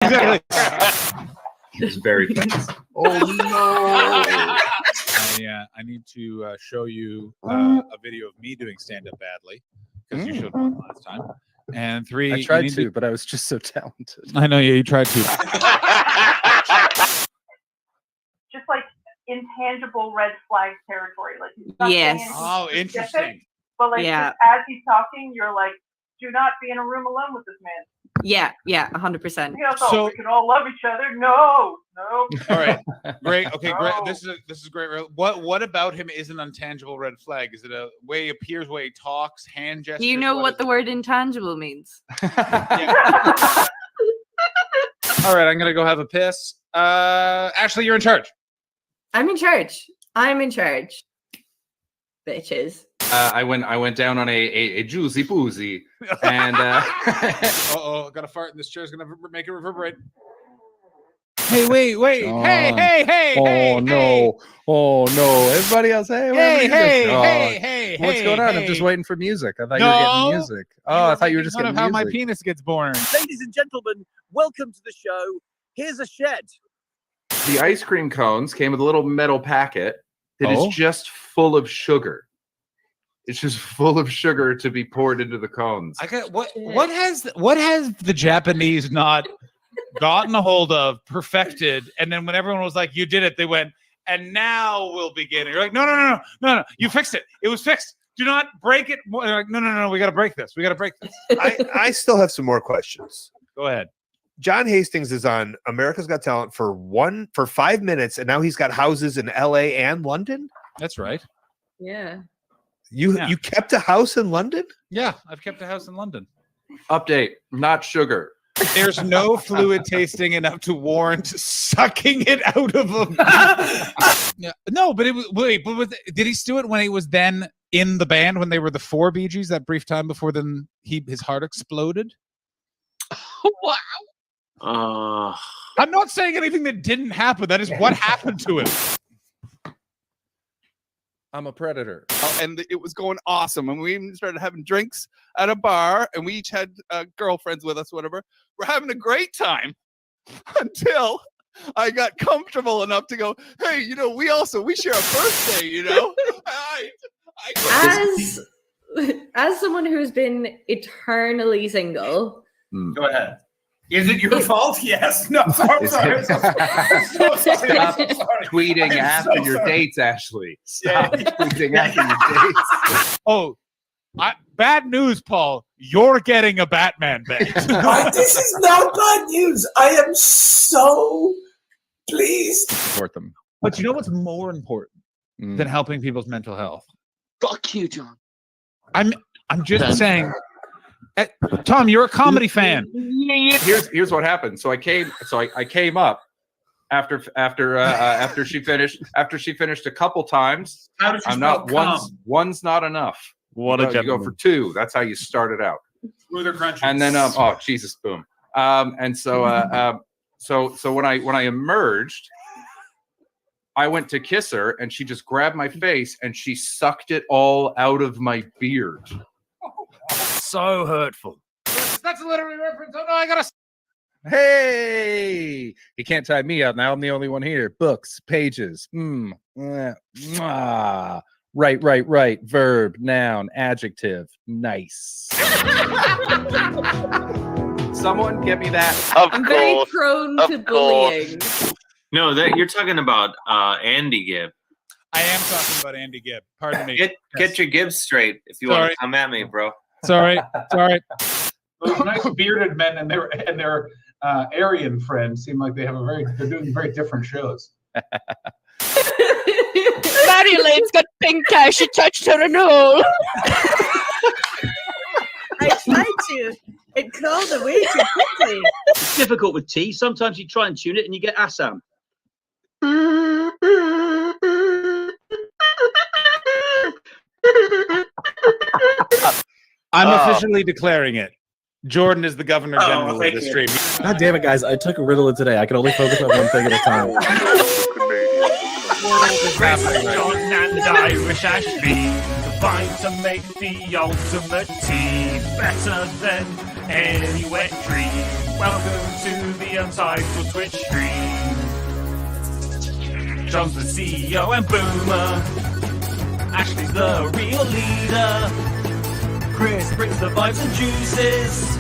exactly. It's very fast. Oh no! I need to show you a video of me doing stand-up badly because you showed one last time. And 3, I tried to, but I was just so talented. I know, yeah, you tried to. Just like intangible red flag territory. Like he's not saying anything specific, interesting. But like just as he's talking, you're like, do not be in a room alone with this man. Yeah, 100%. So we can all love each other. No. All right, great. Okay, great. This is great. What about him is an intangible red flag? Is it a way he appears, way he talks, hand gestures? Do you know what the word intangible means? All right, I'm gonna go have a piss. Ashley, you're in charge. I'm in charge. Bitches. I went down on a juicy poozy, and got a fart, and this chair's gonna make it reverberate. Hey, wait! Hey! Oh no! Everybody else, Hey! What's going on? I'm just waiting for music. I thought you were getting music. Oh, I thought you were just getting how music. my penis gets born. Ladies and gentlemen, welcome to the show. Here's a shed. The ice cream cones came with a little metal packet that is just full of sugar. It's just full of sugar to be poured into the cones. I got what has the Japanese not gotten a hold of, perfected, and then when everyone was like, "You did it," they went, "And now we'll begin." And you're like, "No, you fixed it. It was fixed. Do not break it." They're like, "No, we got to break this. I still have some more questions. Go ahead. John Hastings is on America's Got Talent for 5 minutes, and now he's got houses in LA and London. That's right. Yeah. You kept a house in London? Yeah, I've kept a house in London. Update: not sugar. There's no fluid tasting enough to warrant sucking it out of him. Yeah. No, but did he do it when he was then in the band when they were the 4 Bee Gees that brief time before then his heart exploded? Wow. I'm not saying anything that didn't happen. That is what happened to him. I'm a predator. And it was going awesome. And we even started having drinks at a bar, and we each had girlfriends with us, whatever. We're having a great time until I got comfortable enough to go, hey, we share a birthday, As someone who's been eternally single. Go ahead. Is it your fault? Yes. No, I'm sorry. Stop tweeting after your dates, Ashley. Stop tweeting after your dates. Oh, bad news, Paul. You're getting a Batman bed. This is not bad news. I am so pleased. Support them. But you know what's more important than helping people's mental health? Fuck you, John. I'm just saying. Tom, you're a comedy fan. Here's what happened. So I came up after she finished a couple times. How did you I'm not one's not enough. What you go for 2. That's how you start it out. Smoother crunches. And then Jesus, boom. And so so when I emerged, I went to kiss her, and she just grabbed my face and she sucked it all out of my beard. So hurtful. That's a literary reference. Oh no, I gotta. Hey, you can't tie me up now. I'm the only one here. Books, pages. Right. Verb, noun, adjective. Nice. Someone get me that. I'm very prone to bullying. No, you're talking about Andy Gibb. I am talking about Andy Gibb. Pardon me. Get your Gibb straight if you want to come at me, bro. Sorry. Those nice bearded men and their Aryan friends seem like they're doing very different shows. Marylane's got pink eye. She touched her anole. I tried to. It crawled away too quickly. It's difficult with tea. Sometimes you try and tune it and you get Assam. I'm officially declaring it. Jordan is the Governor General of the stream. God damn it, guys. I took a Ritalin today. I can only focus on one thing at a time. John and Irish Ashby combined to make the ultimate tea. Better than any wet dream. Welcome to the Untitled Twitch stream. John's the CEO and Boomer. Ashley's the real leader. Chris brings the vibes and juices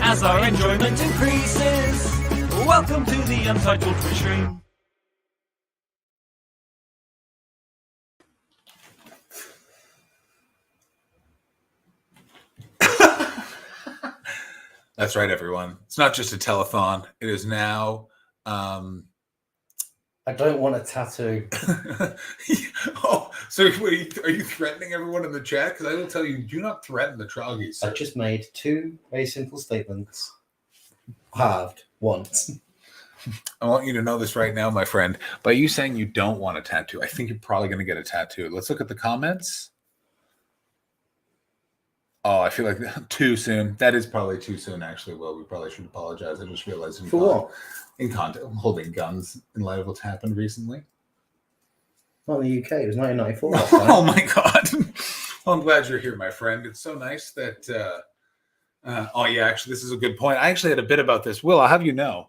as our enjoyment increases. Welcome to the Untitled Twitch stream. That's right, everyone. It's not just a telethon. It is now. I don't want a tattoo. Oh, so are you threatening everyone in the chat? Because I will tell you, do not threaten the Troggies. I just made two very simple statements. Halved once. I want you to know this right now, my friend. By you saying you don't want a tattoo, I think you're probably going to get a tattoo. Let's look at the comments. Oh, I feel like too soon. That is probably too soon, actually. Well, we probably should apologize. I just realized For what? In context, holding guns in light of what's happened recently. Not in the UK. It was 1994. Oh my God. Well, I'm glad you're here, my friend. It's so nice that. Oh yeah, actually, this is a good point. I actually had a bit about this. Will, I'll have you know.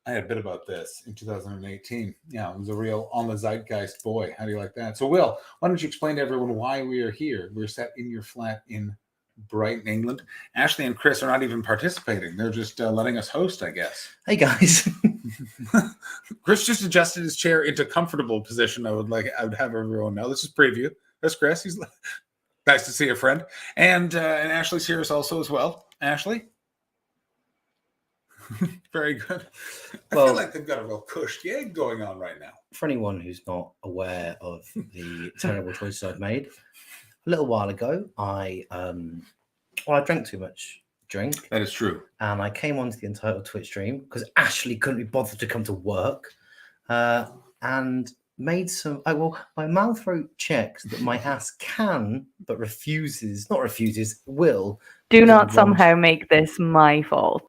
I had a bit about this in 2018. Yeah, it was a real on the zeitgeist boy. How do you like that? So, Will, why don't you explain to everyone why we are here? We're set in your flat in Brighton, England. Ashley and Chris are not even participating. They're just letting us host, I guess. Hey, guys. Chris just adjusted his chair into comfortable position. I would have everyone know. This is preview. That's Chris. He's nice to see a friend. And Ashley's here also as well. Ashley? Very good. I feel like they've got a real cush gig going on right now. For anyone who's not aware of the terrible choices I've made, a little while ago, I drank too much drink. That is true. And I came onto the Untitled Twitch stream because Ashley couldn't be bothered to come to work, and made some. My mouth wrote checks that my ass can, but will. Do not somehow make this my fault.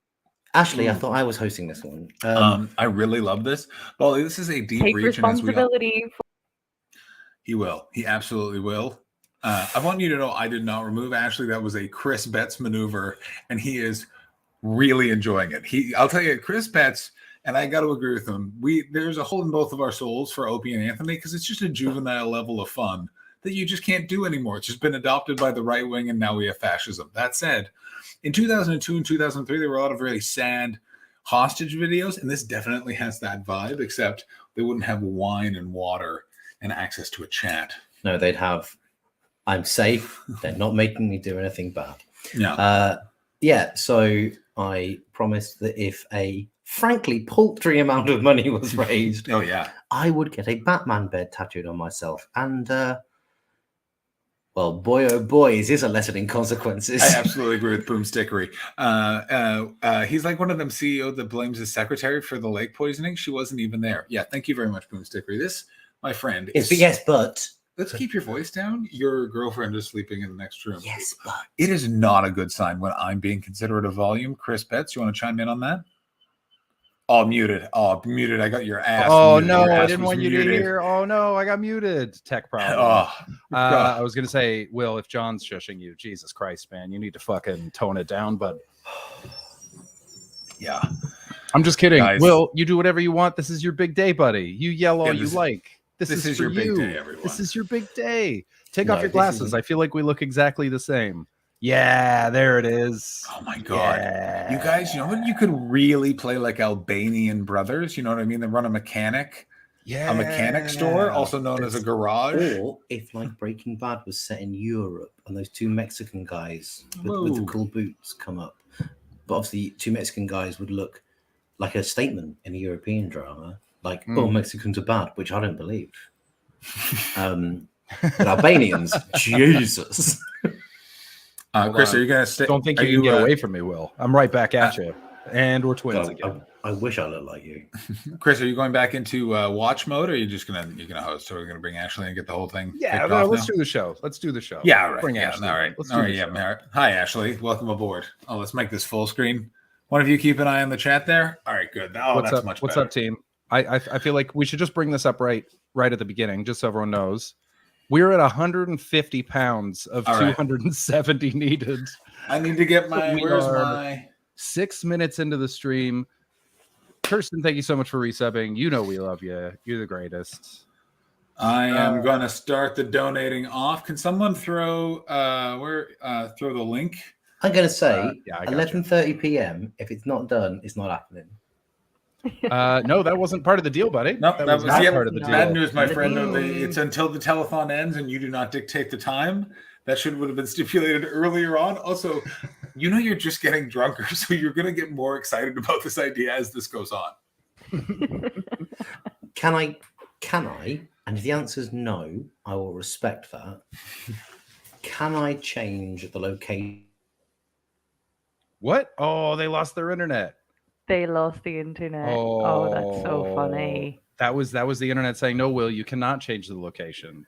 Ashley, I thought I was hosting this one. I really love this. Well, this is a deep Take region. responsibility. He will. He absolutely will. I want you to know I did not remove Ashley. That was a Chris Betts maneuver, and he is really enjoying it. I'll tell you, Chris Betts, and I got to agree with him. There's a hole in both of our souls for Opie and Anthony because it's just a juvenile level of fun that you just can't do anymore. It's just been adopted by the right wing, and now we have fascism. That said, in 2002 and 2003, there were a lot of really sad hostage videos, and this definitely has that vibe, except they wouldn't have wine and water and access to a chat. No, they'd have, I'm safe. They're not making me do anything bad. Yeah. So I promised that if a frankly paltry amount of money was raised, I would get a Batman bed tattooed on myself. And well, boy, oh boy, is this a lesson in consequences. I absolutely agree with Boomstickery. He's like one of them CEOs that blames his secretary for the lake poisoning. She wasn't even there. Yeah, thank you very much, Boomstickery. This, my friend, is... but... Let's keep your voice down. Your girlfriend is sleeping in the next room. Yes, but... It is not a good sign when I'm being considerate of volume. Chris Betts, you want to chime in on that? Oh, muted. I got your ass. Oh, muted. no, Your I ass didn't was want you muted. to hear. Oh, no, I got muted. Tech problem. I was going to say, Will, if John's shushing you, Jesus Christ, man, you need to fucking tone it down, but yeah. I'm just kidding. Guys. Will, you do whatever you want. This is your big day, buddy. You yell all you this- like. This is your for big you. day, everyone. This is your big day. Take No, off your this glasses. isn't. I feel like we look exactly the same. Yeah, there it is. Oh my God. You guys, you know what? You could really play like Albanian brothers. You know what I mean? They run a mechanic store, also known as a garage. Or if like Breaking Bad was set in Europe and those two Mexican guys with the cool boots come up. But obviously two Mexican guys would look like a statement in a European drama. Like, oh, Mexicans are bad, which I don't believe. But Albanians, Jesus. Chris, are you going to stay? Don't think you can get away from me, Will. I'm right back at you. And we're twins again. I wish I looked like you. Chris, are you going back into watch mode, or are you just gonna host? So we're gonna bring Ashley and get the whole thing. Yeah, kicked off let's now? do the show. Let's do the show. Yeah, all right. Bring Yeah, Ashley. all right. Let's All do right. the Yeah. show. All right. Hi, Ashley. Welcome aboard. Oh, let's make this full screen. One of you keep an eye on the chat there. All right, good. Oh, What's that's up? much What's better. up, team? I feel like we should just bring this up right at the beginning, just so everyone knows. We're at 150 pounds of All right. 270 needed. I need to get my. We Where's are my? 6 minutes into the stream. Kirsten, thank you so much for resubbing. You know we love you. You're the greatest. I am going to start the donating off. Can someone throw throw the link? I'm going to say I got you. 11:30 p.m. If it's not done, it's not happening. No, that wasn't part of the deal, buddy. No, that was not part of the deal. bad news, my friend. No, it's until the telethon ends, and you do not dictate the time. That would have been stipulated earlier on. Also, you're just getting drunker, so you're going to get more excited about this idea as this goes on. Can I? And if the answer is no, I will respect that. Can I change the location? What? Oh, they lost their internet. They lost the internet. Oh, that's so funny. That was the internet saying, no, Will, you cannot change the location.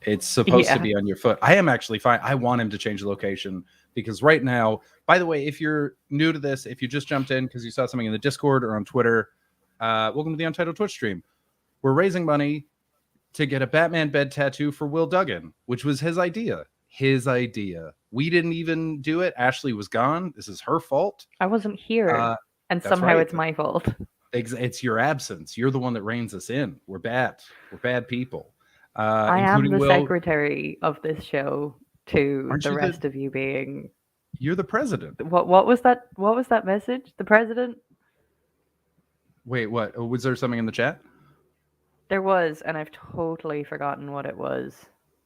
It's supposed to be on your foot. I am actually fine. I want him to change the location because right now, by the way, if you're new to this, if you just jumped in because you saw something in the Discord or on Twitter, welcome to the Untitled Twitch stream. We're raising money to get a Batman bed tattoo for Will Duggan, which was his idea. We didn't even do it. Ashley was gone. This is her fault. I wasn't here. And that's somehow right. it's my fault. It's your absence. You're the one that reins us in. We're bad. We're bad people. I am the Will, secretary of this show to Aren't the you rest of you being. You're the president. What was that? What was that message? The president? Wait, what? Was there something in the chat? There was, and I've totally forgotten what it was.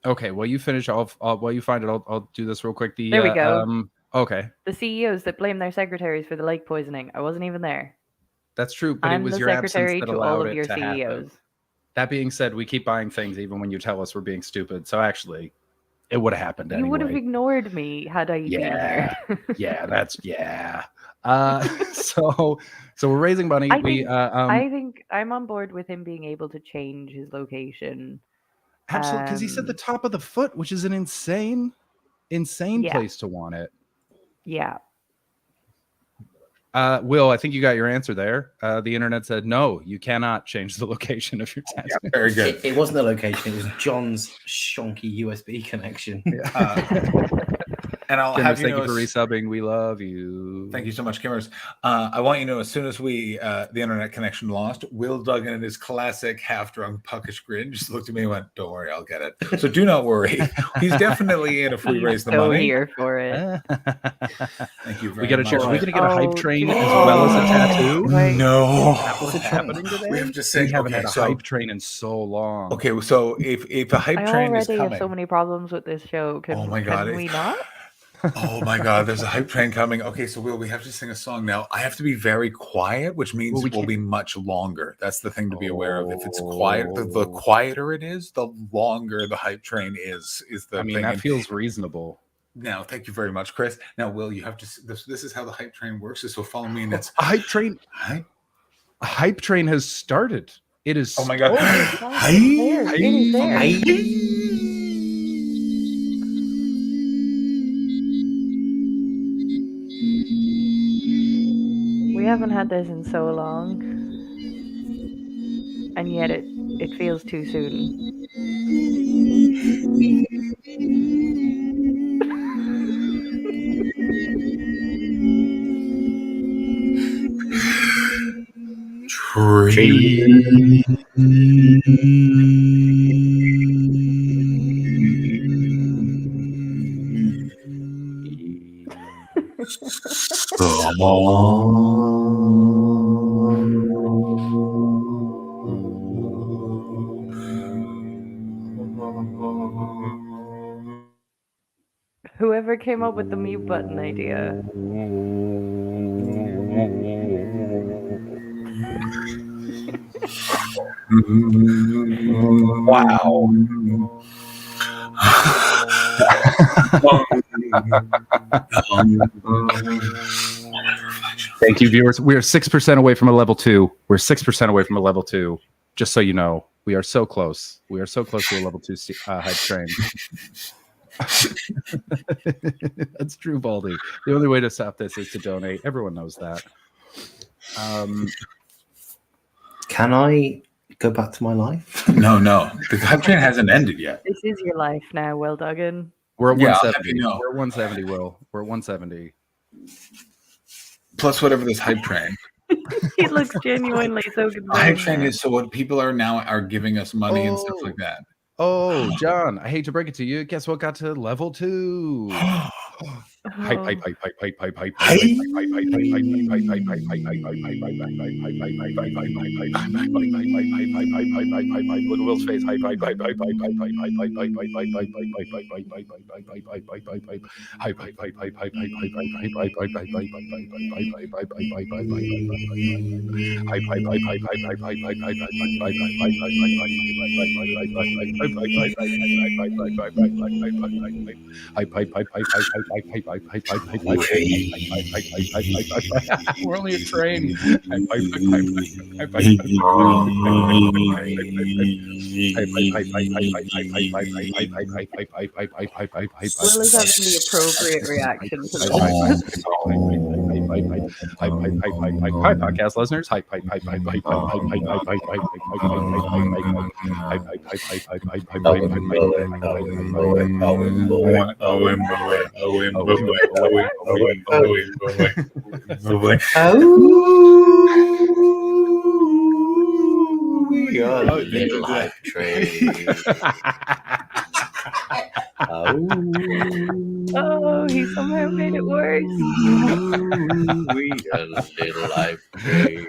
Okay, well, you finish. While you find it, I'll do this real quick. There we go. Okay. The CEOs that blame their secretaries for the lake poisoning. I wasn't even there. That's true, but I'm it was the your absence secretary that to allowed all of it your to happen. CEOs. That being said, we keep buying things even when you tell us we're being stupid. So actually, it would have happened anyway. You would have ignored me had I been there. So we're raising money. I think I'm on board with him being able to change his location. Absolutely, because he said the top of the foot, which is an insane place to want it. Yeah. Will, I think you got your answer there. The internet said no, you cannot change the location of your tattoo. Yeah, very good. It wasn't the location; it was John's shonky USB connection. And I'll Kimmers, have you thank know, you for resubbing. We love you. Thank you so much, Kimmers. I want you to know, as soon as the internet connection lost, Will Duggan in his classic half-drunk puckish grin just looked at me and went, "Don't worry, I'll get it." So do not worry. He's definitely in if we raise the money. Here for it. Thank you very much. We got to check. Are we going to get a hype train as well as a tattoo? No. That was happening today. We have to say, we haven't had a hype train in so long. Okay, so if a hype train is I already coming, have so many problems with this show. Can we not? Oh my God, there's a hype train coming. Okay, so we have to sing a song now. I have to be very quiet, which means it will be much longer. That's the thing to be aware of. If it's quiet, the quieter it is, the longer the hype train is the I mean, thing. that And feels reasonable. now, thank you very much, Chris. Now, Will, you have to. This is how the hype train works. So follow me, and it's a hype train. A hype train has started. It is. Oh my God! It is there. We haven't had this in so long, and yet it feels too soon. Whoever came up with the mute button idea. Wow. Thank you, viewers. We are 6% away from a level 2. We're 6% away from a level 2. Just so you know, we are so close. We are so close to a level 2 hype train. That's true, Baldy. The only way to stop this is to donate. Everyone knows that. Can I go back to my life? No. The hype train hasn't ended yet. This is your life now, Will Duggan. We're at Yeah, I'll 170. have you know. We're at 170, Will. We're at 170. Plus whatever this hype train. He looks genuinely so The hype concerned. train is so what people are giving us money and stuff like that. Oh, John, I hate to break it to you. Guess what got to level 2? Hype. Look at Will's face. We're only a train. Will is having the appropriate reaction to this. Hi, podcast listeners. Hi. We are the little hype train. Oh, he somehow made it worse. We are the little hype train.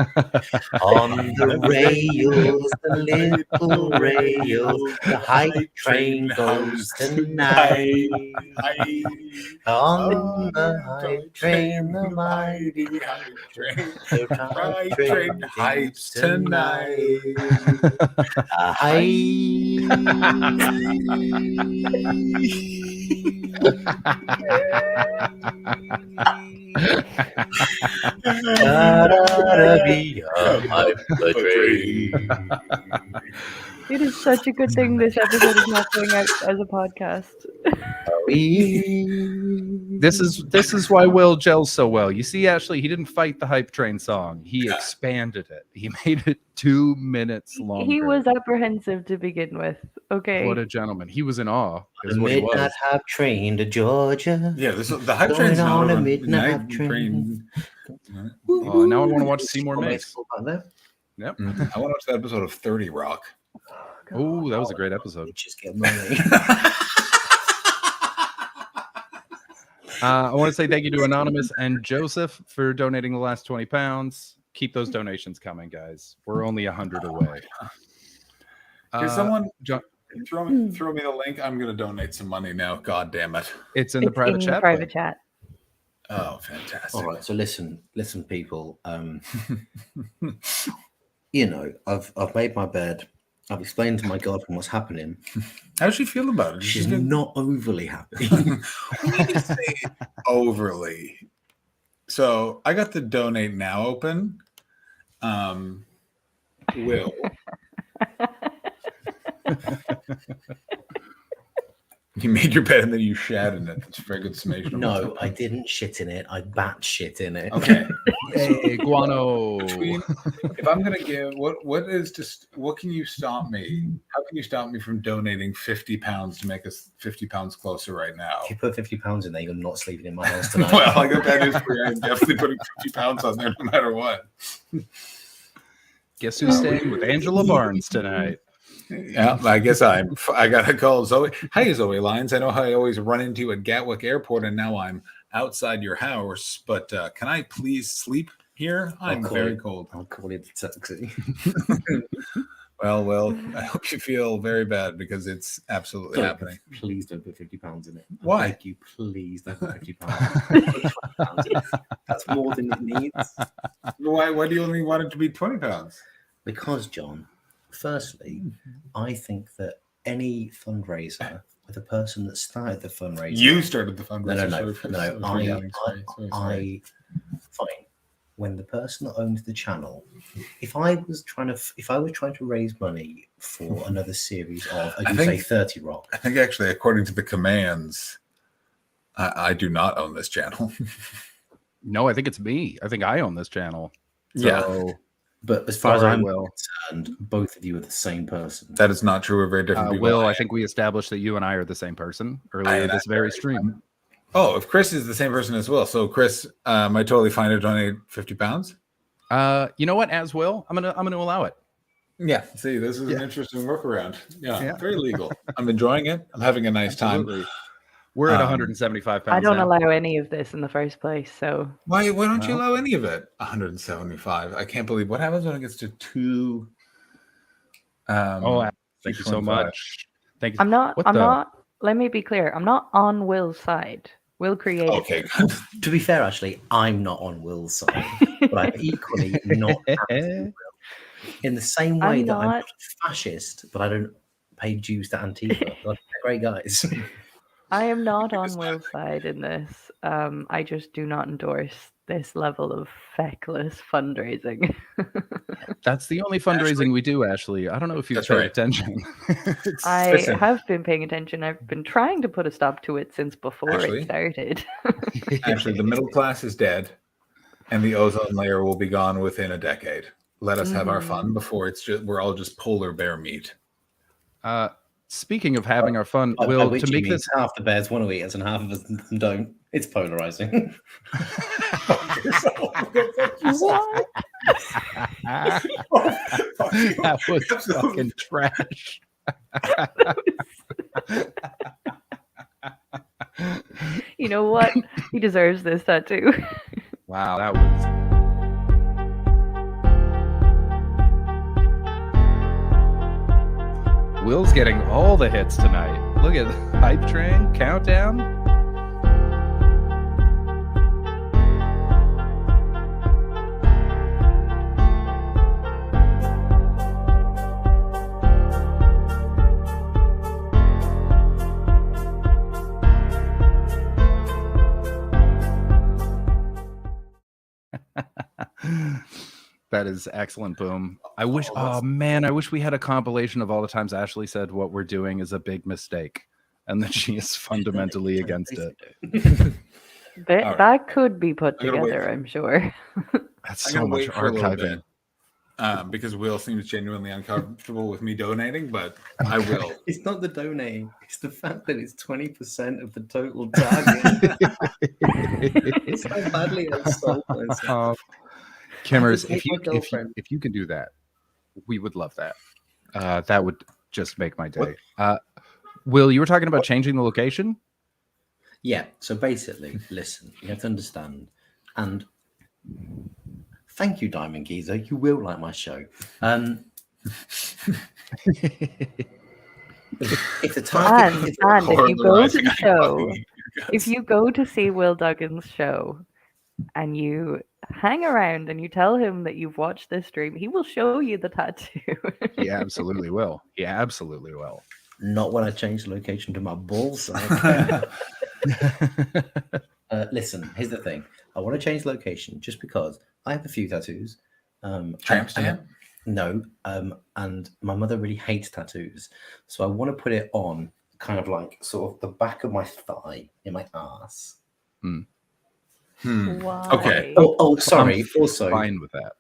On the rails, the little rails, the hype train goes tonight. On the hype train, the mighty hype train, the hype train hypes tonight. It is such a good thing this episode is not going out as a podcast. This is why Will gels so well. You see, Ashley, he didn't fight the hype train song. He expanded it. He made it 2 minutes longer. He was apprehensive to begin with. Okay. What a gentleman. He was in awe. The midnight hype train to Georgia. Yeah, the hype train's on not a a midnight train. Oh, now I want to watch Seymour Mix. Yep. I want to watch that episode of 30 Rock. Oh, that was a great episode. Just get money. I want to say thank you to Anonymous and Joseph for donating the last 20 pounds. Keep those donations coming, guys. We're only 100 away. Can someone John, throw me the link? I'm going to donate some money now. God damn it. it's in the private chat. Private chat. Oh, fantastic. All right, so listen, people. You know, I've made my bed. I've explained to my girlfriend what's happening. How does she feel about it? She's not overly happy. We need to say overly. So I got the donate now open. Will. You made your bed and then you shat in it. That's a very good summation. No, I didn't shit in it. I bat shit in it. Okay. Hey, guano. If I'm gonna give what can you stop me? How can you stop me from donating 50 pounds to make us 50 pounds closer right now? If you put 50 pounds in there, you're not sleeping in my house tonight. Well, I got that is for I'm definitely putting 50 pounds on there no matter what. Guess who's staying with Angela Barnes tonight? Yeah, I guess I gotta call Zoe. Hey, Zoe Lyons. I know how I always run into you at Gatwick Airport, and now I'm outside your house. But can I please sleep here? I'm very cold. I'll call you the taxi. Well, I hope you feel very bad because it's absolutely happening. Please don't put 50 pounds in it. Why? I beg you, please don't put 50 pounds. That's more than it needs. Why do you only want it to be 20 pounds? Because, John, firstly, I think that any fundraiser, the person that started the fundraiser, You started the fundraiser. I fine. When the person that owns the channel, if I was trying to raise money for another series of, as you say, 30 Rock. I think actually, according to the commands, I do not own this channel. No, I think it's me. I think I own this channel. So, Yeah. But as far as Sorry, I'm Will. concerned, both of you are the same person. That is not true. We're very different people. Will, I think we established that you and I are the same person earlier this very stream. Oh, if Chris is the same person as Will, so Chris, I totally fine to donate £50. You know what? As Will, I'm gonna allow it. Yeah. See, this is an interesting workaround. Yeah, very legal. I'm enjoying it. I'm having a nice time. We're at 175 pounds. I don't now. allow any of this in the first place, so Why don't you allow any of it? 175. I can't believe what happens when it gets to 2. Thank you so 225. much. Thank you. I'm not. Let me be clear. I'm not on Will's side. Will created. Okay. To be fair, actually, I'm not on Will's side, but I'm equally not anti-Will. In the same way I'm that I'm not- not a fascist, but I don't pay dues to Antifa. They're great guys. I am not on Will's side in this. I just do not endorse this level of feckless fundraising. That's the only fundraising we do, Ashley. I don't know if you've That's paid right. attention. I have been paying attention. I've been trying to put a stop to it since before Actually- it started. Actually, the middle class is dead, and the ozone layer will be gone within a decade. Let us have our fun before we're all just polar bear meat. Speaking of having our fun, By Will, which to he make means this half the bears want to eat us and half of us don't. It's polarizing. What? That was fucking trash. You know what? He deserves this tattoo. Wow, that was. Will's getting all the hits tonight. Look at Hype Train, Countdown. That is excellent, Boom. I wish, oh man, I wish we had a compilation of all the times Ashley said what we're doing is a big mistake and that she is fundamentally against it. That could be put I'm gonna wait together, I'm sure. That's I'm so gonna much wait for a little archiving. bit, because Will seems genuinely uncomfortable with me donating, but I will. It's not the donating; it's the fact that it's 20% of the total target. It's so badly unsold myself. Kimmers, I just hate my if you can do that, we would love that. That would just make my day. Will, you were talking about changing the location? Yeah. So basically, listen, you have to understand, and thank you, Diamond Geezer. You will like my show. If the target And if you go to the show, if you go to see Will Duggan's show and you hang around and you tell him that you've watched this stream, he will show you the tattoo. He absolutely will. He absolutely will. Not when I change the location to my ballsack. Listen, here's the thing. I want to change location just because I have a few tattoos. Tramp stamp? No. And my mother really hates tattoos. So I want to put it on kind of like sort of the back of my thigh in my ass. Why? Okay. Oh, sorry. I'm Also, fine with that.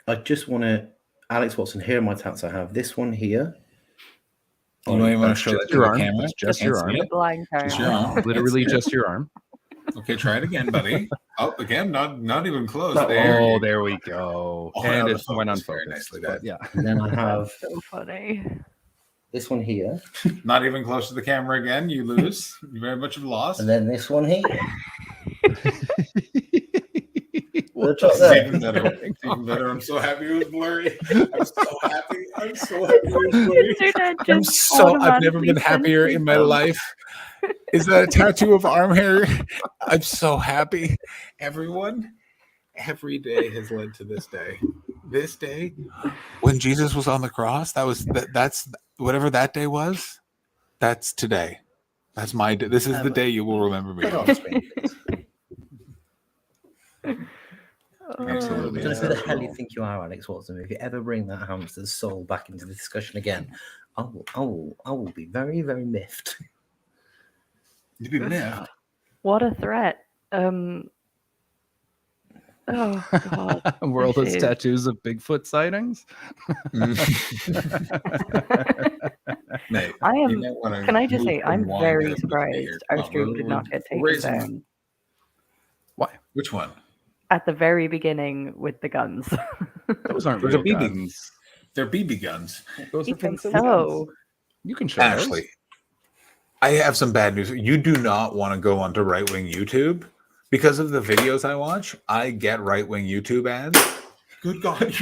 I just want to, Alex Watson, here are my tats. I have this one here. You know, you want to That's show just that to your the arm. camera? That's just Can't your see arm. it? Blind Just your arm. Literally Can't see just your arm. it. Okay, try it again, buddy. Oh, again, not even close. Oh, There. there we go. Oh, And out it of went focus. Very unfocused. nicely But done. yeah. And then I have So funny. this one here. Not even close to the camera again. You lose. You very much have lost. And then this one here. It's even better. It's even better. I'm so happy it was blurry. I'm so happy. I'm so happy it was blurry. I've never been happier in my life. Is that a tattoo of arm hair? I'm so happy. Everyone, every day has led to this day. This day, when Jesus was on the cross, that's whatever that day was. That's today. That's my day. This is the day you will remember me. Absolutely. I don't know who the hell you think you are, Alex Watson. If you ever bring that hamster's soul back into the discussion again, I will be very, very miffed. You'd be miffed. What a threat. Oh God. Worldless Shit. tattoos of Bigfoot sightings. Mate, I you am. might wanna Can I just move say, from I'm wine very to whiskey surprised here. our Come on, stream did not get we're taken raising- down Why? Which one? at the very beginning with the guns. Those aren't Those are real BB guns. They're BB guns. Those are Even penicillin so, guns. You can show Ashley, those. I have some bad news. You do not want to go onto right wing YouTube because of the videos I watch. I get right wing YouTube ads. Good God,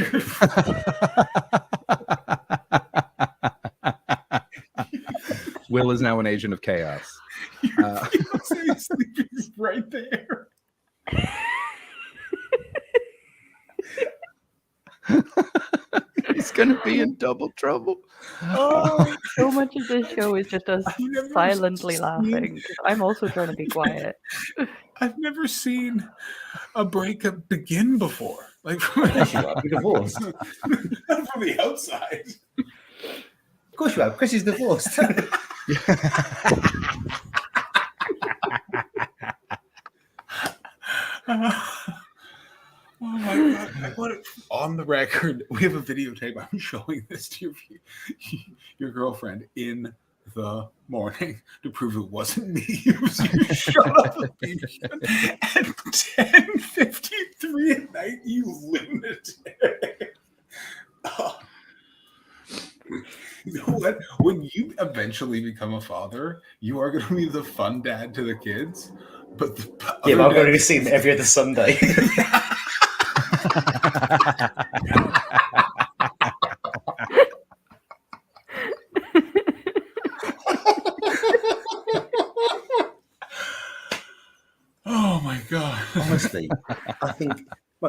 Will is now an agent of chaos. He's right there. He's gonna be in double trouble. oh, so much of this show is just us silently laughing. 'Cause I'm also trying to be quiet. I've never seen a breakup begin before. Like Yes, you are. You're divorced. Not from the outside. Of course you have. Chris is divorced. Oh my God. I want it on the record. We have a videotape. I'm showing this to your girlfriend in the morning to prove it wasn't me. It was you shut up at 10:53 at night, you lunatic. Oh. You know what? When you eventually become a father, you are going to be the fun dad to the kids. But Yeah, but I'm going to see him every other Sunday. Oh my God. Honestly, I think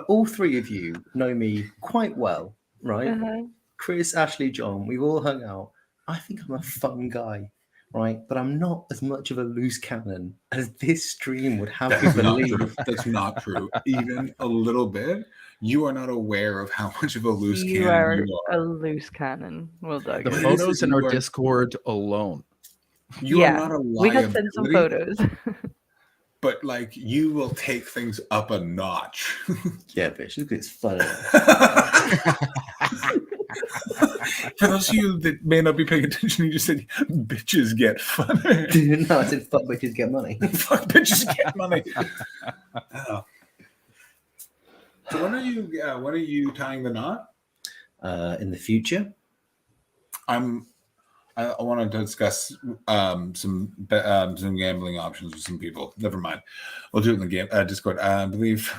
all three of you know me quite well, right? Uh-huh. Chris, Ashley, John, we've all hung out. I think I'm a fun guy, right? But I'm not as much of a loose cannon as this stream would have you That's not believe. true. That's not true. Even a little bit. You are not aware of how much of a loose You cannon are you are. a loose cannon. Well done. The It is photos that in you our are- Discord alone. You Yeah, are not a we got sent some liability, photos. but like you will take things up a notch. Yeah, bitch, look at this funny. For those of you that may not be paying attention, you just said bitches get funny. No, I said fuck bitches get money. Fuck bitches get money. Oh. So when are you tying the knot? In the future, I want to discuss some gambling options with some people. Never mind. We'll do it in the game Discord. I believe.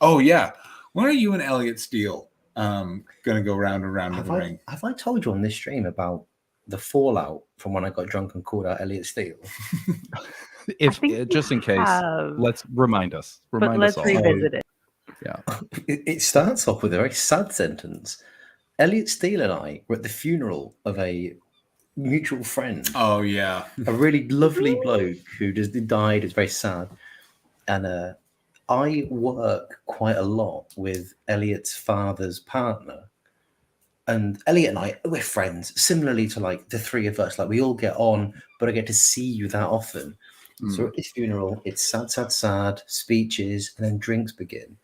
Oh yeah. When are you and Elliot Steele gonna go round and round in the ring? have I told you on this stream about the fallout from when I got drunk and called out Elliot Steele? If just in case, have. let's remind us. But Remind let's us all. revisit it. Yeah. It starts off with a very sad sentence. Elliot Steele and I were at the funeral of a mutual friend. Oh yeah. A really lovely bloke who just died. It's very sad. And I work quite a lot with Elliot's father's partner. And Elliot and I, we're friends, similarly to like the three of us. Like we all get on, but I get to see you that often. So at this funeral, it's sad, sad, sad, speeches, and then drinks begin.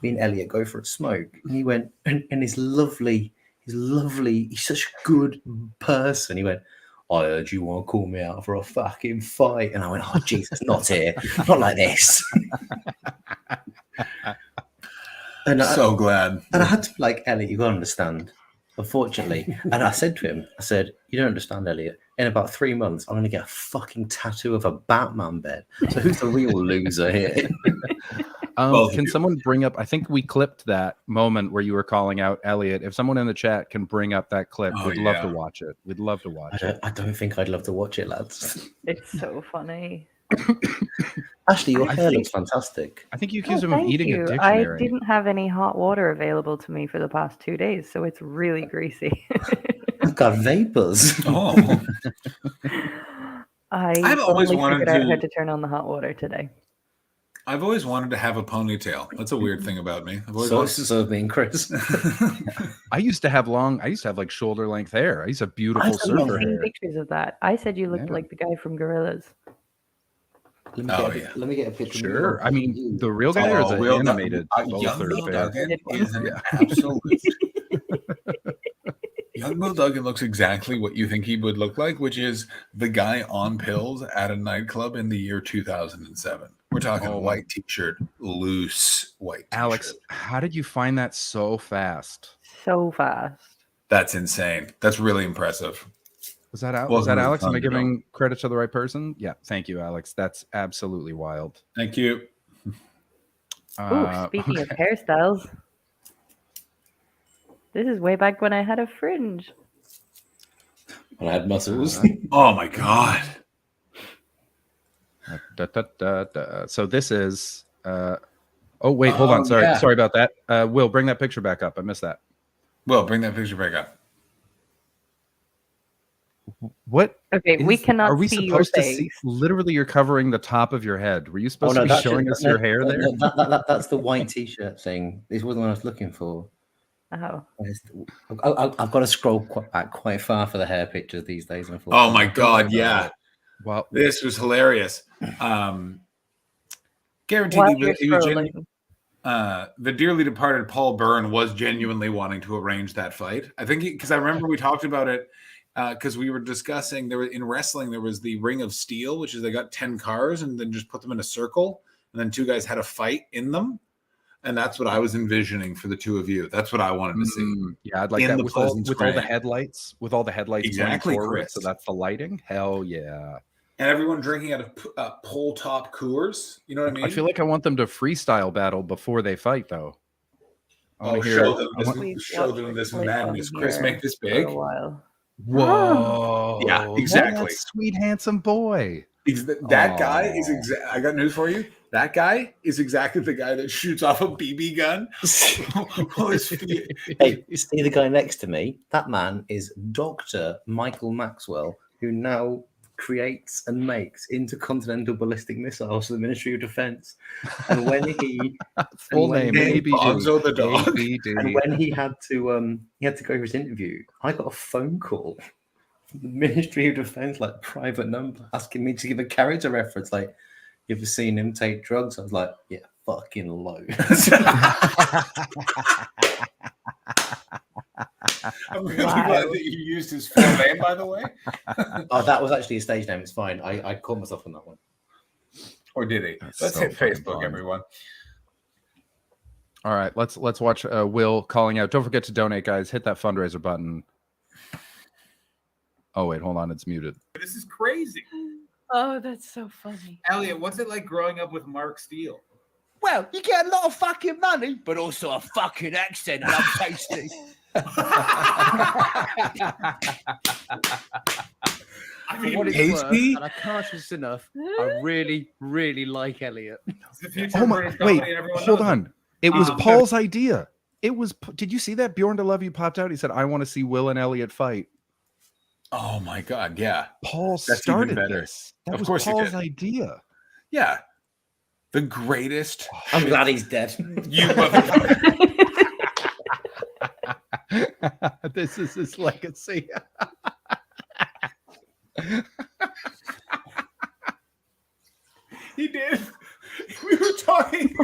Me and Elliot go for a smoke. And he went, and he's lovely, he's such a good person. He went, I heard you want to call me out for a fucking fight. And I went, oh, Jesus, not here. Not like this. And So glad. And I had to be like, Elliot, you got to understand. Unfortunately. And I said to him, I said, you don't understand, Elliot. In about 3 months, I'm going to get a fucking tattoo of a Batman bed. So who's the real loser here? Can someone bring up? I think we clipped that moment where you were calling out Elliot. If someone in the chat can bring up that clip, we'd love to watch it. We'd love to watch it. I don't think I'd love to watch it, lads. It's so funny. Ashley, your hair looks fantastic. I think you accused him of Thank eating you. a dictionary. I didn't have any hot water available to me for the past 2 days, so it's really greasy. I've got vapors. Oh. I've always only wanted figured out how to- to turn on the hot water today. I've always wanted to have a ponytail. That's a weird thing about me. I've always So being Chris. I used to have like shoulder length hair. I used to have beautiful I've surfer seen hair. pictures of that. I said you looked like the guy from Gorillas. Let me get a picture. Sure. I mean, the real guy or is it Will animated? Both Young are Will fair. Duggan is an absolute. Young Will Duggan looks exactly what you think he would look like, which is the guy on pills at a nightclub in the year 2007. We're talking white t-shirt, loose white t-shirt. Alex, how did you find that so fast? So fast. That's insane. That's really impressive. Was that Wasn't really Alex? Am fun I to know. giving credit to the right person? Yeah. Thank you, Alex. That's absolutely wild. Thank you. Speaking of hairstyles, this is way back when I had a fringe. When I had muscles. Oh my god. So this is. Oh wait, hold on. Sorry, yeah. sorry about that. Will, bring that picture back up. I missed that. Will, bring that picture back up. What? Okay, we cannot Are we see supposed your to see? face. Literally, you're covering the top of your head. Were you supposed to be showing us your hair there? That's the white t-shirt thing. This wasn't what I was looking for. Oh. I've got to scroll back quite far for the hair pictures these days. Oh my god, yeah. Well, this was hilarious. Guaranteed While he was you're the dearly departed Paul Byrne was genuinely wanting to arrange that fight. I think because I remember we talked about it because we were discussing in wrestling there was the Ring of Steel, which is they got 10 cars and then just put them in a circle and then two guys had a fight in them. And that's what I was envisioning for the two of you. That's what I wanted to see. Yeah, I'd like that with all the headlights, Exactly, going forward. Chris. So that's the lighting. Hell yeah. And everyone drinking out of pole top Coors. You know what I mean? I feel like I want them to freestyle battle before they fight, though. I wanna hear- show them this madness. Chris, here make this for big. a while. Whoa. Yeah, exactly. That sweet, handsome boy. That guy is I got news for you. That guy is exactly the guy that shoots off a BB gun. Hey, see the guy next to me? That man is Dr. Michael Maxwell, who now creates and makes intercontinental ballistic missiles for the Ministry of Defense. And when he Full name, Bonzo the dog. and when he had to go for his interview, I got a phone call from the Ministry of Defense, like private number, asking me to give a character reference. Like, you ever seen him take drugs? I was like, yeah, fucking low. I'm really glad that you used his full name, by the way. Oh, that was actually his stage name. It's fine. I caught myself on that one. Or did he? That's Let's so hit fucking Facebook, fun. everyone. All right, let's watch Will calling out. Don't forget to donate, guys. Hit that fundraiser button. Oh wait, hold on, it's muted. This is crazy. Oh, that's so funny. Elliot, what's it like growing up with Mark Steele? Well, you get a lot of fucking money, but also a fucking accent, and I'm tasty. I mean, what it's tasty? worth, and I can't stress enough. I really, really like Elliot. Oh my! Wait, hold on. It was Paul's idea. It was. Did you see that? Bjorn to Love You popped out. He said, "I want to see Will and Elliot fight." Oh my god, yeah. Paul That's started even better. this. That Of was course he Paul's did. idea. Yeah. The greatest. I'm glad he's dead. You motherfucker. This is his legacy. He did. We were talking.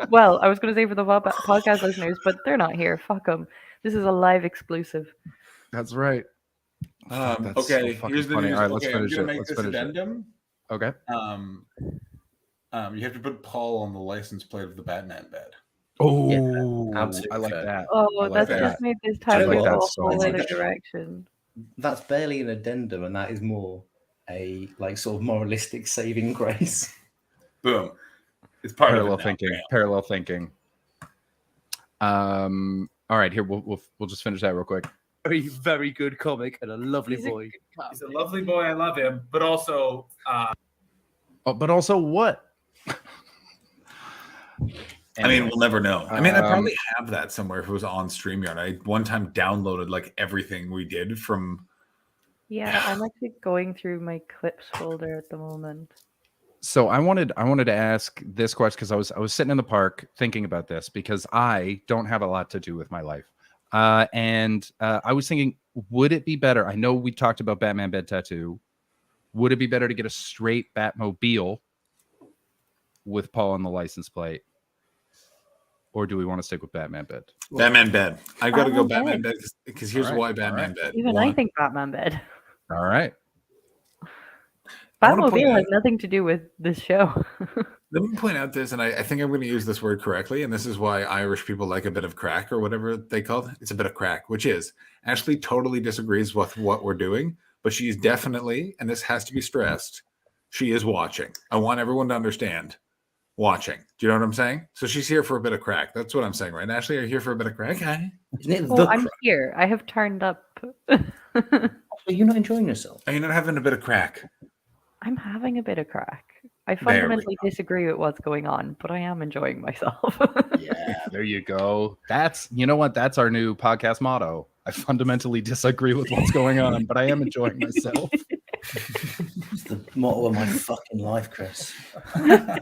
Well, I was going to say for the podcast listeners, but they're not here. Fuck them. This is a live exclusive. That's right. That's so Okay, fucking here's the funny. news. All right, let's Okay, I'm finish gonna it. make Let's this finish it. addendum. Okay. You have to put Paul on the license plate of the Batman bed. Oh, absolutely I like fair. that. Oh, I like that's that. just made this I time like go that a so whole other much. direction. That's barely an addendum, and that is more a like sort of moralistic saving grace. Boom. It's part Parallel of it now. thinking. Parallel thinking. All right, here we'll just finish that real quick. Very, very good comic and a lovely He's a boy. He's a lovely boy. I love him, but also, But also what? I mean, we'll never know. I mean, I probably have that somewhere if it was on StreamYard. I one time downloaded like everything we did from. Yeah, I'm actually going through my clips folder at the moment. So I wanted to ask this question because I was sitting in the park thinking about this because I don't have a lot to do with my life. And I was thinking, would it be better? I know we talked about Batman bed tattoo. Would it be better to get a straight Batmobile with Paul on the license plate? Or do we want to stick with Batman bed? Batman bed. I got to go Batman Batman bed because here's why Batman bed. Even I think Batman bed. All right. I wanna point Batmobile out- has nothing to do with this show. Let me point out this, and I think I'm going to use this word correctly, and this is why Irish people like a bit of crack or whatever they call it. It's a bit of crack, which is Ashley totally disagrees with what we're doing, but she's definitely, and this has to be stressed, she is watching. I want everyone to understand. Watching. Do you know what I'm saying? So she's here for a bit of crack. That's what I'm saying, right? Ashley, are you here for a bit of crack? Isn't it Oh, I'm here. I have turned up. You're not enjoying yourself. Are you not having a bit of crack? I'm having a bit of crack. I There we fundamentally disagree with what's going on, but I am enjoying myself. Yeah, there you go. That's, you know what? That's our new podcast motto. I fundamentally disagree with what's going on, but I am enjoying myself. It's the motto of my fucking life, Chris. I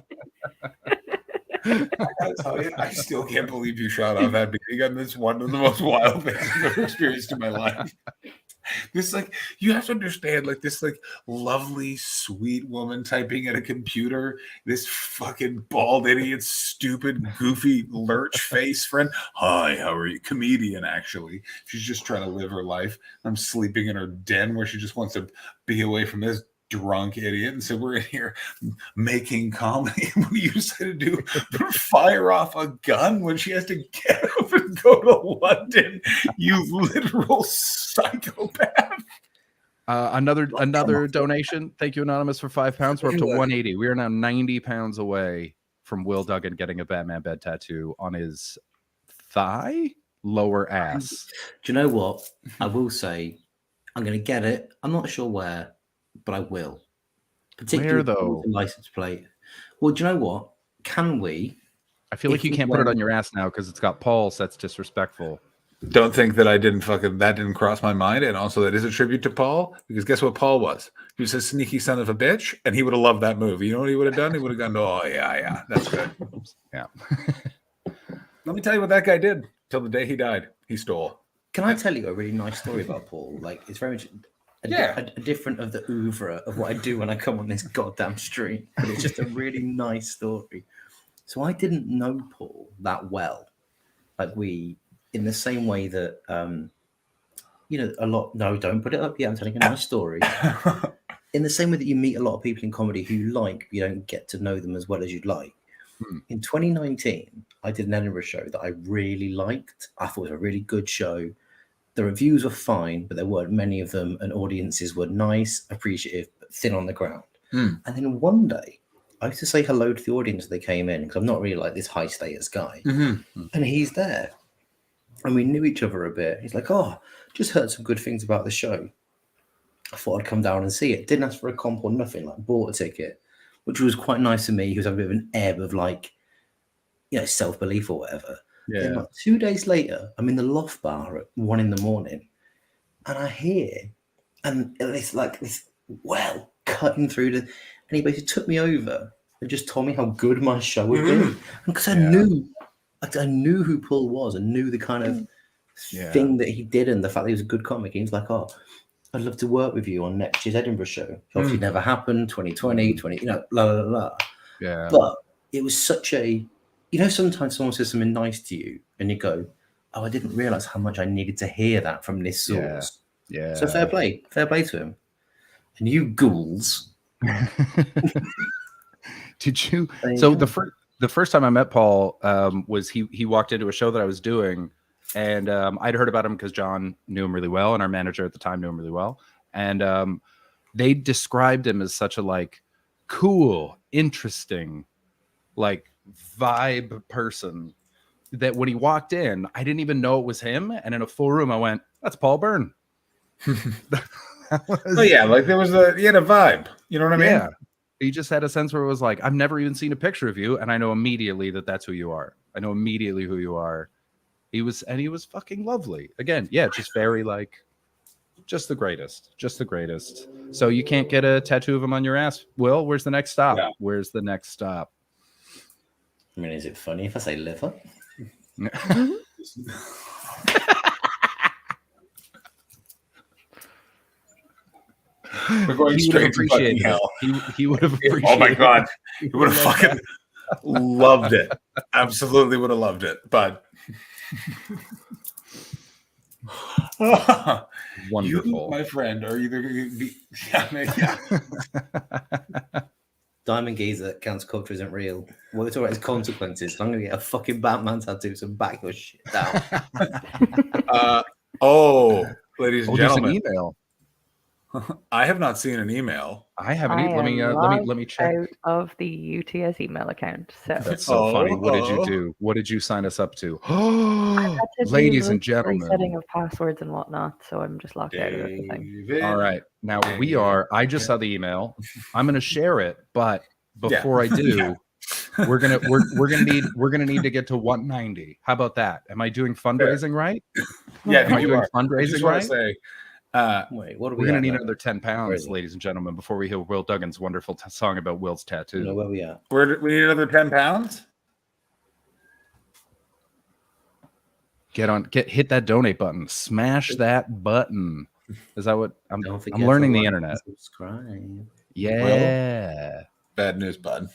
gotta tell you, I still can't believe you shot off that beginning on this one of the most wild things I've ever experienced in my life. This, like, you have to understand, like, this, like, lovely, sweet woman typing at a computer, this fucking bald idiot, stupid, goofy, lurch face friend. Hi, how are you? Comedian, actually. She's just trying to live her life. I'm sleeping in her den where she just wants to be away from this drunk idiot, and so we're in here making comedy. What do you say to do? Fire off a gun when she has to get up and go to London? You literal psychopath. Another donation. Thank you, Anonymous, for £5. We're up to 180. We are now 90 pounds away from Will Duggan getting a Batman bed tattoo on his thigh, lower ass. Do you know what? I will say I'm going to get it. I'm not sure where, but I will. Particularly Where, though? with the license plate. Well, do you know what? Can we? I feel like you can't put it on your ass now because it's got Paul, so that's disrespectful. Don't think that that didn't cross my mind, and also that is a tribute to Paul, because guess what Paul was? He was a sneaky son of a bitch, and he would have loved that movie. You know what he would have done? He would have gone, oh yeah, that's good. Yeah. Let me tell you what that guy did till the day he died. He stole. Can I tell you a really nice story about Paul? Like, it's very much a different of the oeuvre of what I do when I come on this goddamn stream, but it's just a really nice story. So I didn't know Paul that well, like in the same way that a lot. No, don't put it up yet. I'm telling a nice story. In the same way that you meet a lot of people in comedy who you don't get to know them as well as you'd like. In 2019, I did an Edinburgh show that I really liked. I thought it was a really good show. The reviews were fine, but there weren't many of them, and audiences were nice, appreciative, but thin on the ground. And then one day, I used to say hello to the audience as they came in, because I'm not really like this high status guy. And he's there. And we knew each other a bit. He's like, oh, just heard some good things about the show. I thought I'd come down and see it. Didn't ask for a comp or nothing, like bought a ticket, which was quite nice of me. He was having a bit of an ebb of self-belief or whatever. Yeah. Then like 2 days later, I'm in the Loft Bar at 1 a.m, and I hear, and it's like this well cutting through and he basically took me over and just told me how good my show would be. Because I knew who Paul was and knew the kind of thing that he did and the fact that he was a good comic. He was like, oh, I'd love to work with you on next year's Edinburgh show. Obviously never happened, 2020, blah. Yeah. But it was such a, sometimes someone says something nice to you and you go, oh, I didn't realize how much I needed to hear that from this source. Yeah. So fair play to him. And you ghouls. Did you? So the first time I met Paul was he walked into a show that I was doing, and I'd heard about him because John knew him really well, and our manager at the time knew him really well, and they described him as such a cool, interesting, vibe person that when he walked in, I didn't even know it was him, and in a full room, I went, "That's Paul Byrne." He had a vibe. You know what I mean? Yeah. He just had a sense where it was like, I've never even seen a picture of you, and I know immediately that that's who you are. I know immediately who you are. He was fucking lovely. Again, yeah, just very just the greatest. So you can't get a tattoo of him on your ass. Will, where's the next stop? Yeah. Where's the next stop? I mean, is it funny if I say liver? We're going He would have straight to fucking appreciated hell. it. He would have appreciated Oh my god, it. he would have fucking loved it. Absolutely would have loved it. But wonderful. You, my friend, are either going to be Diamond Geezer counts culture isn't real. What we're talking about is consequences. So I'm gonna get a fucking Batman tattoo, so back your shit down. Ladies and there's an gentlemen, email. I have not seen an email. I haven't. I Let am me check. out of the UTS email account. So That's so funny. What did you do? What did you sign us up to? Ladies and gentlemen, resetting of passwords and whatnot. So I'm just locked out of everything. all right. Now we are. I just saw the email. I'm going to share it, but before I do, we're gonna need to get to 190. How about that? Am I doing fundraising right? Yeah, am I you doing are. fundraising right? Say, wait, what are We're we gonna at need now? another 10 pounds, ladies and gentlemen, before we hear Will Duggan's wonderful song about Will's tattoo. No, where we at? We need another 10 pounds. Hit that donate button. Smash that button. Is that what I'm forget learning to the like internet? and subscribe. Yeah. Bad news, bud.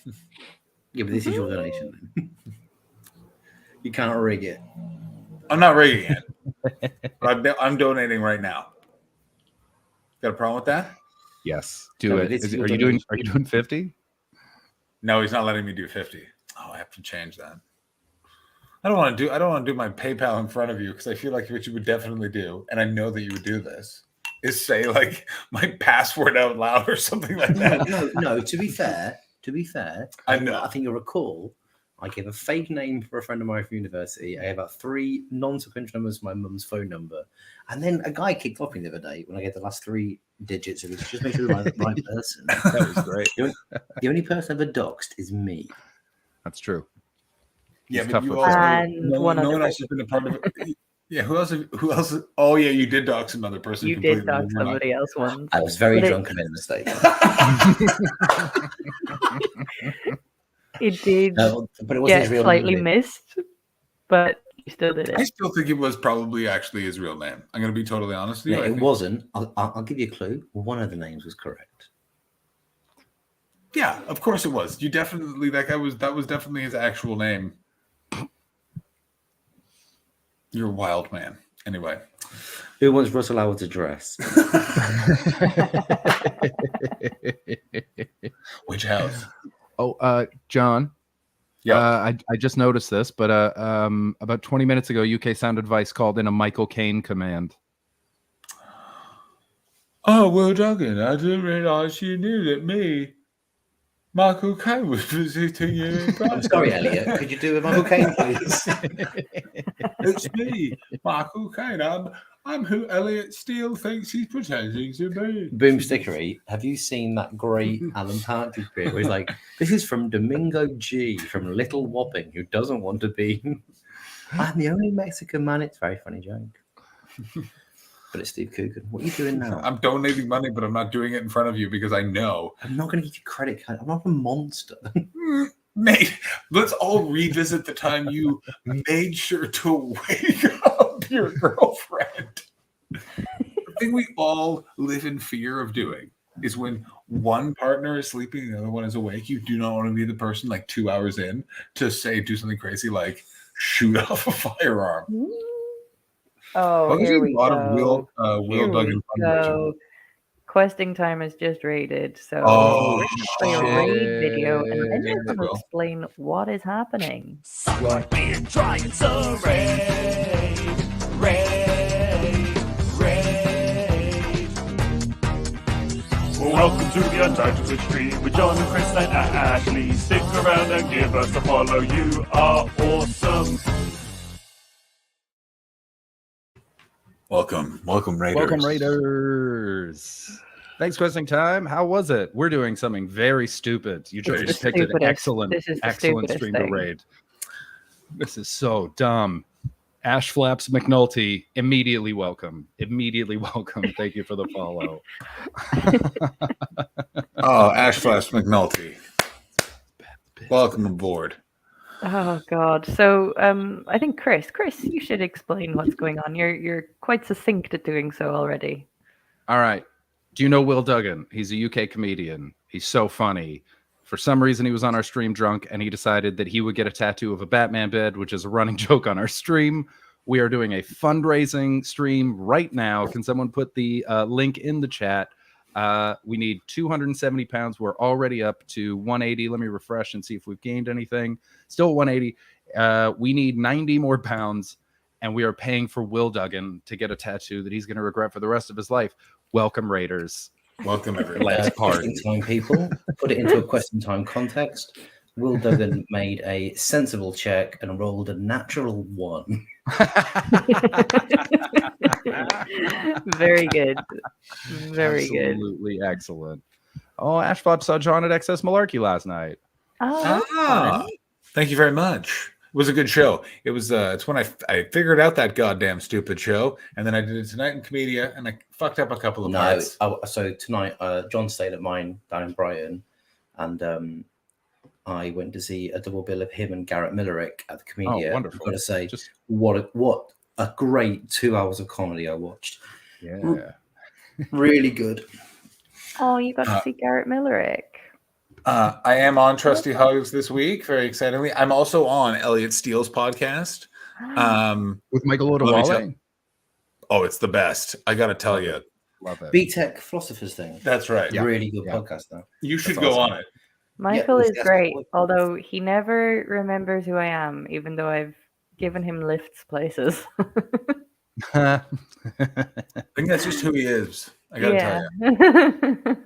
Yeah, but this is your donation. Then. You can't rig it. I'm not rigging it. But I'm donating right now. Got a problem with that? Yes. Do it. Are you doing 50? No, he's not letting me do 50. Oh, I have to change that. I don't want to do my PayPal in front of you because I feel like what you would definitely do, and I know that you would do this, is say like my password out loud or something like that. No. To be fair, I know. I think you'll recall I gave a fake name for a friend of mine from university. I gave out 3 non-sequential numbers for my mum's phone number. And then a guy kicked off me the other day when I gave the last 3 digits of it. Just make sure the right person. That was great. The only person ever doxed is me. That's true. Yeah, It's but tough you for also, And no one one other else has been a part of it. Yeah, who else? Oh, yeah, you did dox another person. You did dox somebody else once. I was very But drunk and made a mistake. It did but it wasn't get his real slightly name. missed, but you still did I it. still think it was probably actually his real name. I'm going to be totally honest with you. No, I it think- wasn't. I'll give you a clue. One of the names was correct. Yeah, of course it was. You definitely that was definitely his actual name. You're a wild man. Anyway. Who wants Russell Howard's address? Which house? Oh, John. Yeah. I just noticed this, but about 20 minutes ago, UK Sound Advice called in a Michael Caine command. Oh, well, Duggan, I didn't realize you knew that Michael Caine was visiting you in Brighton. I'm sorry, Elliot. Could you do a Michael Caine, please? It's me, Michael Caine. I'm who Elliot Steele thinks he's pretending to be. Boom Stickery, have you seen that great Alan Partridge bit where he's like, this is from Domingo G from Little Whopping, who doesn't want to be. I'm the only Mexican man. It's a very funny joke. But it's Steve Coogan. What are you doing now? I'm donating money, but I'm not doing it in front of you because I know. I'm not going to give you credit card. I'm not a monster. Mate, let's all revisit the time you made sure to wake up your girlfriend. The thing we all live in fear of doing is when one partner is sleeping and the other one is awake, you do not want to be the person like 2 hours in to do something crazy like shoot off a firearm. Oh, Well, there's here a we lot go. of Will Here Duggan we fundraising. go. Questing time is just rated, so Oh, we're gonna play a raid video, and then shit. we're going to explain what is happening. We're trying to raid. Welcome to the Untitled Twitch stream with John and Chris and Ashley. Stick around and give us a follow. You are awesome. Welcome, Raiders. Welcome, Raiders. Thanks, Questing Time. How was it? We're doing something very stupid. You Very just picked an stupidest. excellent, This is the excellent stupidest stream thing. to raid. This is so dumb. Ash Flaps McNulty, immediately welcome. Immediately welcome. Thank you for the follow. Oh, Ash Flash McNulty. Welcome aboard. Oh God! So, I think Chris, you should explain what's going on. You're quite succinct at doing so already. All right. Do you know Will Duggan? He's a UK comedian. He's so funny. For some reason, he was on our stream drunk, and he decided that he would get a tattoo of a Batman bed, which is a running joke on our stream. We are doing a fundraising stream right now. Can someone put the link in the chat? We need 270 pounds. We're already up to 180. Let me refresh and see if we've gained anything. Still 180. We need 90 more pounds, and we are paying for Will Duggan to get a tattoo that he's going to regret for the rest of his life. Welcome, Raiders. Welcome, everyone. Let's party. Question time, people. Put it into a question time context. Will Duggan made a sensible check and rolled a natural 1. Very good. Very good. Absolutely excellent. Oh, Ashbot saw John at XS Malarkey last night. Ah, thank you very much. It was a good show. It was. It's when I figured out that goddamn stupid show, and then I did it tonight in Comedia, and I fucked up a couple of parts. So tonight, John stayed at mine down in Brighton, and I went to see a double bill of him and Garrett Millerick at the Comedia. Oh, wonderful. I've got to say, what a great 2 hours of comedy I watched. Yeah, really good. Oh, you got to see Garrett Millerick. I am on Trusty Hugs this week, very excitingly. I'm also on Elliot Steele's podcast. With Michael Odewale. Oh, it's the best. I got to tell you. Love it. B-Tech Philosophers Thing. That's right. Really good podcast, though. You should That's go awesome. on it. Michael is great, although he never remembers who I am, even though I've given him lifts places. I think that's just who he is. I got to tell you.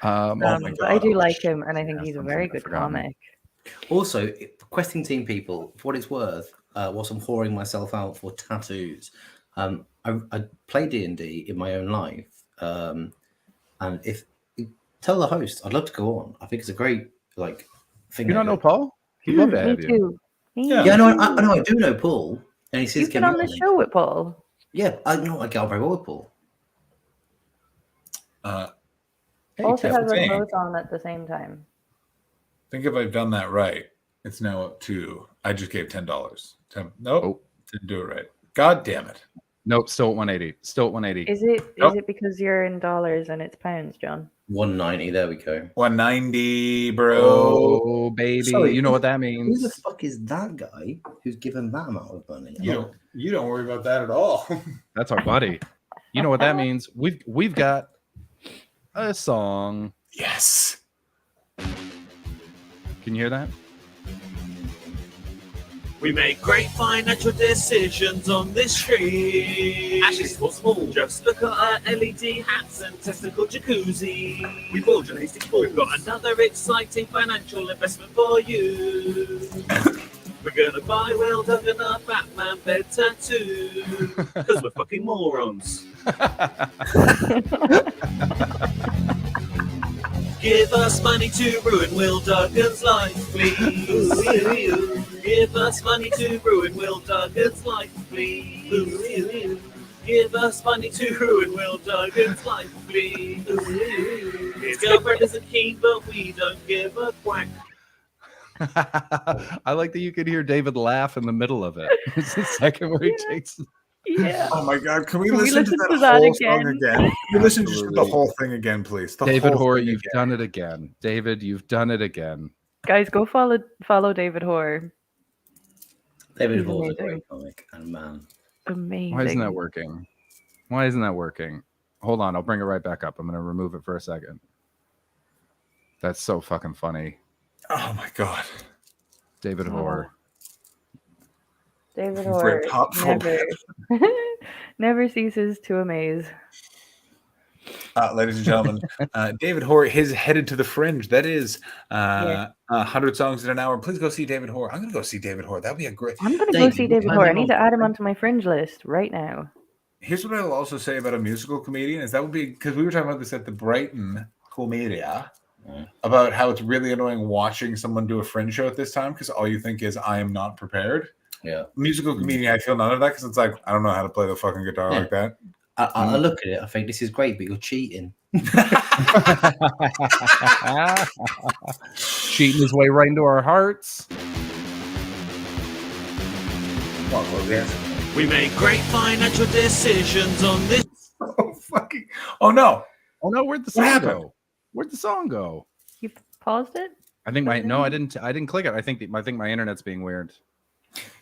But I do like him, and I think he's a very good comic. Also, questing team people, for what it's worth, whilst I'm whoring myself out for tattoos, I play D&D in my own life, and if tell the host, I'd love to go on. I think it's a great thing. You don't know Paul? He'd love to have you. Too. Yeah, no, I do know Paul, and he says You've been on the show with Paul. Yeah, I know. I get on very well with Paul. Also has us both on at the same time. I think if I've done that right, it's now up to. I just gave $10. Nope, didn't do it right. God damn it. Nope, still at 180. Still at 180. Is it because you're in dollars and it's pounds, John? 190. There we go. 190, bro. Oh, baby. Sorry, you know what that means. Who the fuck is that guy who's given that amount of money? You don't worry about that at all. That's our buddy. You know what that means? We've got a song. Yes. Can you hear that? We make great financial decisions on this stream. Ashley's what's small. Just look at our LED hats and testicle jacuzzi. We've all done hasty balls. We've got another exciting financial investment for you. We're gonna buy Will Duggan a Batman bed tattoo. Because we're fucking morons. Give us money to ruin Will Duggan's life, please. Give us money to ruin Will Duggan's life, please. Give us money to ruin Will Duggan's life, please. His girlfriend isn't keen, but we don't give a quack. I like that you could hear David laugh in the middle of it. It's the second where he takes. Yeah. Oh my God! Can we listen to that whole song again? Can we listen to the whole thing again, please? David Hoare, you've done it again. David, you've done it again. Guys, go follow David Hoare. David Hoare's a great comic, and man, amazing. Why isn't that working? Why isn't that working? Hold on, I'll bring it right back up. I'm going to remove it for a second. That's so fucking funny. Oh my God. David Hoare. David Hoare never ceases to amaze. Ladies and gentlemen, David Hoare is headed to the Fringe. That is 100 songs in an hour. Please go see David Hoare. I'm going to go see David Hoare. That'd be a great. I'm going to go see David Hoare. I need to add him onto my Fringe list right now. Here's what I'll also say about a musical comedian is that would be because we were talking about this at the Brighton Comedia about how it's really annoying watching someone do a Fringe show at this time because all you think is I am not prepared. Yeah, musical comedian, I feel none of that because it's like I don't know how to play the fucking guitar like that. I look at it, I think this is great, but you're cheating. Cheating his way right into our hearts. We make great financial decisions on this. Oh fucking! Oh no! Oh no! Where'd the What song happened? go? Where'd the song go? You paused it? I think I didn't click it. I think my internet's being weird.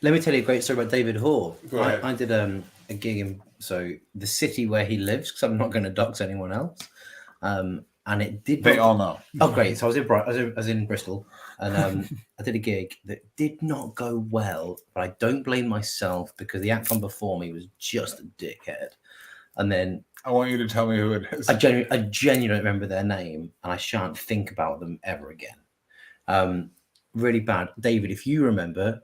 Let me tell you a great story about David Hoare. Go ahead. I did a gig in the city where he lives, because I'm not going to dox anyone else. And it did. They all know. Oh, great! So I was in Bristol, and I did a gig that did not go well. But I don't blame myself, because the act on before me was just a dickhead. And then I want you to tell me who it is. I genuinely don't remember their name, and I shan't think about them ever again. Really bad. David, if you remember.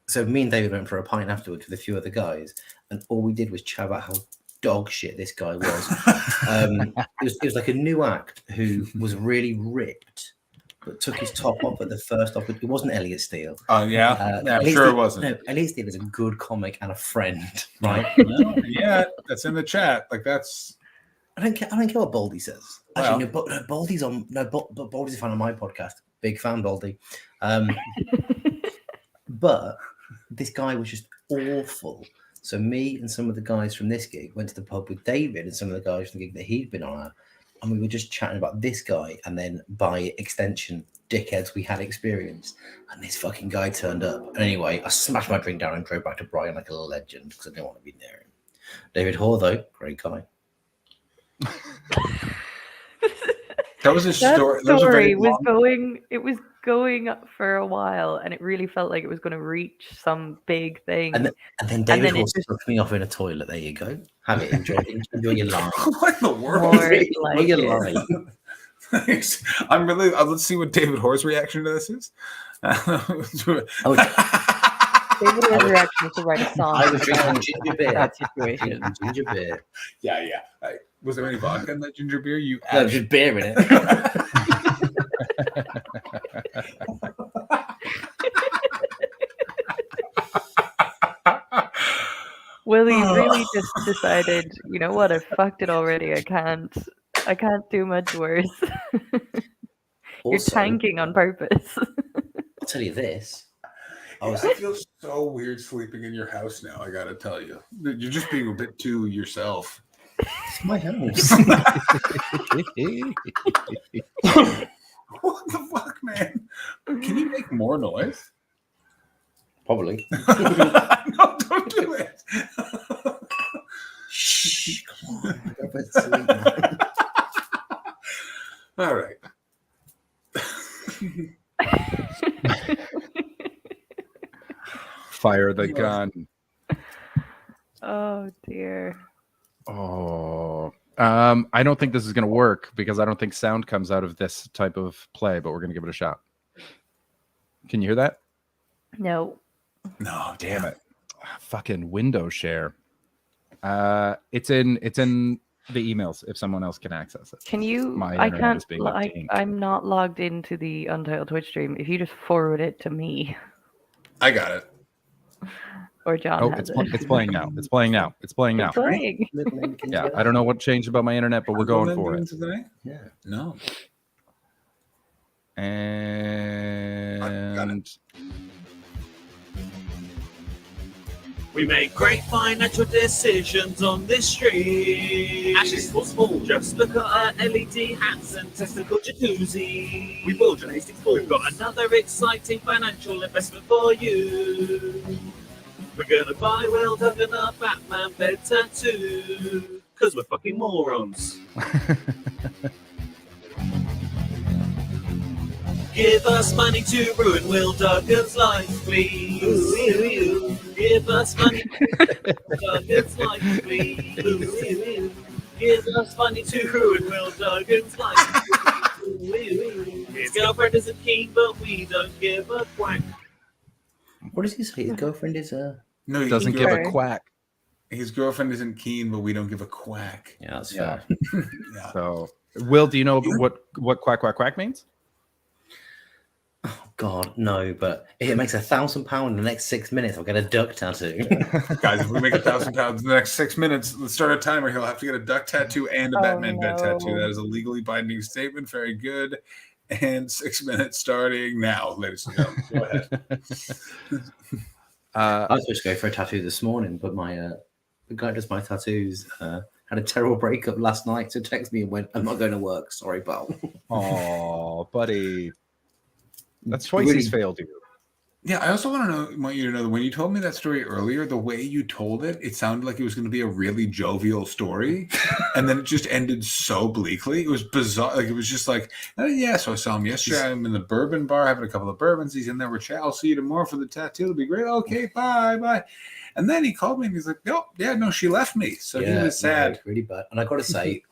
So me and David went for a pint afterwards with a few other guys, and all we did was chat about how dog shit this guy was. It was like a new act who was really ripped, but took his top off at the first off. It wasn't Elliot Steele. Oh yeah, I'm sure it wasn't. No, Elliot Steele is a good comic and a friend, right? Yeah, that's in the chat. Like that's. I don't care what Baldy says. Actually, Baldy's on. Baldy's a fan of my podcast. Big fan, Baldy. But this guy was just awful. So me and some of the guys from this gig went to the pub with David and some of the guys from the gig that he'd been on, and we were just chatting about this guy, and then by extension, dickheads we had experienced. And this fucking guy turned up. And anyway, I smashed my drink down and drove back to Brighton like a legend, because I didn't want to be near him. David Hoare, though, great guy. That was his That story. It was going up for a while, and it really felt like it was going to reach some big thing. And then David Hoare took me off in a toilet. There you go. Have it. Enjoy your life. What in the world? Enjoy your life. Thanks. I'm really. Let's see what David Hoare's reaction to this is. David Hoare's reaction to write a song. I was drinking ginger beer. That situation. Ginger beer. Yeah. Was there any vodka in that ginger beer? No, just beer in it. Willie really just decided, you know what, I fucked it already. I can't do much worse. You're Also, tanking on purpose. I'll tell you this. I feel so weird sleeping in your house now. I gotta tell you, you're just being a bit too yourself. It's my house. What the fuck, man? Can you make more noise? Probably. No, don't do it. Shh, come on. Go to sleep, man. All right. Fire the gun. Oh dear. Oh, I don't think this is going to work, because I don't think sound comes out of this type of play, but we're going to give it a shot. Can you hear that? No. No, damn it. Fucking window share. It's in the emails if someone else can access it. Can you? My I internet can't. is being a kink. I'm not logged into the Untitled Twitch stream. If you just forward it to me, I got it. or John. Oh, has it's playing now. It's playing now. It's playing now. It's playing. Yeah, I don't know what changed about my internet, but we're going for it. Yeah. No. And We make great financial decisions on this stream. Ashley's Sports Ball, just look at our LED hats and testicle jacuzzi. We will donate Hastings Ball. We've got another exciting financial investment for you. We're gonna buy Will Duggan a Batman bed tattoo, cause we're fucking morons. Give us money to ruin Will Duggan's life, please. Give us money to ruin Duggan's life, please. Give us money to ruin Will Duggan's life. His girlfriend isn't keen, but we don't give a quack. What does he say? His girlfriend is No, he doesn't give a quack. His girlfriend isn't keen, but we don't give a quack. Yeah, that's fair. Yeah. So, Will, do you know what quack quack quack means? Oh God, no! But if it makes £1,000 in the next 6 minutes, I'll get a duck tattoo. Guys, if we make £1,000 in the next 6 minutes, let's start a timer. He'll have to get a duck tattoo and a Batman bed tattoo. That is a legally binding statement. Very good. And 6 minutes starting now, ladies and gentlemen. Go ahead. I was supposed to go for a tattoo this morning, but my the guy who does my tattoos had a terrible breakup last night, so texted me and went, "I'm not going to work. Sorry, pal." Oh, buddy, that's twice Really- he's failed you. Yeah, I also want you to know that when you told me that story earlier, the way you told it, it sounded like it was going to be a really jovial story, and then it just ended so bleakly. It was bizarre. Like it was just like, yeah. So I saw him yesterday. I'm in the bourbon bar having a couple of bourbons. He's in there with chat. I'll see you tomorrow for the tattoo. It'll be great. Okay, bye. And then he called me and he's like, no, she left me. So he was sad. no, really bad. And I got to say,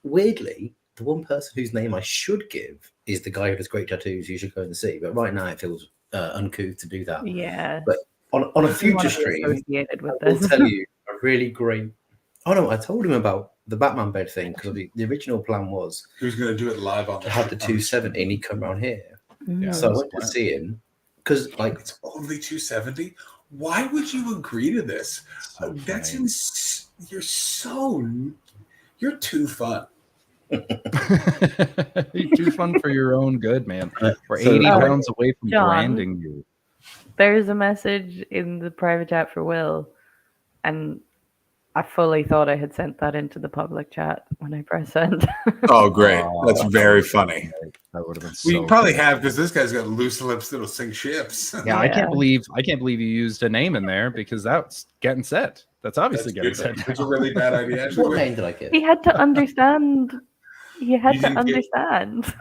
weirdly, the one person whose name I should give is the guy who has great tattoos. You should go and see. But right now, it feels uncouth to do that. Yeah. But on a future stream, associated with I will this. tell you a really great. Oh no, I told him about the Batman bed thing because the original plan was he was going to do it live on to have the 270 and he'd come around here. Yeah, so I went to see him because like it's only 270. Why would you agree to this? That's you're too fun. You're too fun for your own good, man. We're So- 80 pounds away from John. branding you. There's a message in the private chat for Will, and I fully thought I had sent that into the public chat when I pressed send. Oh, great. That's very funny. That would have been We so probably good. have because this guy's got loose lips that'll sink ships. Yeah, I can't believe you used a name in there because that's getting set. That's obviously That's getting good. set. It's a really bad idea. Actually. what name did I give? He had to understand. He had You to didn't get- understand.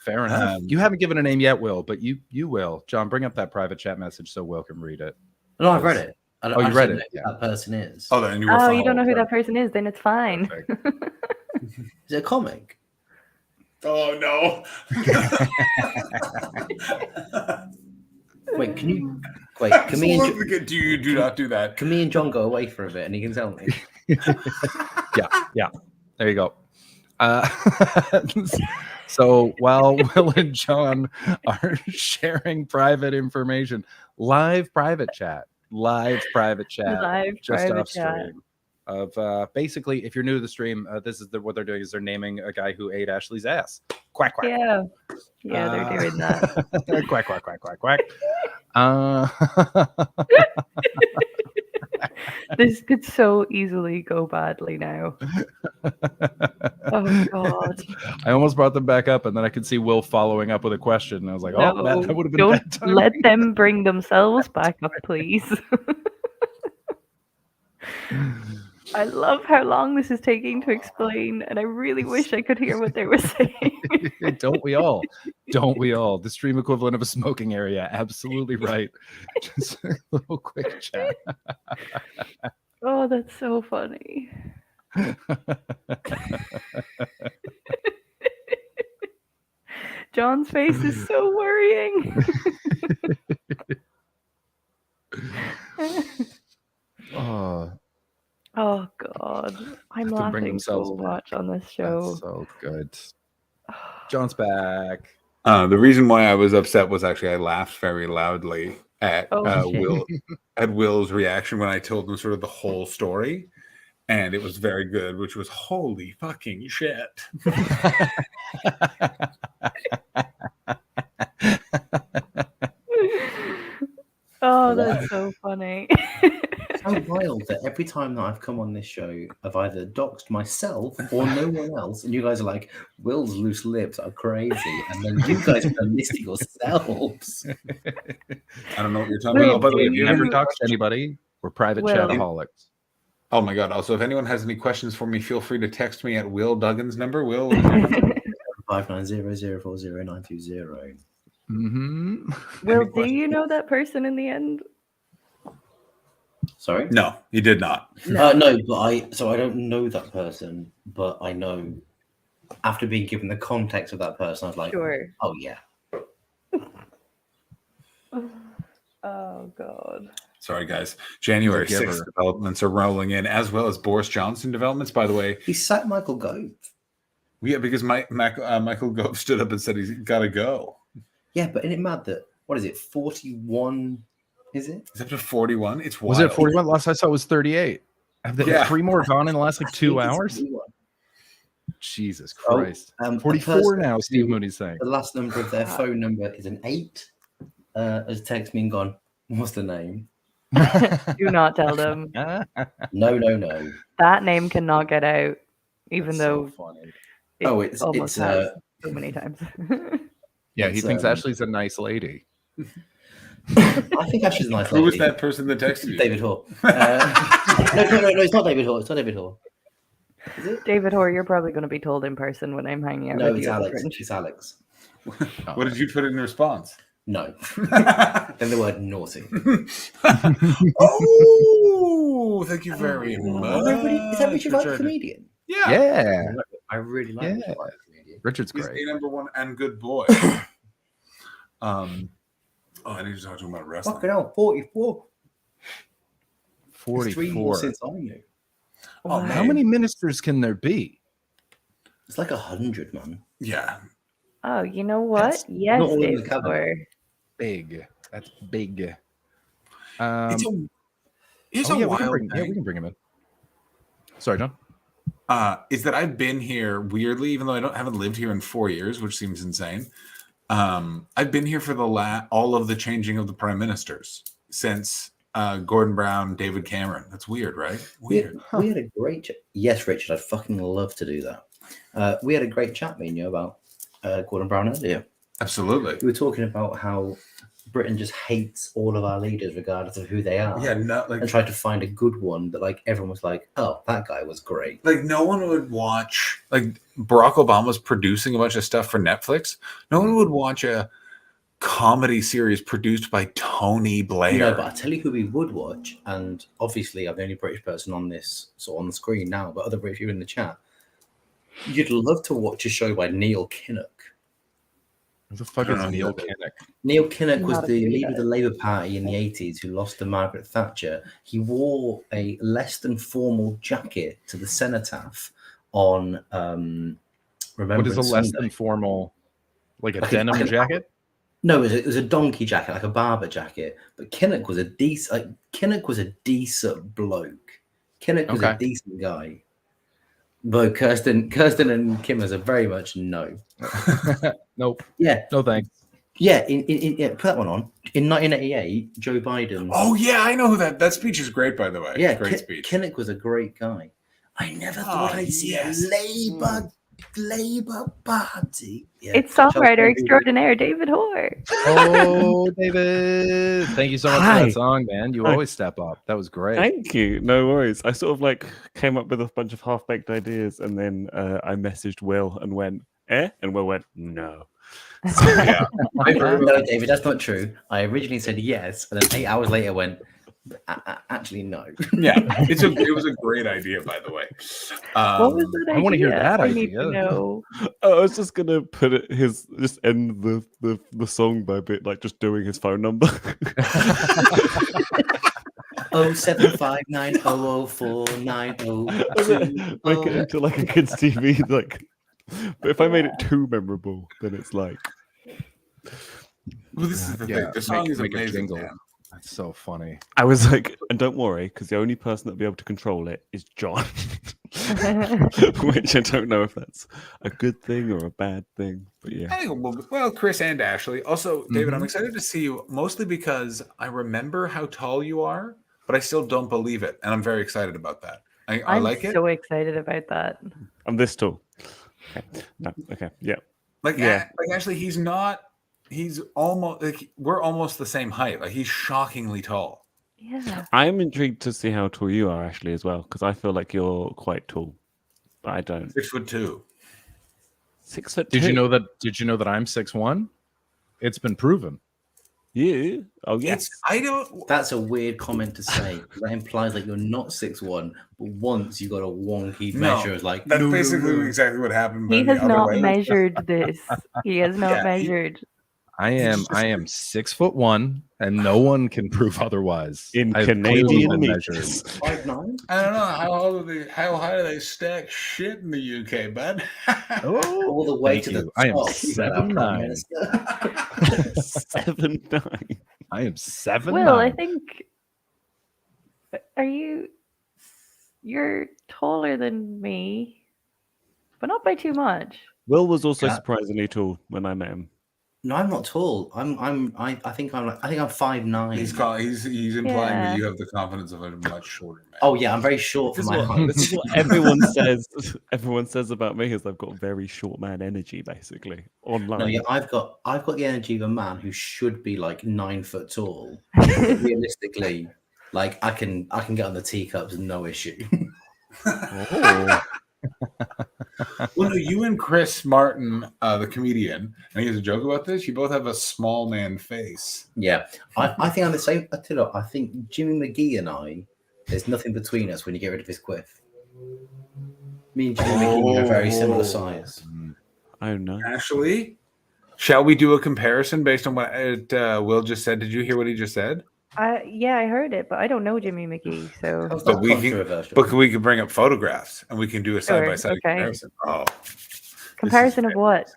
Fair enough. You haven't given a name yet, Will, but you will. John, bring up that private chat message so Will can read it. No, I've read it. I Oh, you read it? Yeah. That person is. Oh, then you Oh, you don't know who that person is? Then it's fine. Is it a comic? Oh no. Wait, can you? Wait, can me and do not do that. Can me and John go away for a bit and he can tell me? Yeah. There you go. So while Will and John are sharing private information, live private chat, Live just private off chat. stream of basically, if you're new to the stream, this is what they're doing is they're naming a guy who ate Ashley's ass. Quack quack. Yeah, they're doing that. Quack quack quack quack quack. This could so easily go badly now. Oh God! I almost brought them back up, and then I could see Will following up with a question, and I was like, "Oh, that would have been a bad Don't time." let them bring themselves back up, please. I love how long this is taking to explain, and I really wish I could hear what they were saying. Don't we all? Don't we all? The stream equivalent of a smoking area. Absolutely right. Just a little quick chat. Oh, that's so funny. John's face is so worrying. Oh, Oh God, I'm have to bring laughing themselves so back. much on this show. that's so good. John's back. The reason why I was upset was actually I laughed very loudly at Will's reaction when I told him sort of the whole story, and it was very good, which was holy fucking shit. Oh, that's so funny. It's so wild that every time that I've come on this show, I've either doxed myself or no one else, and you guys are like, Will's loose lips are crazy, and then you guys are listing yourselves. I don't know what you're talking about. By the way, if You you never ever talk to anybody. We're private Will. chataholics. Oh my god! Also, if anyone has any questions for me, feel free to text me at Will Duggan's number. Will. 5900400920. Mm-hmm. Will, do you know that person in the end? Sorry? No, he did not. No, but I don't know that person, but I know after being given the context of that person, I was like, Sure. oh yeah. Oh God. Sorry, guys. January Forgive 6th her. developments are rolling in, as well as Boris Johnson developments. By the way, He sacked Michael Gove. yeah, because Michael Gove stood up and said he's got to go. Yeah, but isn't it mad that, what is it, 41, is it? It's up to 41. It's wild. Was it 41? Last I saw it was 38. Have there Yeah. 3 more gone in the last like 2 I think it's hours? 41. Jesus Oh, Christ. the 44 person now, Steve who- Mooney's saying. The last number of their phone number is an 8. Has texted me and gone, what's the name? Do not tell them. No. That name cannot get out, even though funny. It's almost has so many times. Yeah, he thinks Ashley's a nice lady. I think Ashley's a nice lady. Who was that person that texted you? David Hoare. No, it's not David Hoare. It's not David Hoare. David Hoare, you're probably going to be told in person when I'm hanging out No, with it's you. Alex. It's Alex. What did you put in response? No. Then the word naughty. Oh, thank you very much. Is that Richard Wright, the comedian? Yeah. Yeah. I really like Richard Wright, the comedian. Richard's He's great. a number one and good boy. I need to talk to him about wrestling. Fucking hell, 44. 44. 3 more since I knew. Oh, How many ministers can there be? It's like 100, man. Yeah. Oh, you know what? Yes, not all in the David cabinet. Hoare. Big. That's big. It's a we can wild bring, thing. we can bring him in. Sorry, John. Is that I've been here weirdly, even though haven't lived here in 4 years, which seems insane. I've been here for all of the changing of the prime ministers since Gordon Brown, David Cameron. That's weird, right? Weird. We had a great chat. Yes, Richard, I'd fucking love to do that. We had a great chat, me and you, about Gordon Brown earlier. Absolutely. We were talking about how Britain just hates all of our leaders, regardless of who they are. Yeah, and tried to find a good one that, like, everyone was like, "Oh, that guy was great." Like, no one would watch. Like, Barack Obama's producing a bunch of stuff for Netflix. No one would watch a comedy series produced by Tony Blair. No, but I tell you who we would watch, and obviously I'm the only British person on this, so on the screen now, but other British people in the chat. You'd love to watch a show by Neil Kinnock. Who the fuck is Neil Kinnock? Neil Kinnock was the leader of the Labour Party in the 80s who lost to Margaret Thatcher. He wore a less than formal jacket to the cenotaph on Remembrance What is a less Sunday. than formal, like a Like denim jacket? No, it was a donkey jacket, like a barber jacket. But Kinnock was a decent bloke. Kinnock was a Okay. decent guy. Though Kirsten and Kim are very much no. Nope. Yeah. No thanks. Yeah, yeah, put that one on. In 1988, Joe Biden. Oh yeah, I know who that speech is great, by the way. Yeah, great speech. Kinnock was a great guy. I never thought I'd see a Labour Party. Yeah. It's songwriter extraordinaire David Hoare. Oh, David. Thank you so much for Hi. that song, man. You Hi. always step up. That was great. Thank you. No worries. I sort of like came up with a bunch of half-baked ideas, and then I messaged Will and went, "Eh?" And Will went, "No." So, yeah. No, David, that's not true. I originally said yes, and then 8 hours later went, actually, no. Yeah, it was a great idea, by the way. What was that idea? I wanna hear that I need to idea. know. I was just gonna put it just end the song by a bit like just doing his phone number. 075900490. Make it into like a kids' TV. Like, but if I made it too memorable, then it's like. Well, this is the thing. The song is make a amazing. jingle. man. That's so funny. I was like, and don't worry, because the only person that'll be able to control it is John. Which I don't know if that's a good thing or a bad thing, but yeah. I think well, Chris and Ashley. Also, David, I'm excited to see you, mostly because I remember how tall you are, but I still don't believe it, and I'm very excited about that. I I'm like it. so excited about that. I'm this tall. Okay. No, okay. Yeah. Like, Yeah. like actually, he's not. He's almost like we're almost the same height. Like, he's shockingly tall. Yeah. I'm intrigued to see how tall you are, Ashley, as well, because I feel like you're quite tall. But I don't. 6'2". 6'2". Did you know that? Did you know that I'm 6'1"? It's been proven. Yeah. Oh yes. I don't. That's a weird comment to say. That implies like you're not 6'1", but once you got a wonky measure, it's like that's no, no, basically no. exactly what happened. He but has the other not way. measured this. He has not Yeah, measured. I am 6'1", and no one can prove otherwise. In I've Canadian clearly been meters. measured. 5'9". I don't know how high do they stack shit in the UK, bud? All the way Thank to you. the I am top. You know, our Prime 7'9". Minister. 7'9". I am 7'9". Will, I think. You're taller than me, but not by too much. Will was also Yeah. surprisingly tall when I met him. No, I'm not tall. I think I'm 5'9". He's implying that you have the confidence of a much shorter man. Oh yeah, I'm very short for my height. This is what everyone says. Everyone says about me is I've got very short man energy, basically online. No, yeah, I've got the energy of a man who should be like 9 foot tall. But realistically, like I can get on the teacups, no issue. Oh. Well, no, you and Chris Martin, the comedian, and he has a joke about this. You both have a small man face. Yeah, I think I'm the same. I tell you what, I think Jimmy McGee and I, there's nothing between us when you get rid of his quiff. Me and Jimmy McGee are very similar size. Oh no, Ashley, shall we do a comparison based on what Will just said? Did you hear what he just said? Yeah, I heard it, but I don't know Jimmy McGee, so. But we can bring up photographs and we can do a side-by-side comparison. Oh, comparison of what?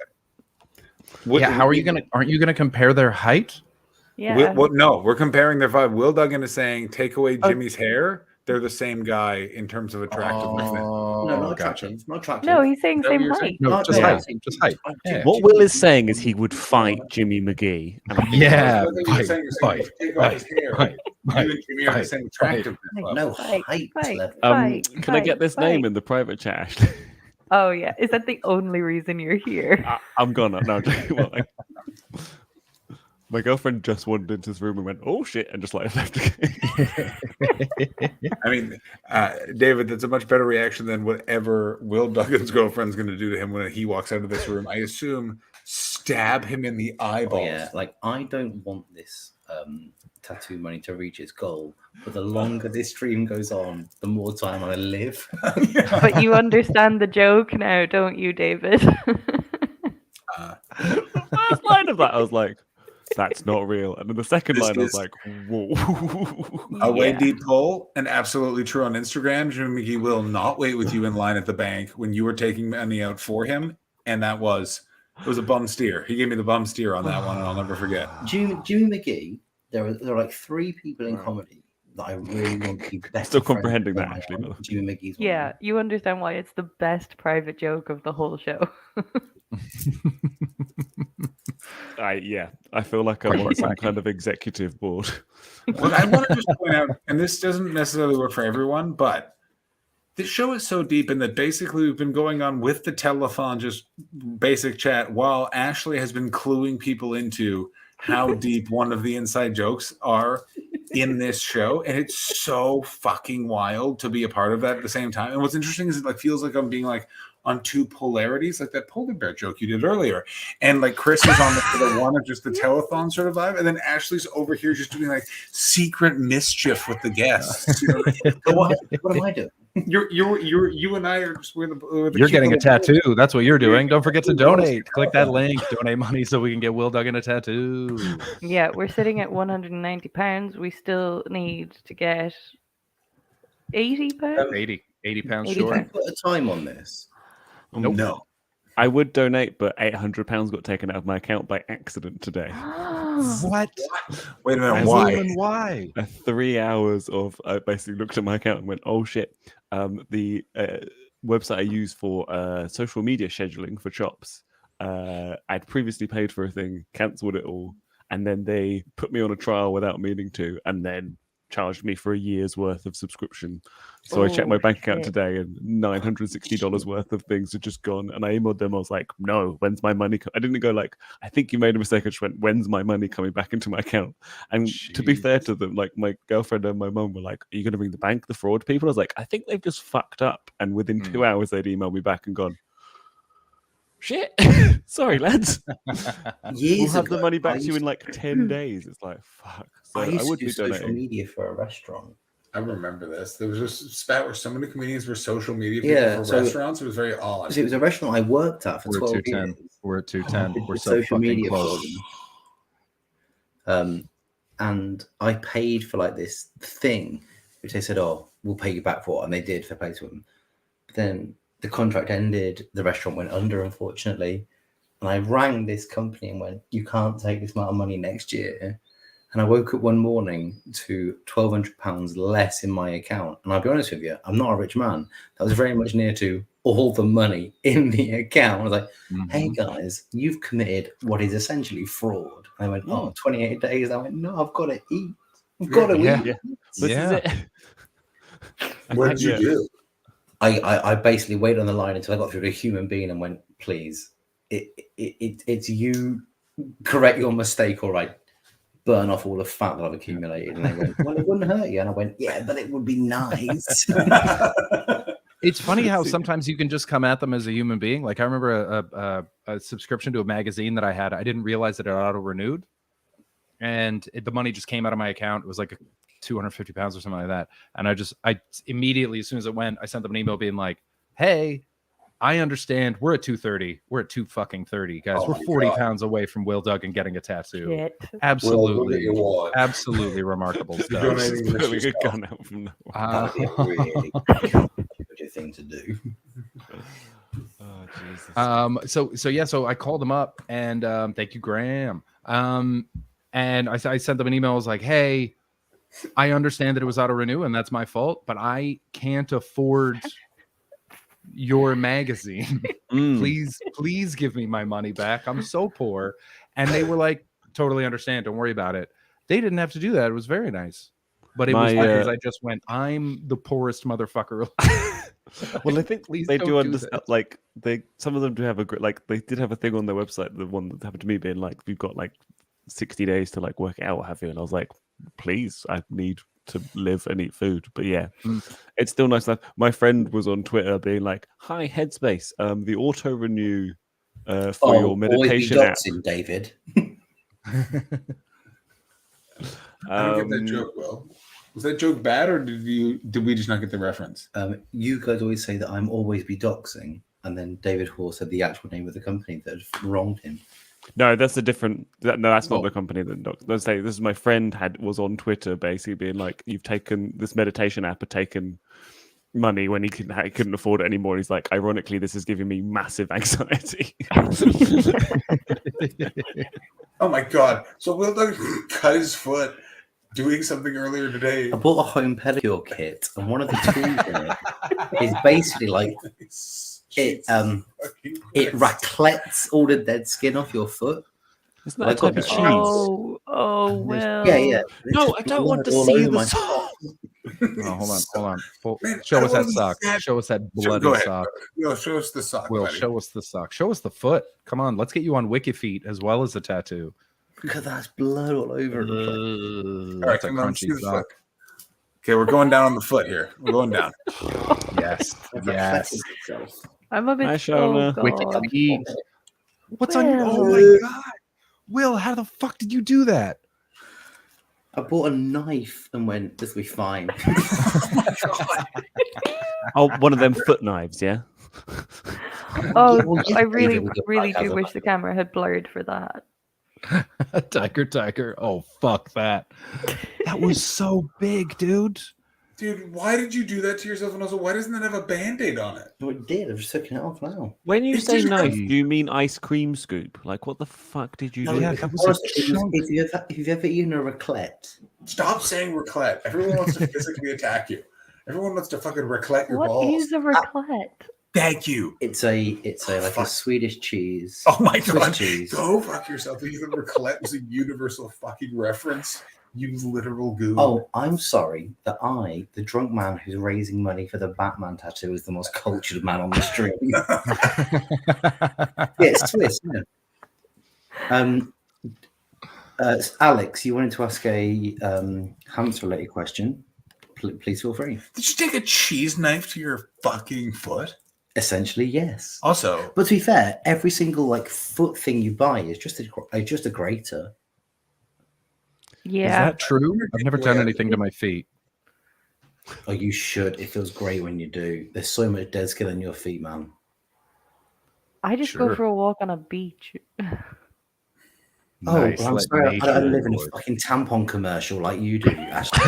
Yeah, how are you gonna? Aren't you gonna compare their height? Yeah. No, we're comparing their vibe. Will Duggan is saying, take away Jimmy's hair. They're the same guy in terms of attractiveness. No, not attractive. Not attractive. No, he's saying same height. No, just height. Just height. Yeah. What Will is saying is he would fight Jimmy McGee. Yeah, fight. Take off his hair. You and Jimmy are the same attractiveness level. No height level. Can I get this name in the private chat, Ashley? Oh yeah, is that the only reason you're here? I'm gonna. No, my girlfriend just wandered into this room and went, "Oh shit," and just like left again. I mean, David, that's a much better reaction than whatever Will Duggan's girlfriend's going to do to him when he walks out of this room. I assume stab him in the eyeballs. Oh, yeah, like I don't want this tattoo money to reach its goal, but the longer this stream goes on, the more time I live. But you understand the joke now, don't you, David? The first line of that, I was like, that's not real. And then the second line, I was like, whoa. A way deep pull and absolutely true on Instagram. Jimmy McGee will not wait with you in line at the bank when you were taking money out for him. And it was a bum steer. He gave me the bum steer on that one, and I'll never forget. Jimmy McGee, there are like 3 people in comedy that I really want to be better. Still comprehending that, actually. Jimmy McGee's one. Yeah, you understand why it's the best private joke of the whole show. I feel like I'm on some kind of executive board. Well, I want to just point out, and this doesn't necessarily work for everyone, but this show is so deep in that basically we've been going on with the telethon, just basic chat, while Ashley has been cluing people into how deep one of the inside jokes are in this show. And it's so fucking wild to be a part of that at the same time. And what's interesting is it feels like I'm being on 2 polarities, like that polar bear joke you did earlier. And Chris is on the one of just the telethon sort of vibe. And then Ashley's over here just doing secret mischief with the guests. You know? What am I doing? You and I are just You're getting a tattoo. That's what you're doing. Don't forget to donate. Click that link. Donate money so we can get Will Duggan a tattoo. Yeah, we're sitting at £190. We still need to get £80. 80 pounds 80 short. pounds. Put a time on this. Nope. No. I would donate, but £800 got taken out of my account by accident today. What? Wait a minute. Why? Why? 3 hours of I basically looked at my account and went, "Oh shit!" The website I use for social media scheduling for shops, I'd previously paid for a thing, cancelled it all, and then they put me on a trial without meaning to, and then charged me for a year's worth of subscription. So I checked my bank account today, and $960 worth of things had just gone. And I emailed them. I was like, "No, when's my money?" I didn't go "I think you made a mistake." I just went, "When's my money coming back into my account?" And to be fair to them, my girlfriend and my mum were like, "Are you going to ring the bank, the fraud people?" I was like, "I think they've just fucked up." And within 2 hours, they'd emailed me back and gone, "Shit, sorry lads, we'll have the money back to you in 10 days." It's like, fuck. So I used to would do be social donating. media for a restaurant. I remember this. There was just a spat where so many comedians were social media people for restaurants. It was very odd. It was a restaurant I worked at for 12 years. We're at 210. We're so social fucking media close. for them. And I paid for this thing, which they said, "Oh, we'll pay you back for it," and they did. Fair play to them. But then the contract ended. The restaurant went under, unfortunately. And I rang this company and went, "You can't take this amount of money next year." And I woke up one morning to £1,200 less in my account. And I'll be honest with you, I'm not a rich man. That was very much near to all the money in the account. I was like, hey guys, you've committed what is essentially fraud. And they went, 28 days. I went, no, I've got to eat. I've got to eat. This is it. What did you do? I basically waited on the line until I got through to a human being and went, please, it's you, correct your mistake, all right. Burn off all the fat that I've accumulated. And they went, well, it wouldn't hurt you. And I went, yeah, but it would be nice. It's funny how sometimes you can just come at them as a human being. Like I remember a subscription to a magazine that I had. I didn't realize that it auto-renewed. And the money just came out of my account. It was like 250 pounds or something like that. And I immediately, as soon as it went, I sent them an email being like, hey, I understand we're at 230. We're at 230, guys. We're 40 pounds away from Will Duggan getting a tattoo. Shit. Absolutely. Absolutely remarkable stuff. Pulling a gun out from really good thing to do. Oh, Jesus. So I called them up and thank you, Graham. And I sent them an email. I was like, hey, I understand that it was auto renew and that's my fault, but I can't afford your magazine. Please give me my money back. I'm so poor. And they were like, totally understand. Don't worry about it. They didn't have to do that. It was very nice. But it was because I just went, I'm the poorest motherfucker. Well, I think Please they don't do do understand. this. Like some of them do have a great. Like they did have a thing on their website. The one that happened to me being like, "You've got like 60 days to like work it out, what have you?" And I was like, "Please, I need to live and eat food." But yeah, it's still nice enough. My friend was on Twitter being like, "Hi, Headspace. The auto renew for your meditation app." David. I don't get that joke, Will. Was that joke bad, or did we just not get the reference? You guys always say that I'm always be doxing, and then David Hall said the actual name of the company that had wronged him. No, that's a different. No, that's not the company that. Let's say this is my friend was on Twitter basically being like, "You've taken this meditation app, had taken money when he couldn't afford it anymore." He's like, ironically, this is giving me massive anxiety. Oh my god! So Will Duggan cut his foot doing something earlier today. I bought a home pedicure kit, and one of the tools in it is basically like it raclettes all the dead skin off your foot. Isn't that a type of cheese? Oh, well. Yeah. No, I don't want to see the sock. Oh, hold on. Show us that sock. Show us that bloody sock. Will, show us the sock. Will, buddy. show us the sock. Show us the foot. Come on, let's get you on Wikifeet as well as the tattoo. Because that's blood all over the All right, That's a come on, let's see crunchy the sock. foot. Okay, we're going down on the foot here. We're going down. Yes. I'm a bit. Hi, Shona. Wikifeet. What's on your? Oh Will. my god, Will! How the fuck did you do that? I bought a knife and went, this will be fine. Oh, one of them foot knives, yeah. Oh, I really do wish the camera had blurred for that. Tiger. Oh, fuck that. That was so big, dude. Dude, why did you do that to yourself? And also, why doesn't it have a Band-Aid on it? No, it did. I'm just taking it off now. When you It's say just knife, crazy. do you mean ice cream scoop? Like, what the fuck did you do? Yeah, that was a chunk. If you've ever eaten a raclette, Stop saying raclette. Everyone wants to physically attack you. Everyone wants to fucking raclette your What balls. is a raclette? Thank you. it's a like a Swedish cheese. Oh my Swiss god. cheese. Go fuck yourself. You think raclette was a universal fucking reference? You literal goo. Oh, I'm sorry that I, the drunk man who's raising money for the Batman tattoo, is the most cultured man on the street. Yeah, it's Swiss, isn't it? Alex, you wanted to ask a hamster-related question. Please feel free. Did you take a cheese knife to your fucking foot? Essentially, yes. Also, But to be fair, every single like foot thing you buy is just a grater. Is Yeah. that true? I've never done anything to my feet. Oh, you should. It feels great when you do. There's so much dead skin on your feet, man. I just Sure. go for a walk on a beach. Oh, Nice, but I'm let sorry. I nature don't live in a do it. fucking tampon commercial like you do, Ashley.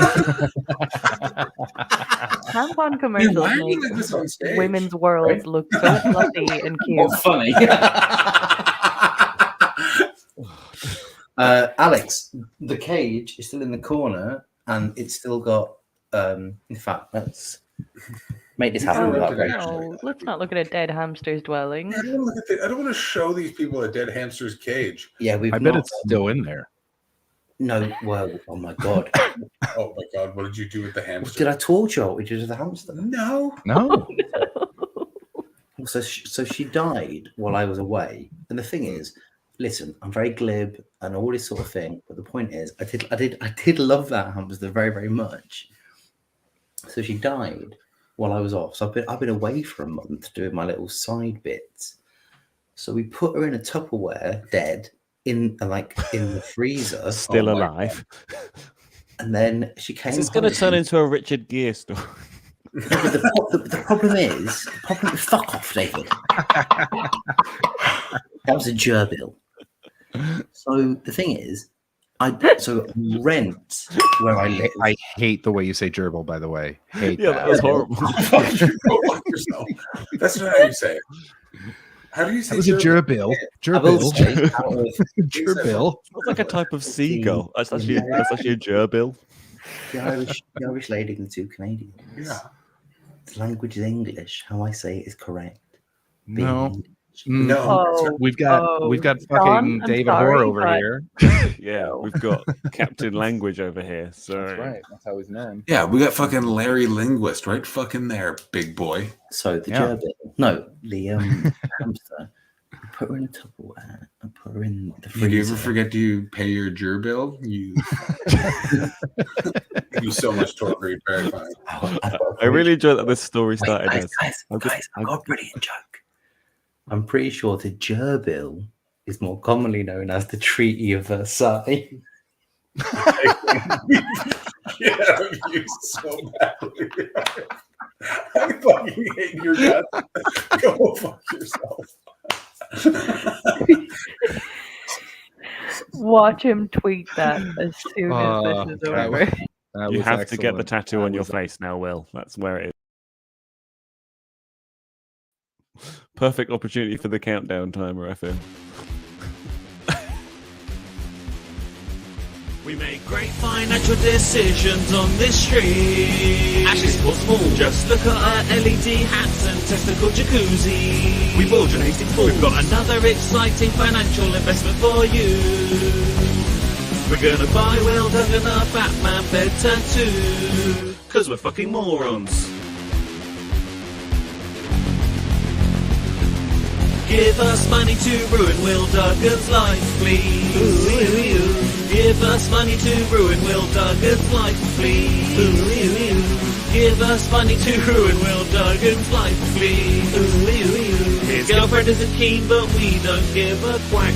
Tampon commercials why are you make like this on stage? women's worlds look so fluffy and cute. Not funny. Alex, the cage is still in the corner, and it's still got. In fact, let's Make this You happen don't without have to breaking. actually- No, let's not look at a dead hamster's dwelling. I don't, I don't want to show these people a dead hamster's cage. Yeah, we've I not, bet it's still in there. No, well, oh my god. Oh my god, what did you do with the hamster? Did I torture what we did with the hamster? No. No. So she died while I was away. And the thing is, listen, I'm very glib and all this sort of thing. But the point is, I did love that hamster very, very much. So she died while I was off. So I've been away for a month doing my little side bits. So we put her in a Tupperware, dead, in the freezer, Still alive. And then she came. It's going to turn into a Richard Gere story. The problem is, fuck off, David. That was a gerbil. So the thing is, rent where I live. I hate the way you say gerbil, by the way. Hate Yeah, that was horrible. That's not how you say it. How do you say that was a gerbil? Gerbil. Gerbil. It's like a type of seagull. That's actually a gerbil. The Irish lady and the two Canadians. Yeah. The language is English. How I say it is correct. No. No. We've got fucking David Hoare over here. Yeah, we've got Captain Language over here. So That's right. That's how he's known. Yeah, we got fucking Larry Linguist right fucking there, big boy. So the gerbil. No, the hamster. I put her in a Tupperware and put her in the freezer. Did you ever forget to pay your gerbil? You do so much torture. You're terrifying. I really enjoyed that this story started. Guys, I've got a brilliant joke. I'm pretty sure the gerbil is more commonly known as the Treaty of Versailles. Yeah, you so badly. I fucking hate your guts. Go fuck yourself. Watch him tweet that as soon as this is over. You have to get the tattoo on your face now, Will. That's where it is. Perfect opportunity for the countdown timer, I feel. We make great financial decisions on this stream. Ashley Sports Mall. Just look at our LED hats and testicle jacuzzi. We've originated full. We've got another exciting financial investment for you. We're gonna buy Will Duggan a Batman bed tattoo. Cause we're fucking morons. Give us money to ruin Will Duggan's life, please. Give us money to ruin Will Duggan's life, please. Give us money to ruin Will Duggan's life, please. His girlfriend isn't keen, but we don't give a quack.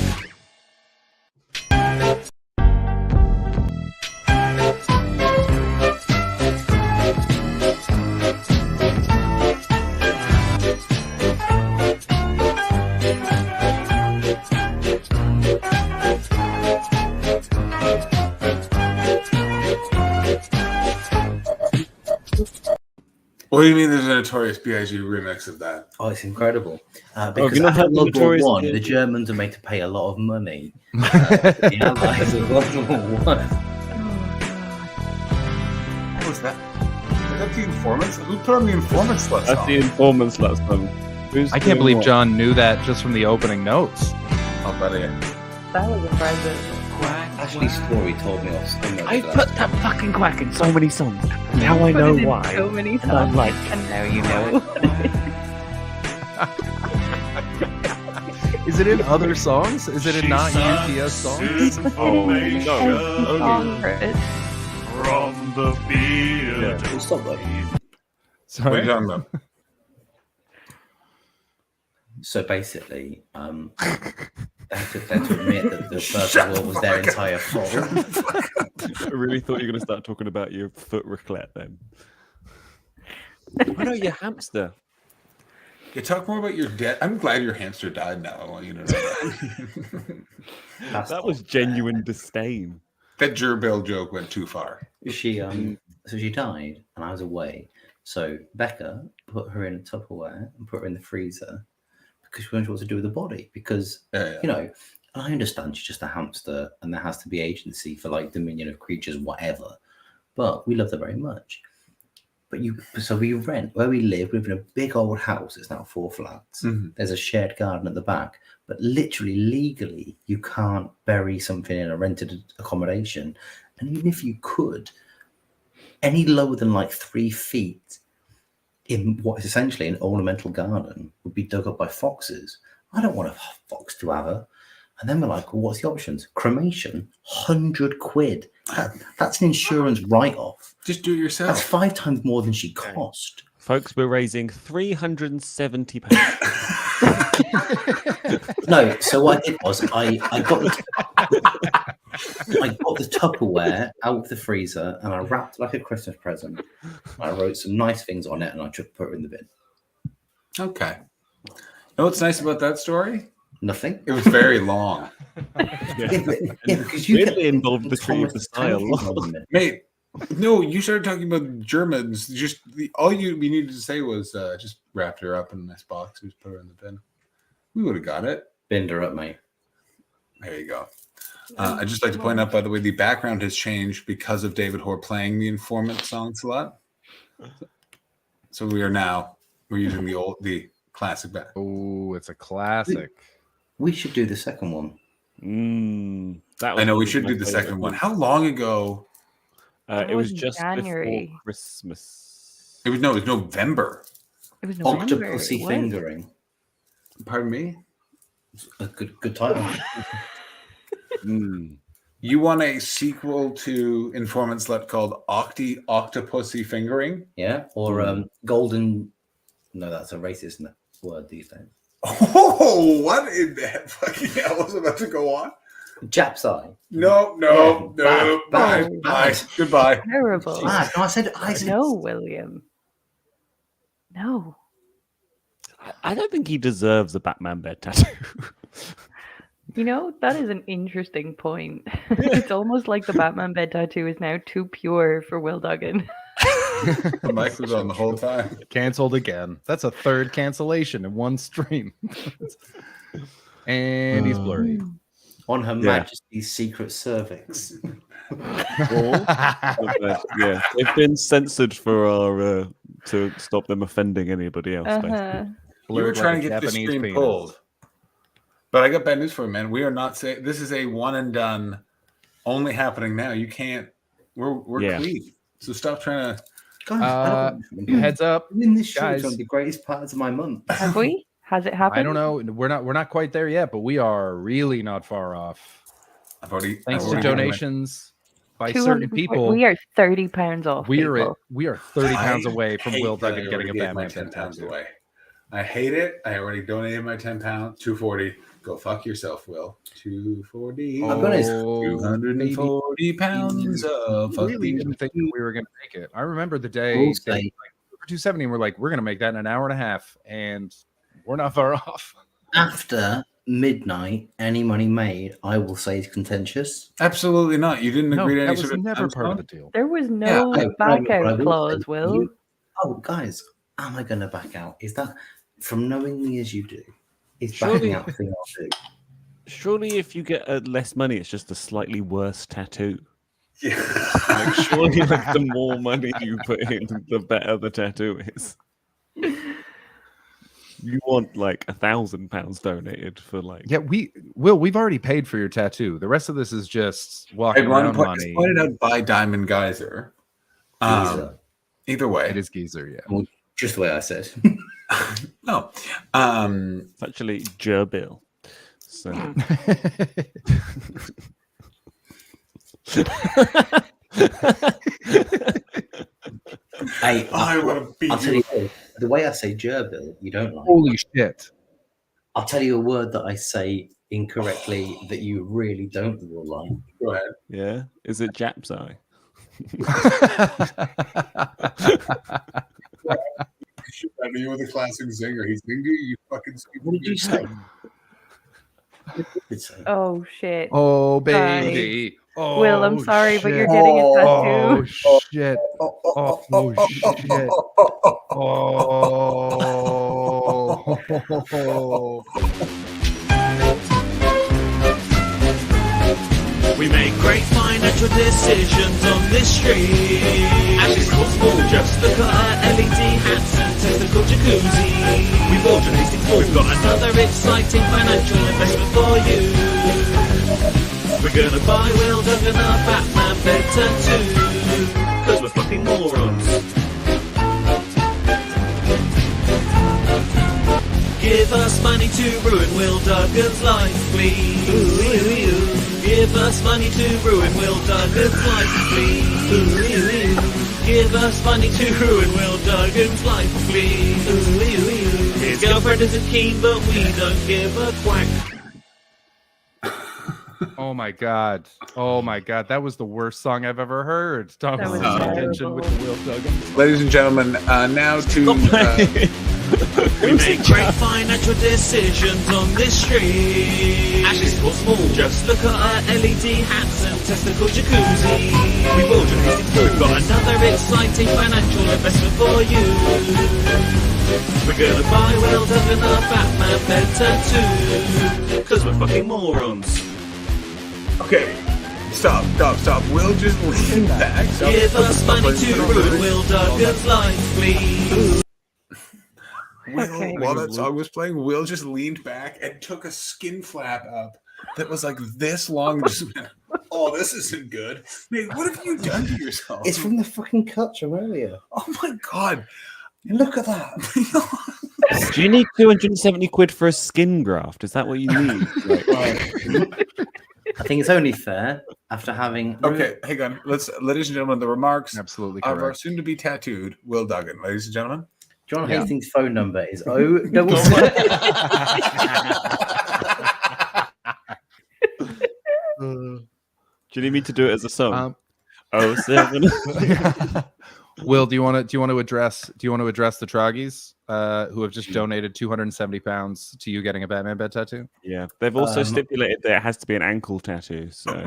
What do you mean there's a Notorious B.I.G. remix of that? Oh, it's incredible. you Because not after had World War Notorious One, B.I.G.? the Germans were made to pay a lot of money. The Allies of World War One. What was that? Is that the Informants? Who put on the Informants list? That's the Informants last one. I can't believe John knew that just from the opening notes. I'll bet it. That was impressive. Ashley's story told me off so much. I put that fucking quack in so many songs. Now I Put know it in why. So many And I'm songs, like, and now you know. Is it in other songs? Is it in not UPS songs? Oh, no. Song credits. From the beard. We'll stop that. What are you Sorry. talking about? So basically, they had to admit that the First World War was their entire fault. I really thought you were going to start talking about your foot raclette then. Oh no, your hamster. You talk more about your debt. I'm glad your hamster died now. I want you to know that. That was genuine disdain. That gerbil joke went too far. She so she died, and I was away. So Becca put her in a Tupperware and put her in the freezer because she wasn't sure what to do with the body. Because you know, I understand she's just a hamster, and there has to be agency for like dominion of creatures, whatever. But we love her very much. But we rent where we live. We live in a big old house. It's now 4 flats. There's a shared garden at the back, but literally legally, you can't bury something in a rented accommodation. And even if you could, any lower than like 3 feet in what is essentially an ornamental garden would be dug up by foxes. I don't want a fox to have her. And then we're like, well, what's the options? Cremation, £100. That's an insurance write-off. Just do it yourself. That's 5 times more than she cost. Folks, we're raising £370. No, so what I did was I got the Tupperware out of the freezer and I wrapped it like a Christmas present. I wrote some nice things on it and I just put it in the bin. Okay. Know what's nice about that story? Nothing. It was very long. Because you really involved the tree of the style. Mate, no, you started talking about Germans. Just we needed to say was just wrapped her up in a nice box. Just put her in the bin. We would have got it. Binned her up, mate. There you go. I'd just like to point out, by the way, the background has changed because of David Hoare playing the Informant songs a lot. So we're using the classic back. Oh, it's a classic. We should do the second one. I know we should do the second one. How long ago? It was just January. before Christmas. It was November. It was November. Octopussy fingering. Pardon me? A good title. You want a sequel to Informant Slut called Octopussy Fingering? Yeah, or Golden. No, that's a racist word these days. Oh, what in the fucking hell was about to go on? Jap's eye. No. Bye. Goodbye. Terrible. No, I said Isaac. No, William. No. I don't think he deserves a Batman bed tattoo. You know, that is an interesting point. It's almost like the Batman bed tattoo is now too pure for Will Duggan. The mic was on the whole time. Canceled again. That's a 3rd cancellation in one stream. And he's blurry. On Her Majesty's Secret Cervix. Yeah, they've been censored for our to stop them offending anybody else. You were trying to get this stream pulled. But I got bad news for you, man. We are not saying this is a one and done, only happening now. You can't. We're clean. So stop trying to. Heads up, in this show, guys. one of the greatest parts of my month. Have we? Has it happened? I don't know. We're not quite there yet, but we are really not far off. Thanks to donations by certain people. We are £30 off. We are £30 away from Will Duggan getting a Batman 10 pounds away. I hate it. I already donated my 10 pounds. 240. Go fuck yourself, Will. 240. I'm gonna 240 pounds of. I really didn't think we were going to make it. I remember the day for 270, and we're like, we're going to make that in an hour and a half, and we're not far off. After midnight, any money made, I will say is contentious. Absolutely not. You didn't agree to any that sort was of never part of the deal. There was no back out clause, Will. Guys, am I going to back out? Is that from knowing me as you do? Is Surely- backing out the thing I'll do? Surely, if you get less money, it's just a slightly worse tattoo. Yeah. Like, surely, like, the more money you put in, the better the tattoo is. You want like £1,000 donated for like. Yeah, we've already paid for your tattoo. The rest of this is just walking around money. Pointed out by Diamond Geyser. Either way, it is Geezer. Yeah, well, just the way I said. No, it's actually Gerbil. So. Hey, I want to beat I'll tell you what, the way I say gerbil, you don't like. Holy shit! I'll tell you a word that I say incorrectly that you really don't like. Go ahead. Yeah, is it Jap's eye? You were the classic zinger. He's thinking you fucking stupid. What did you say? Oh shit. Oh baby. Oh, Will, I'm sorry, but you're shit. getting a tattoo. Oh shit. Oh shit. Oh. We make great financial decisions on this stream. Ashley's cool, just look at LED hats and testicle jacuzzi. We've all donated more. We've got another exciting financial investment for you. We're gonna buy Will Duggan a Batman bed tattoo, 'cause we're fucking morons. Give us money to ruin Will Duggan's life, please. Ooh, ooh, ooh. Give us money to ruin Will Duggan's life, please. Ooh, ooh, ooh. Give us money to ruin Will Duggan's life, please. Ooh, ooh, ooh. His girlfriend isn't keen, but we don't give a quack. Oh my god! Oh my god! That was the worst song I've ever heard. Talk That was about terrible. tension with the Will Duggan. Ladies and gentlemen, now to We make great financial decisions on this stream. Ashley Sports Small. Just look at our LED hats and testicle jacuzzi. We've all donated more. We've got another exciting financial investment for you. We're gonna buy Will Duggan a Batman bed tattoo, 'cause we're fucking morons. Okay, stop. Will just lean back. Stop. Give us money to ruin Will Duggan's life, please. Will, while that song was playing, Will just leaned back and took a skin flap up that was like this long. Just went, oh, this isn't good. Mate, what have you done to yourself? It's from the fucking cuts from earlier. Oh my god. Look at that. Do you need 270 quid for a skin graft? Is that what you need? I think it's only fair after having. Okay, hang on. Ladies and gentlemen, the remarks absolutely of our correct. soon-to-be tattooed Will Duggan. Ladies and gentlemen, John Yeah. Hastings' phone number is 0. Do you need me to do it as a song? 07. Will, do you want to address the Troggies who have just donated £270 to you getting a Batman bed tattoo? Yeah, they've also stipulated that it has to be an ankle tattoo. So,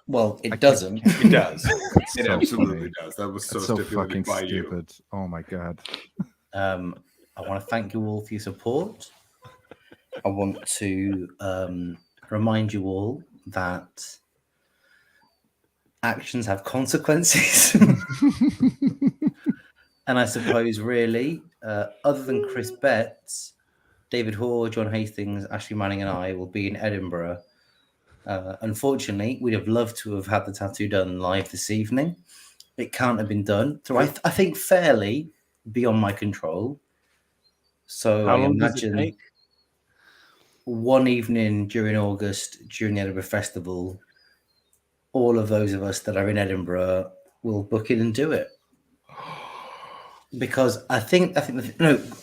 Well, it doesn't. It does. It So absolutely funny. does. That was so That's so stipulated fucking by you. stupid. Oh my god. I want to thank you all for your support. I want to remind you all that actions have consequences. And I suppose, really, other than Chris Betts, David Hoare, John Hastings, Ashley Manning, and I will be in Edinburgh. Unfortunately, we'd have loved to have had the tattoo done live this evening. It can't have been done. So I think fairly beyond my control. So How I long does it imagine take? one evening during August, during the Edinburgh Festival, all of those of us that are in Edinburgh will book in and do it. Because I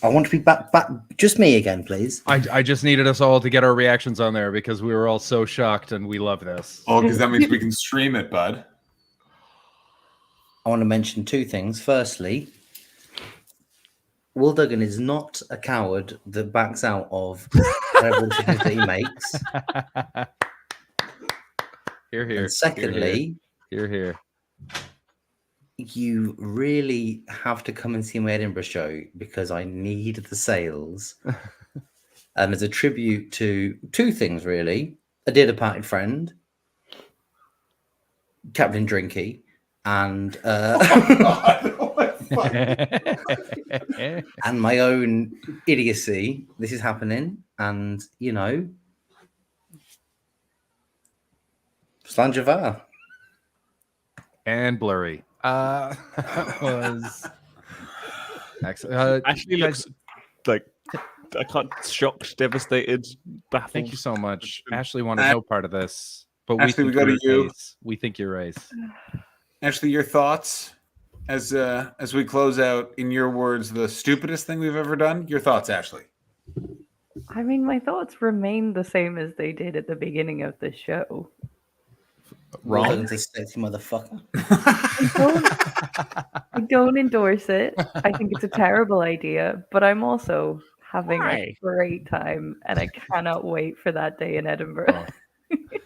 want to be back. Just me again, please. I just needed us all to get our reactions on there because we were all so shocked and we love this. Oh, because that means we can stream it, bud. I want to mention two things. Firstly, Will Duggan is not a coward that backs out of whatever decisions that he makes. Here. And secondly, here. You really have to come and see my Edinburgh show because I need the sales. And as a tribute to two things, really, a dear departed friend, Captain Drinky, and and my own idiocy. This is happening, and Slanjavar. And blurry. That was excellent. Ashley looks like I can't shocked, devastated, baffled. Thank you so much. Ashley wanted no part of this, but Ashley, we we go to you. We think you're ace. Ashley, your thoughts as we close out, in your words, the stupidest thing we've ever done. Your thoughts, Ashley. I mean, my thoughts remain the same as they did at the beginning of the show. Wrong, this sexy motherfucker. I don't endorse it. I think it's a terrible idea, but I'm also having a great time, and I cannot wait for that day in Edinburgh.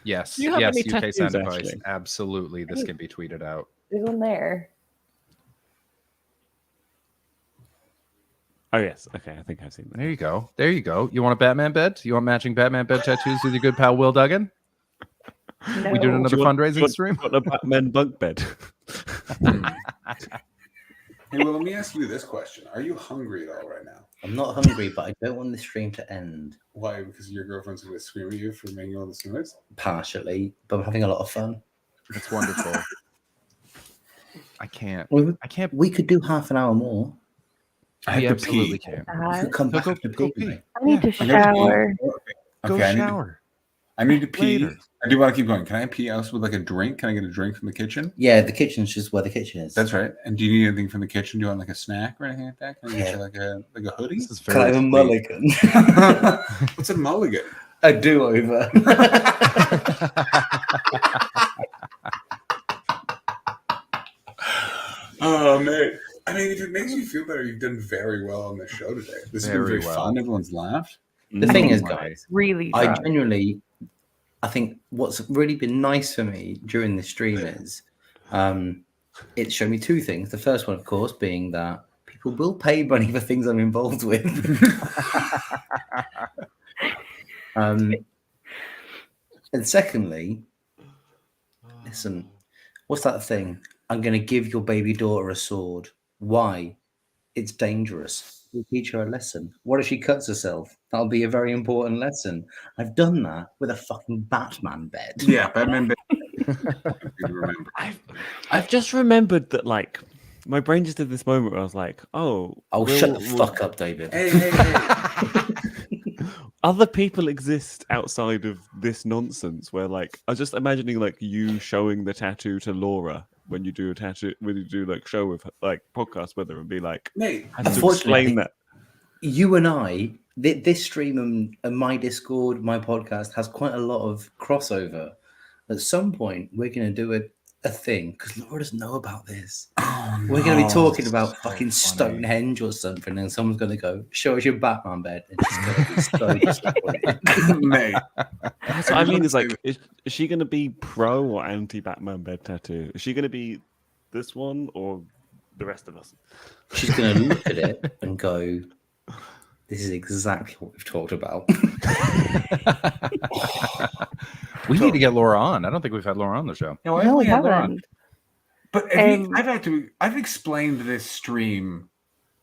Yes, Do you have yes, any UK tattoos, sound advice. Ashley? Absolutely, this can be tweeted out. There's one there. Oh yes, okay, I think I've seen that. There you go. There you go. You want a Batman bed? You want matching Batman bed tattoos with your good pal Will Duggan? No. We doing another fundraising stream? Got a Batman bunk bed. Hey, well, let me ask you this question: are you hungry at all right now? I'm not hungry, but I don't want the stream to end. Why? Because your girlfriend's going to scream at you for making all this noise? Partially, but I'm having a lot of fun. It's wonderful. I can't. We could do half an hour more. I We have to absolutely pee. can. You could come back Go after pee. pee. I need to I gotta pee. shower. Go Okay, shower. I need to pee. Later. I do want to keep going. Can I pee else with like a drink? Can I get a drink from the kitchen? Yeah, the kitchen's just where the kitchen is. That's right. And do you need anything from the kitchen? Do you want like a snack or anything like that? Can I get you like a hoodie? This is Can I very have a sweet. mulligan? What's a mulligan? A do-over. Oh man. I mean, if it makes you feel better, you've done very well on the show today. This has been Very very well. fun. Everyone's laughed. The thing is, Why? guys, Really I drunk. genuinely, I think what's really been nice for me during the stream is, it showed me two things. The first one, of course, being that people will pay money for things I'm involved with. And secondly, listen, what's that thing? I'm going to give your baby daughter a sword. Why? It's dangerous. We'll teach her a lesson. What if she cuts herself? That'll be a very important lesson. I've done that with a fucking Batman bed. Yeah, Batman. I've just remembered that, like, my brain just did this moment where I was like, oh. Shut the fuck up, David. Hey. Other people exist outside of this nonsense where, like, I was just imagining, like, you showing the tattoo to Laura when you do a tattoo, when you do, like, show with, like, podcast with her and be like, Mate, I have to explain that. You and I, this stream and my Discord, my podcast has quite a lot of crossover. At some point, we're going to do a thing because Laura doesn't know about this. We're going to be talking about fucking Stonehenge or something, and someone's going to go, show us your Batman bed. And she's going to be so disappointed. Mate. That's what I mean. Is like, is she going to be pro or anti Batman bed tattoo? Is she going to be this one or the rest of us? She's going to look at it and go, this is exactly what we've talked about. We need to get Laura on. I don't think we've had Laura on the show. No, we haven't. But I've explained this stream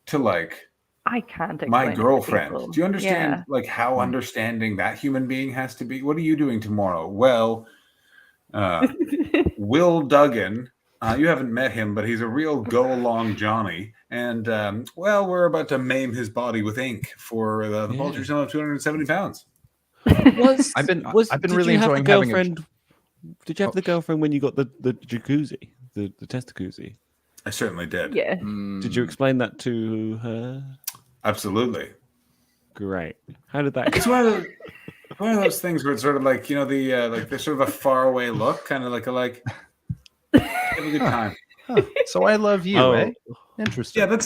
to like I can't explain my it to girlfriend. people. Do you understand like how understanding that human being has to be? What are you doing tomorrow? Well, Will Duggan. You haven't met him, but he's a real go-along Johnny. And, well, we're about to maim his body with ink for the paltry sum of 270 pounds. I've been Did really you have enjoying the having girlfriend? Did you have the girlfriend when you got the jacuzzi, the testacuzzi? I certainly did. Yeah. Did you explain that to her? Absolutely. Great. How did that go? It's one of those things where it's sort of like, you know, the like there's sort of a faraway look, kind of like have a good time. So I love you, eh? Interesting. Yeah,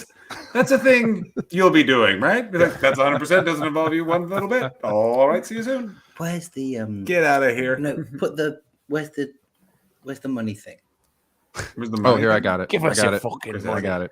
that's a thing you'll be doing, right? That's 100% doesn't involve you one little bit. All right, see you soon. Where's the Get out of here. No, where's the money thing? Where's the Oh, here I got it. Give I us got your it. fucking I money. got it.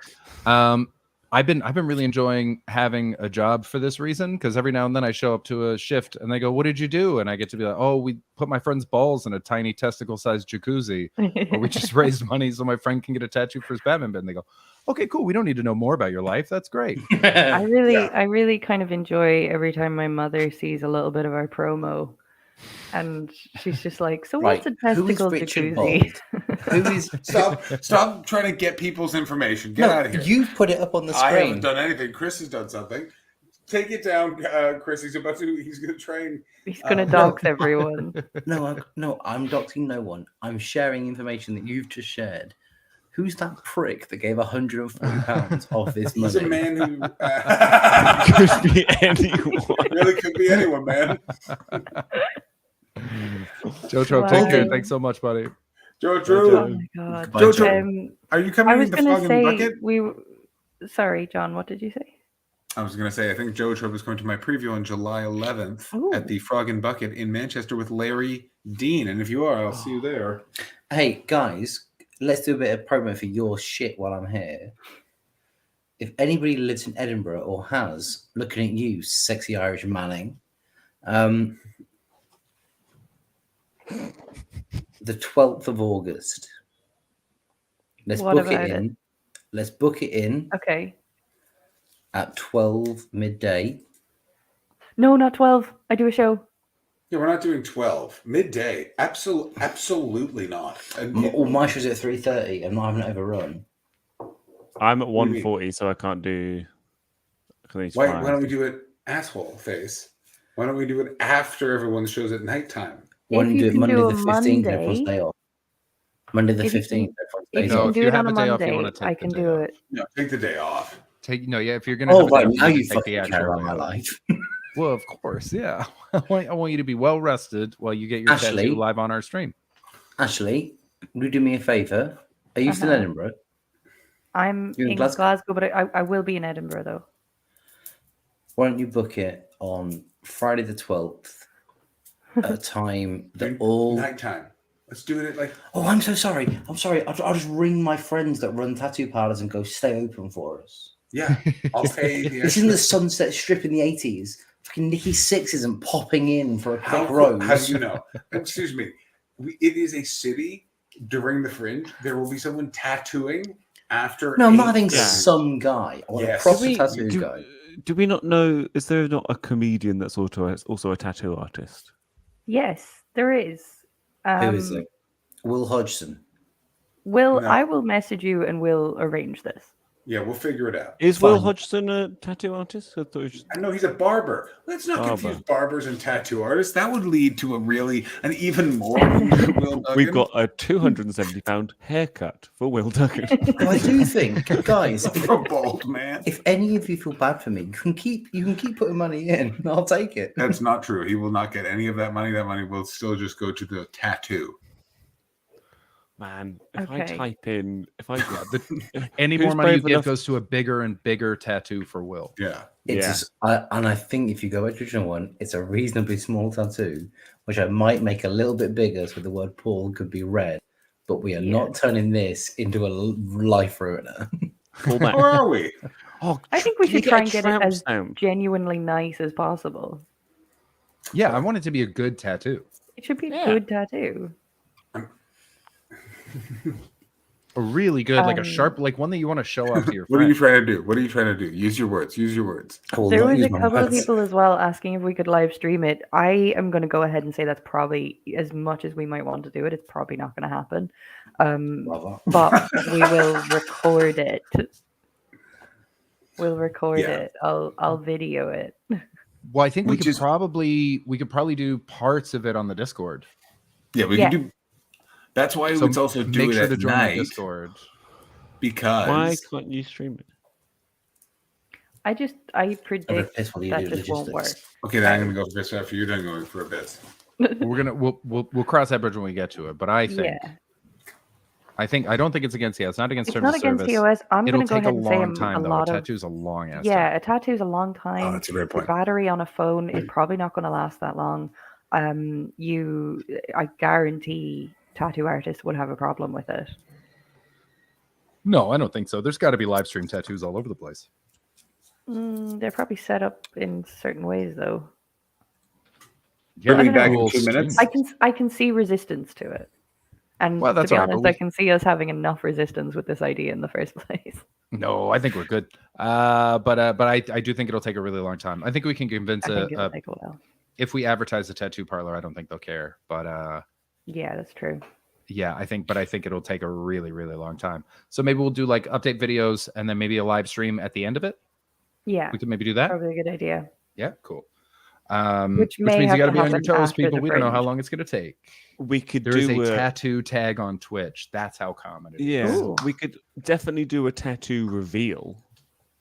I've been really enjoying having a job for this reason, because every now and then I show up to a shift and they go, "What did you do?" And I get to be like, "Oh, we put my friend's balls in a tiny testicle-sized jacuzzi, or we just raised money so my friend can get a tattoo for his Batman bed." And they go, "Okay, cool. We don't need to know more about your life. That's great." I really kind of enjoy every time my mother sees a little bit of our promo, and she's just like, "So what's a testicle jacuzzi?" Who is Stop trying to get people's information. Get out of here. You've put it up on the I screen. haven't done anything. Chris has done something. Take it down, Chris. He's going to train. He's going to dox everyone. No, I'm doxing no one. I'm sharing information that you've just shared. Who's that prick that gave £140 of this money? He's a man who could be anyone. Really could be anyone, man. Jojo, take care. Thanks so much, buddy. Jojo. Oh my god. Jojo, are you coming I was in the going to Frog say and Bucket? Sorry, John. What did you say? I was going to say, I think Jojo was going to my preview on July 11th at the Frog and Bucket in Manchester with Larry Dean. And if you are, I'll see you there. Hey, guys, let's do a bit of promo for your shit while I'm here. If anybody lives in Edinburgh or has, looking at you, sexy Irish Manning, the 12th of August. Let's What book it about in. it? Let's book it in Okay. at 12 midday. No, not 12. I do a show. Yeah, we're not doing 12 midday. Absolutely not. My show's at 3:30. I'm not having it overrun. I'm at What do you mean? 1:40, so I can't do. Why don't we do it, asshole face? Why don't we do it after everyone's shows at nighttime? Why don't If you do you it can Monday do the a 15th? Everyone's Monday- day off. Monday the If you 15th. can- Everyone's If days you off. can do it on a have a day off, you Monday, wanna take I the can day do off. it. No, take the day off. If you're gonna Oh, have a day right, off, now you you need to take the fucking care actual about day my off. life. Well, of course, yeah. I want you to be well rested while you get your Ashley? tattoo live on our stream. Ashley, will you do me a favour? Are you still in Edinburgh? I'm You're in in Glasgow? Glasgow, but I will be in Edinburgh though. Why don't you book it on Friday the 12th at a time that all nighttime? Let's do it at like. Oh, I'm so sorry. I'm sorry. I'll just ring my friends that run tattoo parlors and go, stay open for us. Yeah, I'll pay the This isn't the extra. Sunset Strip in the 80s. Fucking Nikki Sixx isn't popping in for a How quick rose. How do you know? Excuse me. It is a city during the Fringe. There will be someone tattooing after. No, I'm not 8 having p.m. some guy. I want Yes. a proper Do we- tattoo do- guy. Do we not know? Is there not a comedian that's also a tattoo artist? Yes, there is. Who is it? Will Hodgson. Will No. I will message you and we'll arrange this. Yeah, we'll figure it out. Is Will Hodgson a tattoo artist? I thought it was just... I know he's a barber. Let's not confuse barbers and tattoo artists. That would lead to an even more Will Duggan. We've got a £270 haircut for Will Duggan. I do think, guys, for a bald man. If any of you feel bad for me, you can keep putting money in. And I'll take it. That's not true. He will not get any of that money. That money will still just go to the tattoo. Man, if I Okay. type in, Any who's more money you brave give enough- goes to a bigger and bigger tattoo for Will. Yeah. And I think if you go with the traditional one, it's a reasonably small tattoo, which I might make a little bit bigger so the word Paul could be red. But we are not turning this into a life ruiner. Or are we? Oh, I think we can you should try a and get it tramp as stamp? genuinely nice as possible. Yeah, I want it to be a good tattoo. It should be a good tattoo. A really good, like a Um, sharp, like one that you want to show off to your What are you friends. trying to do? What are you trying to do? Use your words. Use your words. There was a couple of people as well asking if we could live stream it. I am going to go ahead and say that's probably, as much as we might want to do it, it's probably not going to happen. But we will record it. We'll record Yeah. it. I'll video it. Well, I think we Which could is- probably do parts of it on the Discord. Yeah, we Yeah. can do. That's why So it's also do make it sure at to join the night Discord. because Why can't you stream it? I predict piss while you that do just won't work. logistics. Okay, then I'm gonna go for this after you're done going for a bit. We'll cross that bridge when we get to it. But I think Yeah. I don't think it's against TOS. It's not against It's terms not of against service. TOS. I'm It'll going to go take ahead a and say long time a though. lot A of tattoo's a long ass yeah, time. a tattoo's a long time. Oh, that's a great point. The battery on a phone is probably not going to last that long. I guarantee tattoo artists would have a problem with it. No, I don't think so. There's got to be live stream tattoos all over the place. They're probably set up in certain ways, though. Yeah, Bring me I don't back know. in 2 minutes. I can see resistance to it, and Well, that's to be all right, honest, but I can see us having enough resistance with this idea in the first place. No, I think we're good. But I do think it'll take a really long time. I think we can convince I think it'll take a while. if we advertise the tattoo parlor, I don't think they'll care. But Yeah, that's true. yeah, I think it'll take a really, really long time. So maybe we'll do like update videos and then maybe a live stream at the end of it. Yeah, We could maybe do that. probably a good idea. Yeah, cool. Which may means have you got to to be on your happen toes, after people. the We don't know how Fringe. long it's going to take. We could There is do a tattoo tag on Twitch. That's how common it is. Yeah, Ooh. we could definitely do a tattoo reveal.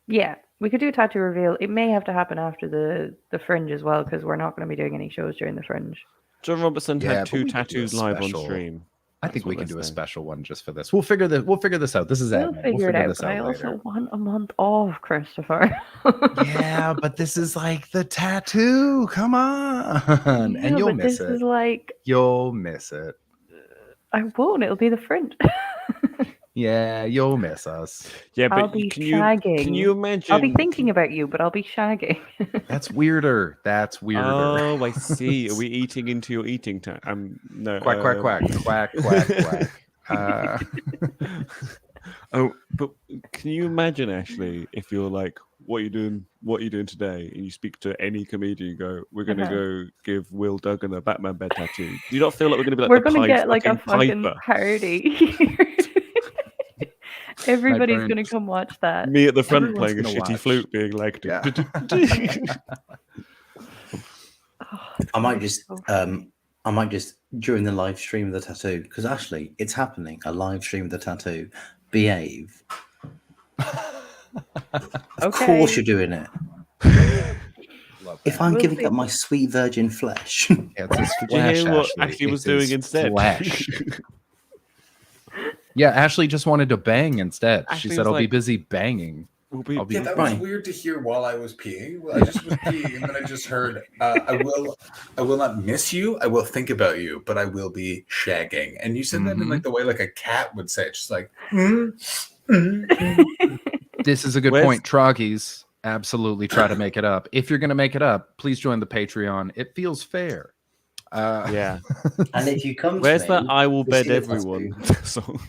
Yeah, we could do a tattoo reveal. It may have to happen after the Fringe as well, because we're not going to be doing any shows during the Fringe. John Robertson Yeah, had but two we could do a tattoos live on special- stream. I think That's we what can do they're a saying. special one just for this. We'll figure this out. This is We'll admin. figure it out. this But I out also later. want a month off, Christopher. Yeah, but this is like the tattoo. Come on, Yeah, and you'll but miss this it. is like You'll miss it. I won't. It'll be the Fringe. Yeah, you'll miss us. Yeah, I'll but be can you shagging. imagine? I'll be thinking about you, but I'll be shagging. That's weirder. That's weirder. Oh, I see. Are we eating into your eating time? No. Quack, quack, quack, quack, quack, quack. Oh, but Can you imagine, Ashley, if you're like, what are you doing today? And you speak to any comedian, you go, we're going to go give Will Duggan a Batman bed tattoo. Do you not feel like we're going to be like We're the gonna get like a fucking Piper? party. Everybody's gonna come watch that. Me at the front Everyone's playing a gonna shitty watch. flute, being like, I might just during the live stream of the tattoo, because Ashley, it's happening. A live stream of the tattoo. Behave. Of course you're doing it. If I'm We'll giving see. up my sweet virgin flesh. Yeah, it's his Did you flesh, hear what Ashley. Ashley was It's doing his instead? Flesh. Yeah, Ashley just wanted to bang instead. Ashley She said, was "I'll be like, busy banging." I'll be Yeah, that was weird to hear while I was peeing. I just was peeing, and then I just heard, "I will not miss you. I will think about you, but I will be shagging." And you said that in like the way like a cat would say it, just like. This is a good Where's- point. Troggies, absolutely try to make it up. If you're going to make it up, please join the Patreon. It feels fair. Yeah. And if you come to Where's me, that I will you'll bed see the everyone tattoo. song?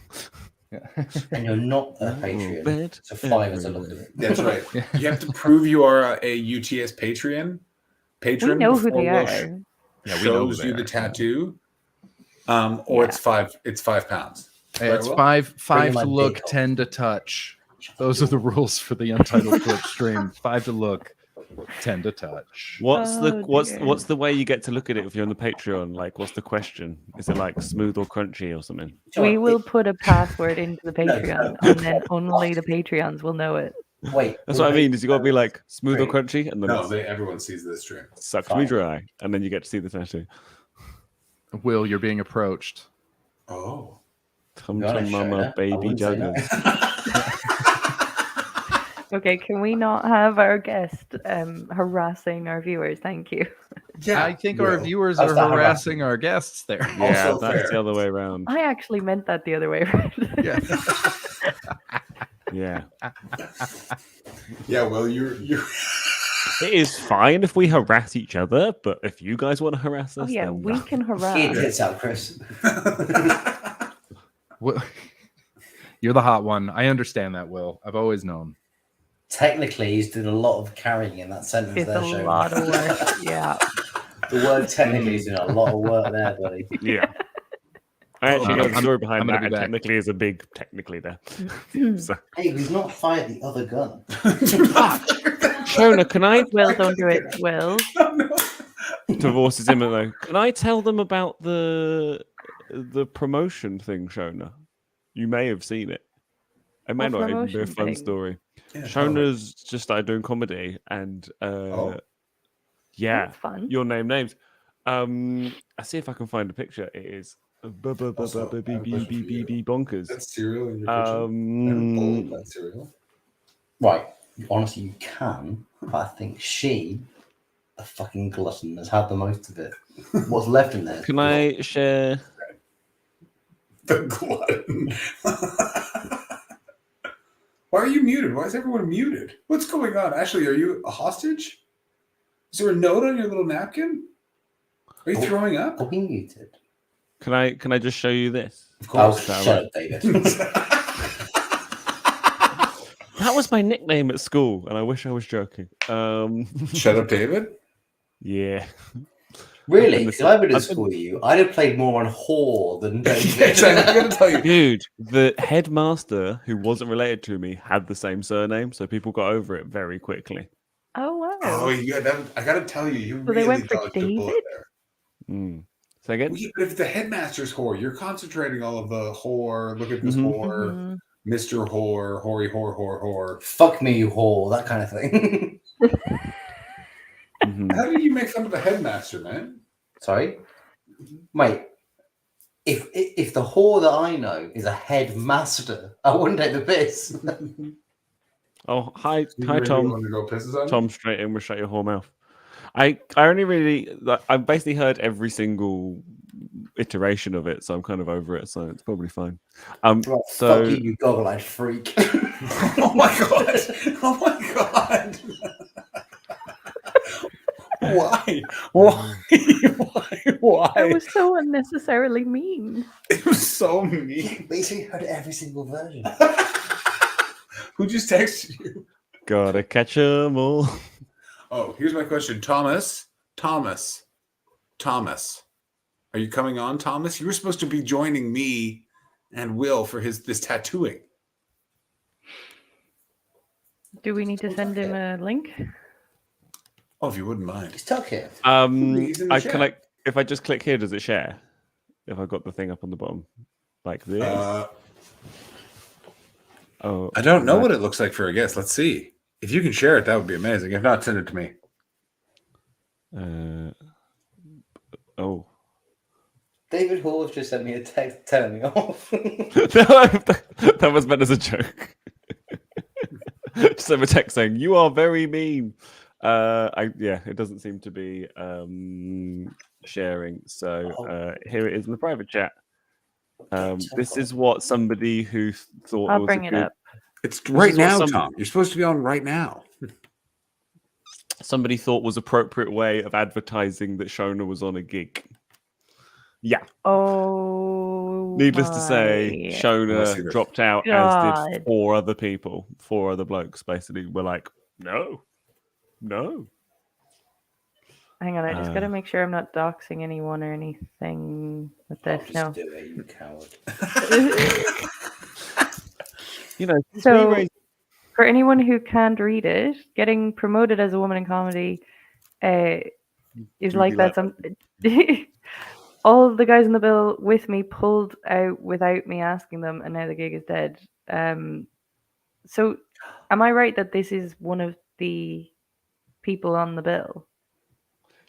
And you're not a I will Patreon. bed So 5 is a lot of it. That's right. You have to prove you are a UTS patron. Patron. know who before they Will are. sh- Yeah, we know who shows they you the are. tattoo. Or it's £5. It's £5. It's Will? five my to look, dick 10 to touch. Those are the rules for the Untitled Twitch stream. 5 to look, 10 to touch. What's Oh, what's the way you get to look at it if you're on the Patreon? Like, what's the question? Is it like smooth or crunchy or something? We will put a password into the Patreon, and then only the Patreons will know it. Wait. That's what I mean. Is you got to be like smooth or crunchy, and then No, it's everyone sees this stream. sucks me dry, and then you get to see the tattoo. Will, you're being approached. Oh. Tum You wanna tum show mama, that? I baby wouldn't say no. juggers. Okay, can we not have our guest harassing our viewers? Thank you. Yeah, I think our Will. viewers That's are not harassing our guests there. Yeah, Also that's fair. the other way around. I actually meant that the other way around. Yeah. Yeah, Yeah, well, you're it is fine if we harass each other, but if you guys want to harass Oh us, yeah, then we can Get harass. tits out, Chris. Will- You're the hot one. I understand that, Will. I've always known. Technically, he's doing a lot of carrying in that sentence It's there, a Shane. lot of work. Yeah. The word technically is doing a lot of work there, buddy. yeah. I actually know the I'm- story I'm behind gonna that, be and back. technically is a big technically there. So, Hey, we've not fired the other gun. Shona, can I Will, don't do it. Will. divorces him though? Can I tell them about the promotion thing, Shona? You may have seen it. It may What not even be a promotion fun thing? story. Yeah, Shona's just started doing comedy, and yeah, That's fun. your names. I see if I can find a picture. It is bonkers. That's cereal in your kitchen. Never boiled that cereal. Right. Honestly, you can, but I think she, a fucking glutton, has had the most of it. What's left in there? Can I share? The glutton. Why are you muted? Why is everyone muted? What's going on? Ashley, are you a hostage? Is there a note on your little napkin? Are you throwing up? Are we muted? Can I just show you this? Of course. Is that Shut right? up, David. That was my nickname at school, and I wish I was joking. Shut up, David? Yeah. Really? In the Because I would have I've been- schooled you. I'd have played more on whore than David. Exactly. I gotta tell you. Dude, the headmaster who wasn't related to me had the same surname, so people got over it very quickly. Oh wow. Oh, yeah, I gotta tell you, you So they really went for dodged a bullet David? there. Say again? Well, yeah, but if the headmaster's whore, you're concentrating all of the whore, look at this Mhm. whore, Mhm. Mr. Whore, hoary whore. Fuck me, you whore. That kind of thing. Mhm. How did you make fun of the headmaster, man? Sorry? Wait. If the whore that I know is a headmaster, I wouldn't take the piss. Oh, hi, You hi, really Tom. want to go pisses on Tom, straight in with shut your whore mouth. I only really I've basically heard every single iteration of it, so I'm kind of over it. So it's probably fine. Right, So fuck you, you goggle-eyed freak. Oh my god! Oh my god! Why? Why? That was so unnecessarily mean. It was so mean. Basically heard every single version. Who just texted you? Gotta catch 'em all. Oh, here's my question. Thomas. Are you coming on, Thomas? You were supposed to be joining me and Will for this tattooing. Do we need to send him a link? Oh, if you wouldn't mind. He's stuck here. If I just click here, does it share? If I got the thing up on the bottom, like this. I don't know what it looks like for a guest. Let's see. If you can share it, that would be amazing. If not, send it to me. David Hall has just sent me a text telling me off. That was meant as a joke. Just sent a text saying, "You are very mean." It doesn't seem to be sharing. So here it is in the private chat. This is what somebody who thought I'll was bring it up. It's right now, Tom. You're supposed to be on right now. Somebody thought was appropriate way of advertising that Shona was on a gig. Yeah. Oh. Needless to say, Shona dropped out, as did 4 other people. 4 other blokes basically were like, no. Hang on, I just gotta make sure I'm not doxing anyone or anything with this. No. Do it, you coward. So, for anyone who can't read it, getting promoted as a woman in comedy is like that. All of the guys in the bill with me pulled out without me asking them, and now the gig is dead. So, am I right that this is one of the people on the bill?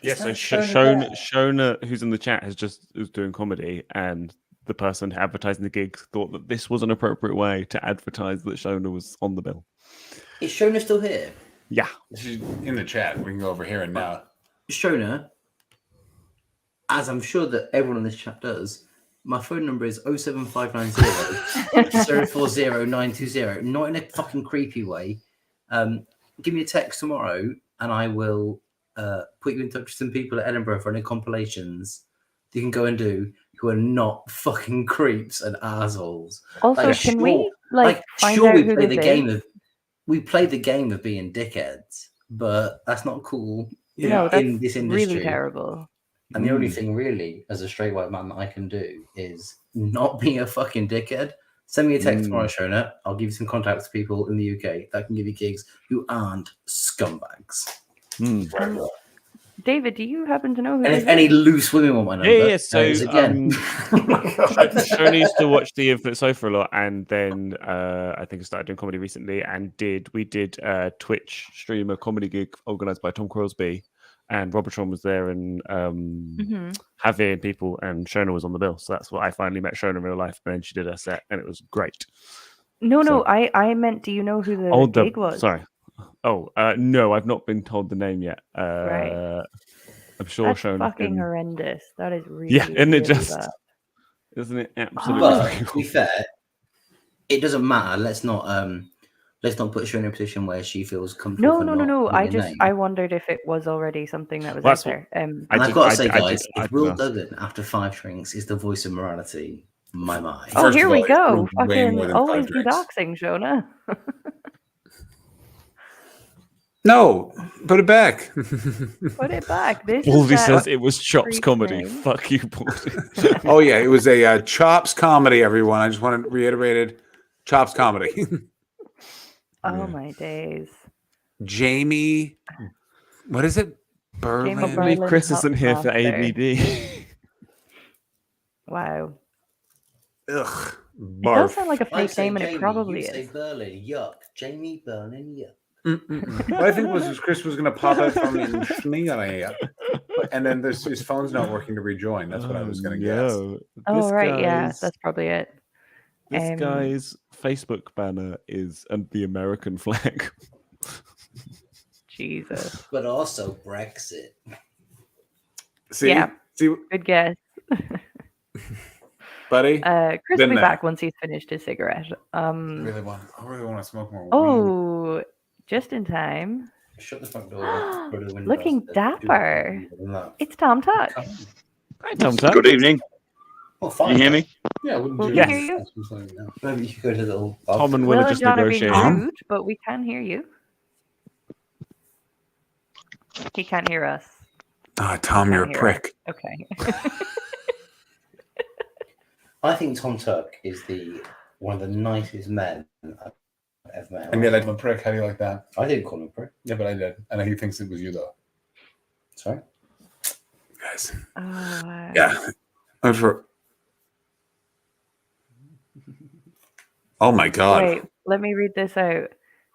Yes, so Shona, who's in the chat, is doing comedy, and the person advertising the gig thought that this was an appropriate way to advertise that Shona was on the bill. Is Shona still here? Yeah. She's in the chat. We can go over here and now. Shona, as I'm sure that everyone in this chat does, my phone number is 07590 040920. Not in a fucking creepy way. Give me a text tomorrow and I will put you in touch with some people at Edinburgh for any compilations you can go and do who are not fucking creeps and assholes. Also, can we find sure out we who play this the is? game of we played the game of being dickheads, but that's not cool. No, that's in this industry. really terrible. And the only thing really, as a straight white man, that I can do is not be a fucking dickhead. Send me a text tomorrow, Shona. I'll give you some contacts to people in the UK that can give you gigs who aren't scumbags. David, do you happen to know who And this if any is? loose women want my number, Yeah. So again. Shona used to watch the Infinite Sofa a lot, and then I think I started doing comedy recently, and we did a Twitch streamer comedy gig organised by Tom Crosby, and Robotron was there, and Javier and people, and Shona was on the bill. So that's what I finally met Shona in real life, and then she did her set, and it was great. No, I meant, do you know who the gig was? Sorry. No, I've not been told the name yet. Right. I'm sure That's Shona fucking can... horrendous. That is really, isn't it really just? bad. Isn't it absolutely? But to be fair, it doesn't matter. Let's not put her in a position where she feels comfortable. No. I wondered if it was already something that was out there. And I've got to say, guys, if Will Duggan after 5 drinks is the voice of morality, my mind. Oh, here we go. Fucking always be doxing, Shona. No, put it back. Put it back. This Baldy is says it was Chops comedy. name. Fuck you, Baldy. Oh yeah, it was a Chops comedy. Everyone, I just want to reiterate Chops comedy. Oh my days. Jamie, what is it? Berlin. Chris isn't here for ABD. Wow. Ugh. It does sound like a fake name, and it probably you say is. Berlin, yuck. Jamie Berlin, yuck. What I think was Chris was going to pop out from the and then his phone's not working to rejoin. That's what I was going to guess. Oh, right. Yeah, that's probably it. This guy's Facebook banner is the American flag. Jesus. But also Brexit. See? Yeah. See? Good guess. Buddy? Chris will be back once he's finished his cigarette. I really want to smoke more weed. Oh, just in time. Shut the front door. Looking dapper. It's Tom Tuck. Hi, Tom Tuck. Good evening. Well, Can you hear me? Yeah, I wouldn't We do can it. hear you. Maybe you could go to the little. Tom and Will Will are and just John are being negotiating. rude, but we can hear you. He can't hear us. Ah, Tom, He you're a can't hear us. prick. Okay. I think Tom Tuck is one of the nicest men I've ever met. And yet I'm a prick. How do you like that? I didn't call him a prick. Yeah, but I did. And he thinks it was you, though. Sorry? Guys. Oh, wow. Yeah. Oh, my God. Wait, let me read this out.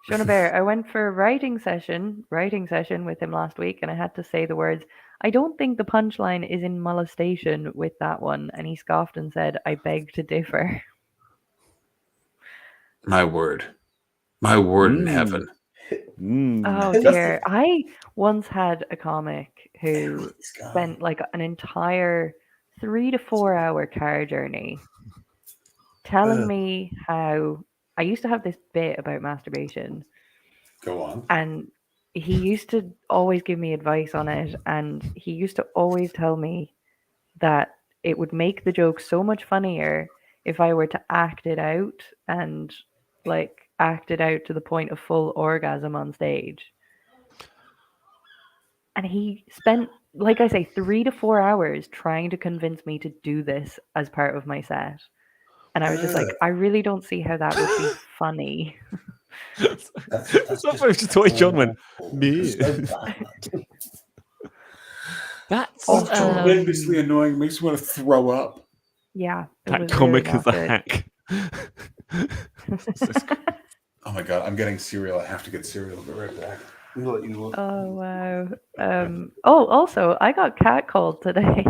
Shona Bear, I went for a writing session with him last week, and I had to say the words, I don't think the punchline is in molestation with that one. And he scoffed and said, I beg to differ. My word. My word in heaven. Oh dear. I once had a comic who spent like an entire 3 to 4 hour car journey telling me how I used to have this bit about masturbation. Go on. And he used to always give me advice on it, and he used to always tell me that it would make the joke so much funnier if I were to act it out and like act it out to the point of full orgasm on stage. And he spent, like I say, 3 to 4 hours trying to convince me to do this as part of my set. And I was just like, I really don't see how that would be funny. It's not funny, just the way John went, me. That's tremendously annoying. Makes me want to throw up. Yeah. That comic is a hack. Oh my God, I'm getting cereal. I have to get cereal. I'll be right back. I'll let you know. Oh, wow. Also, I got catcalled today.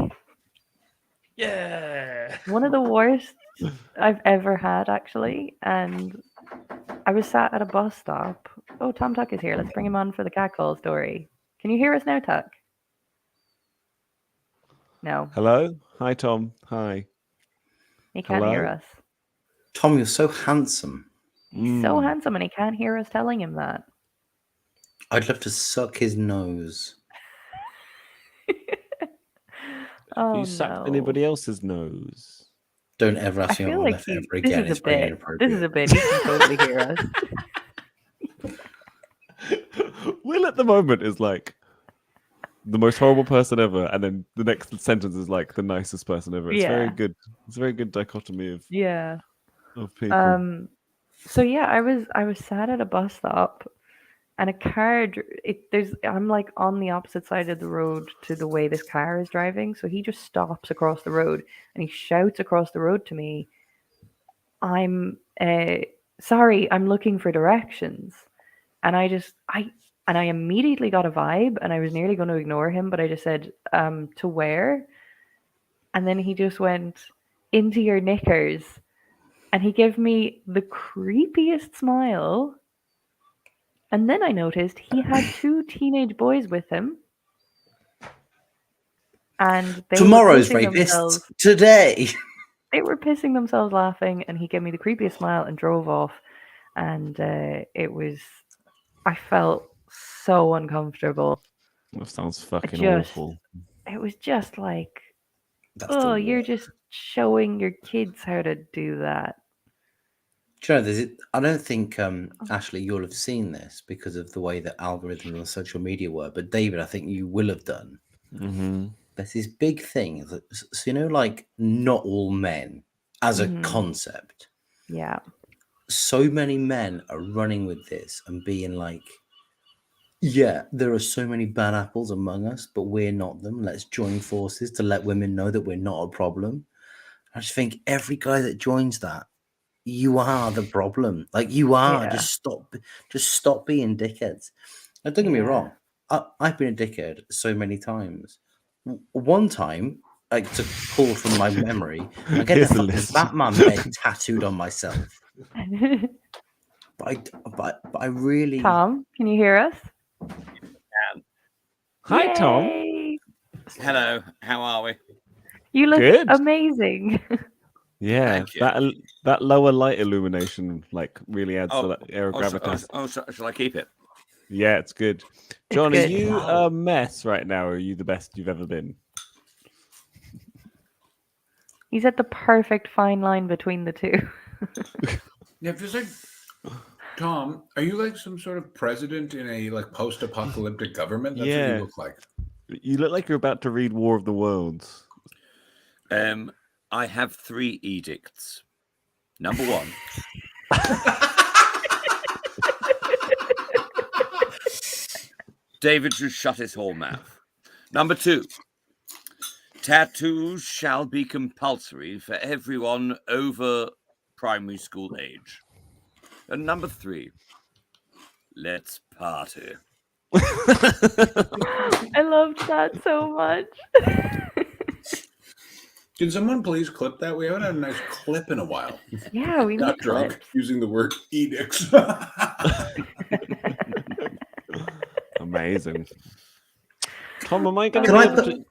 Yeah. One of the worst I've ever had, actually. And I was sat at a bus stop. Oh, Tom Tuck is here. Let's bring him on for the catcall story. Can you hear us now, Tuck? No. Hello? Hi, Tom. Hi. He can't hear Hello? us. Tom, you're so handsome. He's so handsome, and he can't hear us telling him that. I'd love to suck his nose. Oh, you sucked anybody else's nose? Don't ever ask me I on feel my like left ever this again. is It's a very bit. inappropriate. This is a bit. He can totally hear us. Will at the moment is like the most horrible person ever, and then the next sentence is like the nicest person ever. It's very Yeah. good. It's a very good dichotomy of Yeah. people. So yeah, I was sat at a bus stop, and a car. I'm like on the opposite side of the road to the way this car is driving. So he just stops across the road and he shouts across the road to me, "I'm sorry, I'm looking for directions." And I immediately got a vibe, and I was nearly going to ignore him, but I just said, "To where?" And then he just went, "Into your knickers." And he gave me the creepiest smile. And then I noticed he had 2 teenage boys with him. And they Tomorrow's were pissing rapists themselves. today. They were pissing themselves laughing, and he gave me the creepiest smile and drove off. And I felt so uncomfortable. That sounds fucking Just- awful. It was just like, That's the oh, you're worst. just showing your kids how to do that. Do you know, I don't think, Ashley, you'll have seen this because of the way that algorithms on social media work. But David, I think you will have done. Mm-hmm. There's this big thing that, so like not all men as a Mhm. concept. Yeah. So many men are running with this and being like, yeah, there are so many bad apples among us, but we're not them. Let's join forces to let women know that we're not a problem. I just think every guy that joins that, you are the problem. Like you are. Yeah. Just stop being dickheads. Now, don't get me wrong. I've been a dickhead so many times. One time, like to pull from my memory, I get Here's the the fucking list. Batman head tattooed on myself. But I really. Tom, can you hear us? Hi, Tom. Yay! Hello, how are we? You look Good. amazing. Yeah, Thank you. that lower light illumination like really adds to that air of gravitas. Shall I keep it? Yeah, it's good. John, good. are you a mess right now, or are you the best you've ever been? He's at the perfect fine line between the two. Yeah, it feels like Tom. Are you like some sort of president in a like post-apocalyptic government? That's what Yeah. you look like. You look like you're about to read War of the Worlds. I have 3 edicts. Number 1. David should shut his whole mouth. Number 2. Tattoos shall be compulsory for everyone over primary school age. And number 3. Let's party. I loved that so much. Can someone please clip that? We haven't had a nice clip in a while. Yeah, we Not need drunk clips. using the word edicts. Amazing. Tom, am I going Can I to? put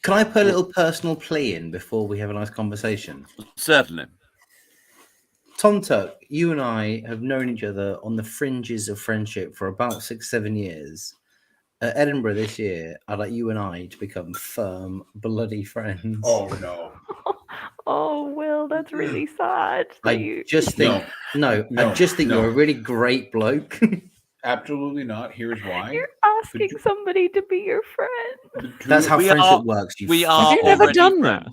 Can I put a little personal plea in before we have a nice conversation? Certainly. Tom Tuck, you and I have known each other on the fringes of friendship for about 6-7 years. At Edinburgh this year, I'd like you and I to become firm, bloody friends. Oh, no. Oh, Will, that's really sad. I just think, I just think you're a really great bloke. Absolutely not. Here's why. You're asking somebody to be your friend. That's how friendship works. Have you never done that?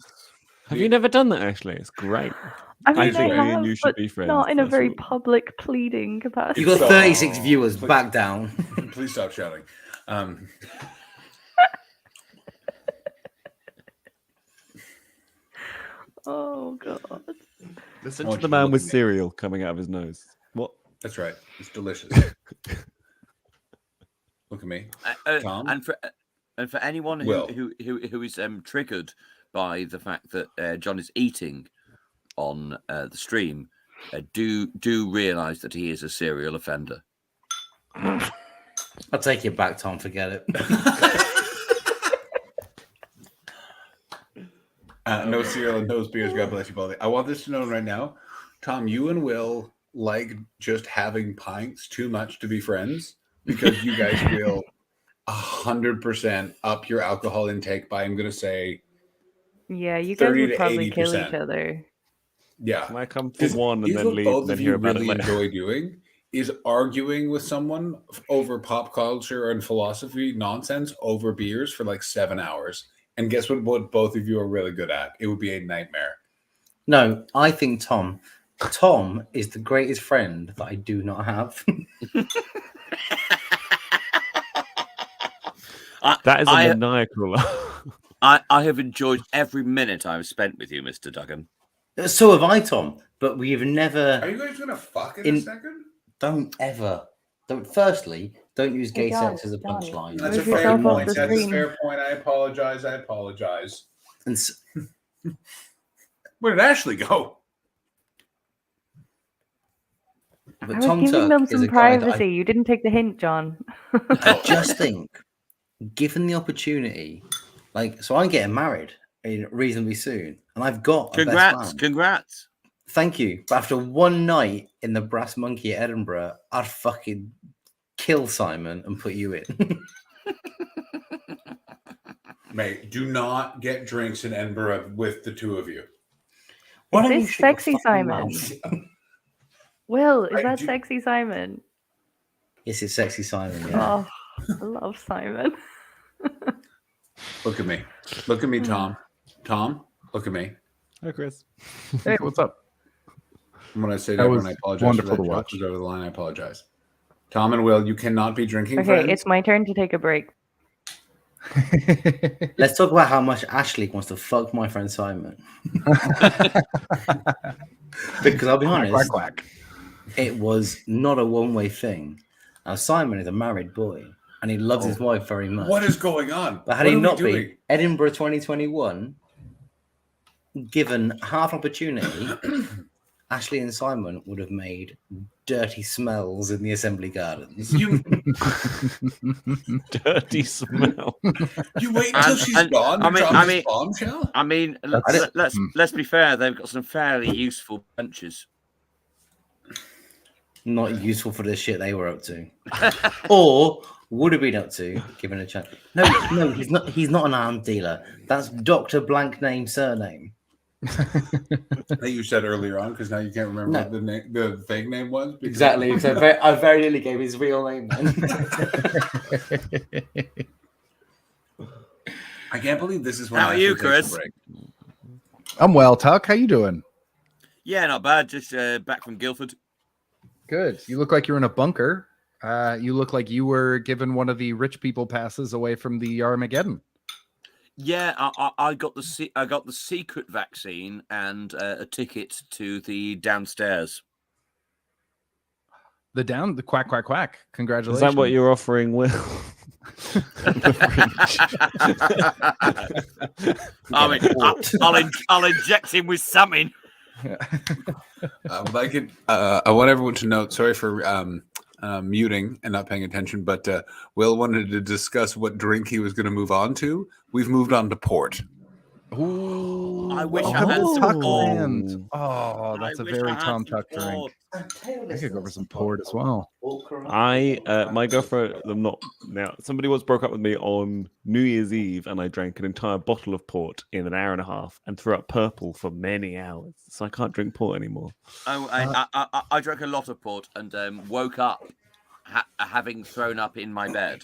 Have you never done that, actually? It's great. I mean, think I me and have, you should but be friends. not in a That's very what- public pleading capacity. You got 36 viewers. Back down. Please stop shouting. Oh God. Listen I to want the you to man look with at me. cereal coming out of his nose. What? That's right. It's delicious. Look at me, Tom. And for anyone who Will. who is triggered by the fact that John is eating on the stream, do realise that he is a serial offender. I'll take it back, Tom. Forget it. No cereal and no beers. God bless you both. I want this to know right now, Tom. You and Will like just having pints too much to be friends because you guys will 100% up your alcohol intake by, I'm going to say, Yeah, you guys 30 would to probably kill 80%. each other. Yeah. Can I come for Because one and here's then what leave both and then of hear you about really it later? enjoy doing is arguing with someone over pop culture and philosophy nonsense over beers for like 7 hours. And guess what both of you are really good at? It would be a nightmare. No, I think Tom is the greatest friend that I do not have. That is I- a maniacal. I have enjoyed every minute I've spent with you, Mr. Duggan. So have I, Tom. But we have never. Are you guys going to fuck in a second? Don't ever. Firstly, don't use gay Hey, John, sex as a John, punchline. That's a Move fair yourself off point. the That's a screen. fair point. I apologize. And Where did Ashley go? But I was Tom giving Tuck them is some a guy that privacy. You didn't take the hint, John. just think, given the opportunity, so I'm getting married reasonably soon, and I've got a best man. Congrats. Thank you. But after one night in the Brass Monkey at Edinburgh, I'd fucking kill Simon and put you in. Mate, do not get drinks in Edinburgh with the two of you. Why Is don't you this shut your sexy fucking Simon? mouth? Will, is I that do- sexy Simon? Yes, it's sexy Simon. Yeah. Oh, I love Simon. Look at me. Look at me, Tom. Tom, look at me. Hi, Chris. Hey, what's up? When I say That that, was when I apologize for wonderful that to joke watch. was over the line, I apologize. Tom and Will, you cannot be drinking, Okay, friends. it's my turn to take a break. Let's talk about how much Ashley wants to fuck my friend Simon. Because I'll be honest, Quack, quack. it was not a one-way thing. Now Simon is a married boy, and he loves his wife very much. What is going on? But had What he are we not doing? been, Edinburgh 2021, given half opportunity, Ashley and Simon would have made dirty smells in the Assembly Gardens. You Dirty smell. you wait until she's gone. to drop this bombshell. I mean, let's be fair. They've got some fairly useful benches. Not useful for the shit they were up to, or would have been up to, given a chance. No, he's not. He's not an arms dealer. That's Dr. Blank name surname. that you said earlier on, because now you can't remember what the fake name was. because- Exactly. So I very nearly gave his real name then. I can't believe this is when How I are you, actually take a Chris? break. I'm well, Tuck. How you doing? Yeah, not bad. Just back from Guildford. Good. You look like you're in a bunker. You look like you were given one of the rich people passes away from the Armageddon. Yeah, I got the secret vaccine and a ticket to the downstairs. The quack, quack, quack. Congratulations. Is that what you're offering, Will? I'll inject him with something. I want everyone to note. Sorry for muting and not paying attention, but Will wanted to discuss what drink he was going to move on to. We've moved on to port. Ooh, I wish welcome I had to some Tuckland. port. Oh, that's a I wish very I had Tom some Tuck drink. port. I could go for some port as well. My girlfriend, somebody once broke up with me on New Year's Eve, and I drank an entire bottle of port in an hour and a half and threw up purple for many hours. So I can't drink port anymore. I drank a lot of port and woke up having thrown up in my bed,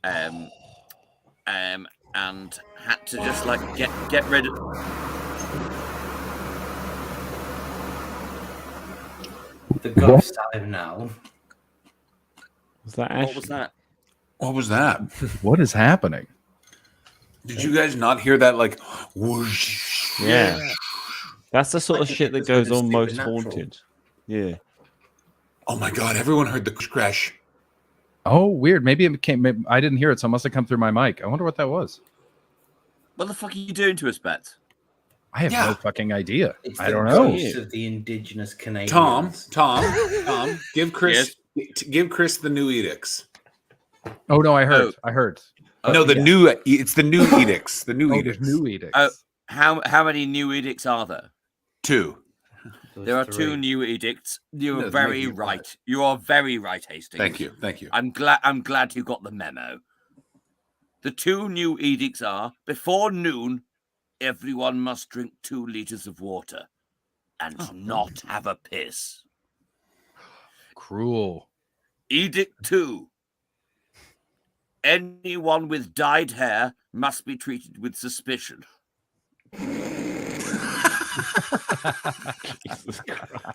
and had to just like get rid of. The ghost out now. Was that Ash? What was that? What was that? What is happening? Did you guys not hear that? Like, whoosh. Yeah. That's the sort of shit that was goes kind of on most supernatural. haunted. Yeah. Oh my god! Everyone heard the crash. Oh, weird. Maybe it came. Maybe, I didn't hear it, so it must have come through my mic. I wonder what that was. What the fuck are you doing to us, Bet? I have no fucking idea. It's I the don't know. ghost of the indigenous Canadians. Tom, give Chris the new edicts. Oh no, I heard. I heard. No, it's the new edicts. The new edicts. New edicts. How many new edicts are there? 2. There are 2 new edicts. You are No, very thank you. right. You are very right, Hastings. Thank you. I'm glad you got the memo. The 2 new edicts are: before noon, everyone must drink 2 liters of water and not have a piss. Cruel. Edict 2: anyone with dyed hair must be treated with suspicion.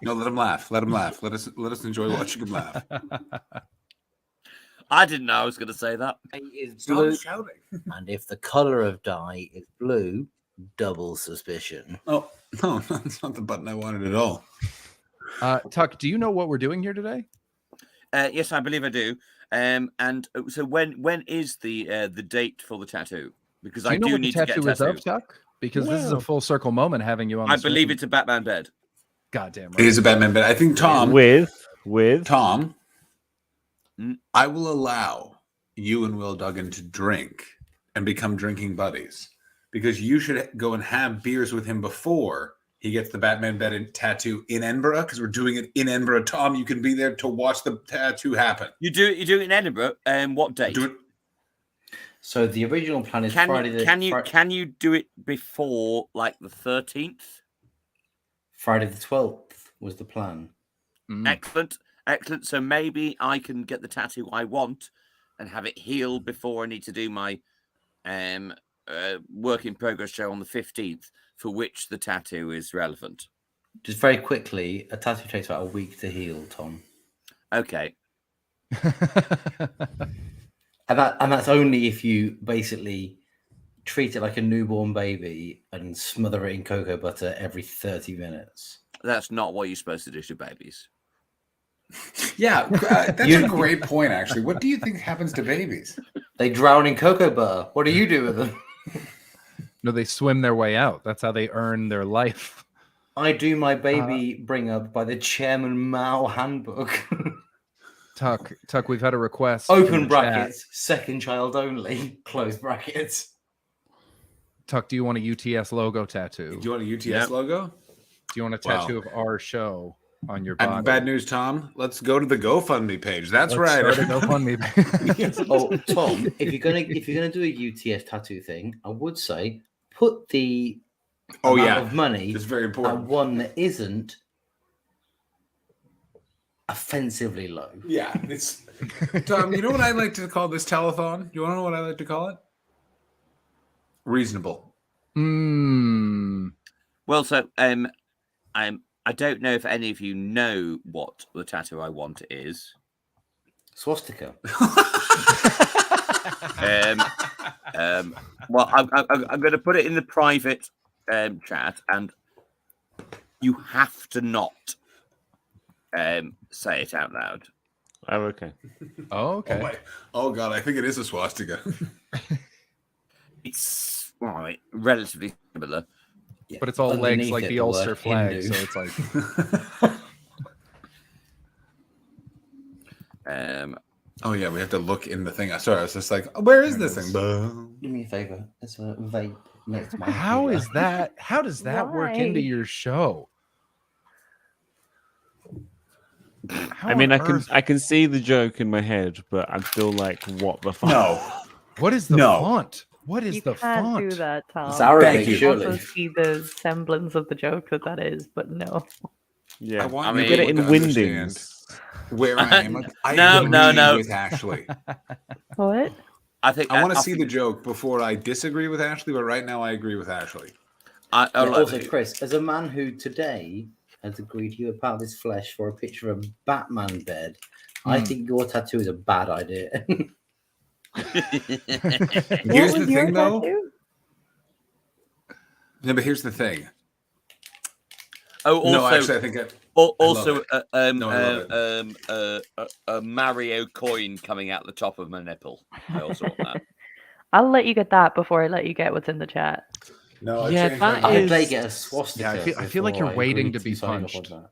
No, let him laugh. Let him laugh. Let us enjoy watching him laugh. I didn't know I was going to say that. Stop Blue. shouting. And if the color of dye is blue, double suspicion. Oh no, that's not the button I wanted at all. Tuck, do you know what we're doing here today? Yes, I believe I do. And so when is the date for the tattoo? Because Do you I know do what need the to get a tattoo is tattoo. of, Tuck? Because this is a Well, full circle moment having you on. I the believe stream. it's a Batman bed. Goddamn right. It is a Batman bed. I think Tom with Tom. Mm. I will allow you and Will Duggan to drink and become drinking buddies because you should go and have beers with him before he gets the Batman bed and tattoo in Edinburgh because we're doing it in Edinburgh. Tom, you can be there to watch the tattoo happen. You do it in Edinburgh. What date? Do it. So the original plan is Friday. Can you do it before like the 13th? Friday the 12th was the plan. Excellent. So maybe I can get the tattoo I want and have it healed before I need to do my work in progress show on the 15th, for which the tattoo is relevant. Just very quickly, a tattoo takes about a week to heal, Tom. Okay. And that's only if you basically treat it like a newborn baby and smother it in cocoa butter every 30 minutes. That's not what you're supposed to do to babies. Yeah, that's a great point, actually. What do you think happens to babies? They drown in cocoa butter. What do you do with them? No, they swim their way out. That's how they earn their life. I do my baby bring up by the Chairman Mao handbook. Tuck, we've had a request. Open brackets, second child only, close brackets. Tuck, do you want a UTS logo tattoo? Do you want a UTS logo? Do you want a tattoo of our show on your And body? bad news, Tom. Let's go to the GoFundMe page. That's Let's right. start a GoFundMe. Oh, Tom, if you're gonna do a UTS tattoo thing, I would say put the yeah, of money, it's very important. and one that isn't offensively low. Yeah, it's Tom. You know what I like to call this telethon? You want to know what I like to call it? Reasonable. Well, so I don't know if any of you know what the tattoo I want is. Swastika. Well, I'm going to put it in the private chat, and you have to not say it out loud. Oh, okay. Oh, okay. Oh God, I think it is a swastika. It's relatively similar. But it's all legs Underneath like it, the the Ulster word flag, Hindu. so it's like. Oh yeah, we have to look in the thing. Sorry, I was just like, where is this thing? Boom. Do me a favor. There's a vape next to my How computer. is that? How does that work into Why? your show? How I mean, on I can earth- I can see the joke in my head, but I'm still like, what the fuck? No. What is the No. font? What is You the can't font? do that, Tom. It's Arabic, Thank you. You also surely. see the semblance of the joke that is, but no. Yeah, I want I you get it everyone in to understand Windings. where I am. Like, I No, agree with Ashley. What? I think I want to see the joke before I disagree with Ashley, but right now I agree with Ashley. Yeah, also, Chris, as a man who today has agreed you are part of this flesh for a picture of a Batman bed, I think your tattoo is a bad idea. Here's the thing, though. No, but here's the thing. Oh, also, no, actually, I think also I love a Mario coin coming out the top of my nipple. I also want that. I'll let you get that before I let you get what's in the chat. No, Yeah, that I is. they get a swastika. Yeah, I feel like before you're I waiting agreed to be sign up punched. on that.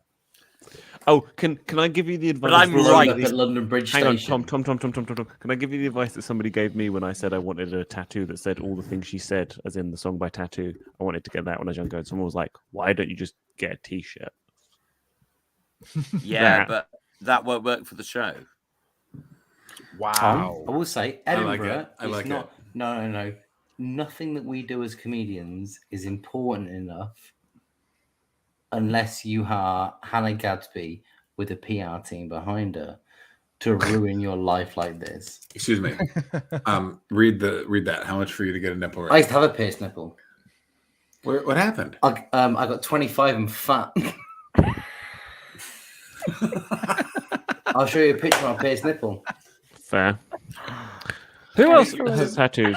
Oh, can I give you the advice? I'm that right. somebody- Up at London Bridge Hang on, Station. Tom. Can I give you the advice that somebody gave me when I said I wanted a tattoo that said all the things she said, as in the song by Tattoo? I wanted to get that when I was younger, and someone was like, "Why don't you just get a T-shirt?" Yeah, but that won't work for the show. Wow. I will say, I like Edinburgh it. I is like not. No. Nothing that we do as comedians is important enough unless you are Hannah Gadsby with a PR team behind her to ruin your life like this. Excuse me. Read that. How much for you to get a nipple I ring? used to have a pierced nipple. What happened? I got 25 and fat. I'll show you a picture of my pierced nipple. Fair. Who else has tattoos?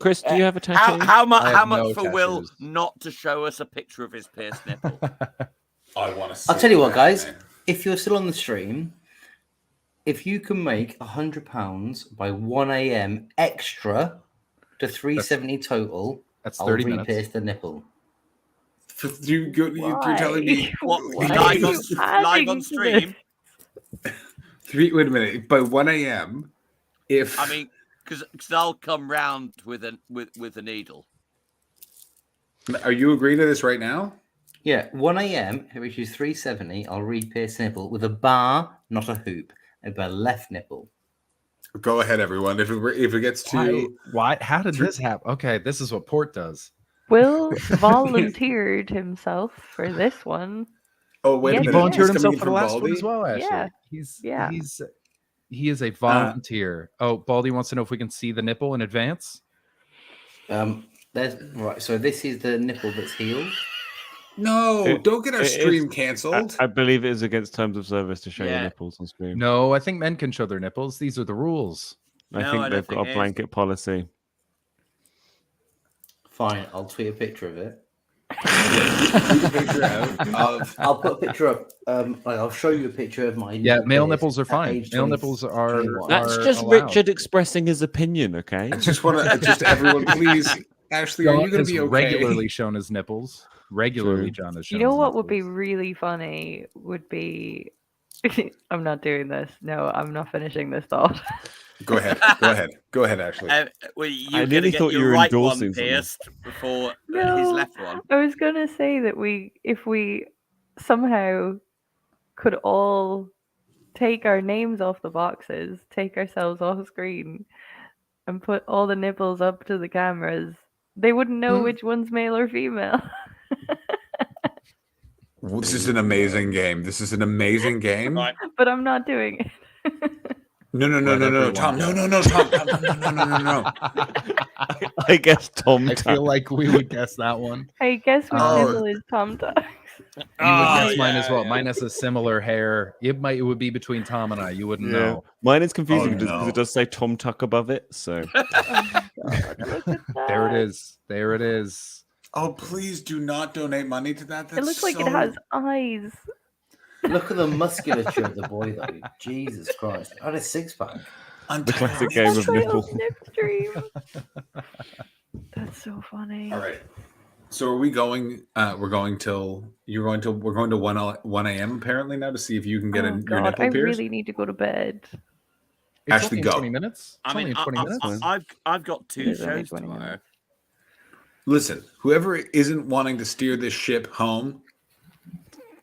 Chris, do you have a tattoo? How much? I How have much no for Will tattoos. not to show us a picture of his pierced nipple? I want to see I'll tell you what, that, guys. man. If you're still on the stream, if you can make £100 by 1 a.m. extra to 370 total, That's I'll 30 minutes. re-pierce the nipple. You're telling me What? Why Live are on you live adding on to stream? wait a minute. By 1 a.m. If I mean, because I'll come round with a needle. are you agreeing to this right now? Yeah, 1 a.m., which is 370, I'll re-pierce the nipple with a bar, not a hoop, and by left nipple. Go ahead, everyone. If it gets to Why? How did this happen? Okay, this is what Port does. Will volunteered himself for this one. oh wait Yes, a He minute, volunteered He's coming himself in for the from last one Baldy? as well, Ashley. Yeah. He is a volunteer. Oh, Baldy wants to know if we can see the nipple in advance. Right, so this is the nipple that's healed. No, don't get our it stream is- cancelled. I believe it is against terms of service to show your Yeah. nipples on screen. No, I think men can show their nipples. These are the rules. I No, think I don't they've think got it a is. blanket policy. Fine, I'll tweet a picture of it. Tweet a picture out. I'll put a picture up. I'll show you a picture of my Yeah, nipple male pierced nipples are at fine. age Male 20 nipples are. 21. That's are just allowed. Richard expressing his opinion, okay? I just want to just everyone, please. Ashley, are John you going has to be okay? regularly shown his nipples. Regularly, True. John has shown You know his what would be nipples. really funny would be I'm not doing this. No, I'm not finishing this thought. Go ahead, Ashley. Well, I you're going nearly to get thought you your were right one endorsing something. pierced before his No, left one. I was gonna say that if we somehow could all take our names off the boxes, take ourselves off screen, and put all the nipples up to the cameras They wouldn't know which one's male or female. This is an amazing game. This is an amazing game. But I'm not doing it. No, Tom. No, Tom. No. I guess Tom. I feel like we would guess that one. Hey, guess which Oh. nipple is Tom Tuck? You would guess mine as well. Mine has a similar hair. It would be between Tom and I. You wouldn't know. Mine is confusing Oh, because no. it does say Tom Tuck above it. So There it is. There it is. Oh, please do not donate money to that. It looks like it has eyes. Look at the musculature of the boy, though. Jesus Christ. I had a six-pack. the classic game of nipple. That's so funny. All right. So are we going? We're going till 1 a.m. apparently now to see if you can get Oh, your God, nipple I pierced. really need to go to bed. Actually, go. 20 minutes. I mean, I've got two It's only shows 20 tomorrow. Listen, whoever isn't wanting to steer this ship home,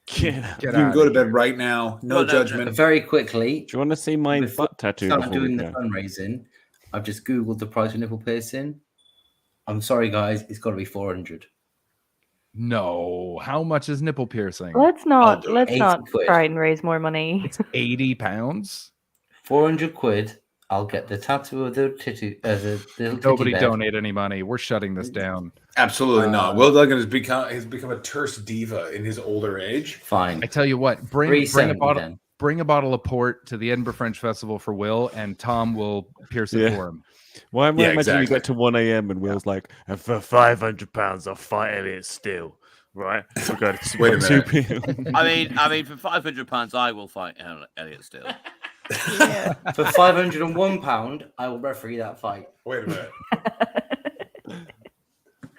Get you can go to bed right now. No judgment. Very quickly. Do you want to see my butt tattoo? Start before we doing the go? fundraising. I've just googled the price of nipple piercing. I'm sorry, guys. It's got to be 400. No. How much is nipple piercing? Let's not 80 quid. try and raise more money. It's 80 pounds. 400 quid. I'll get the tattoo of the titty. The little Nobody titty bed. donate any money. We're shutting this down. Absolutely not. Will Duggan has become a terse diva in his older age. Fine. I tell you what, bring a 370 bottle. then. Bring a bottle of port to the Edinburgh Fringe Festival for Will, and Tom will pierce it Yeah. for him. Why am I Yeah, imagining exactly. you get to 1 a.m. and Will's like, and for £500, I'll fight Elliot Steele, right? We've got to Wait a 2 minute. p.m. I mean, for £500, I will fight Elliot Steele. For £501, I will referee that fight. Wait a minute.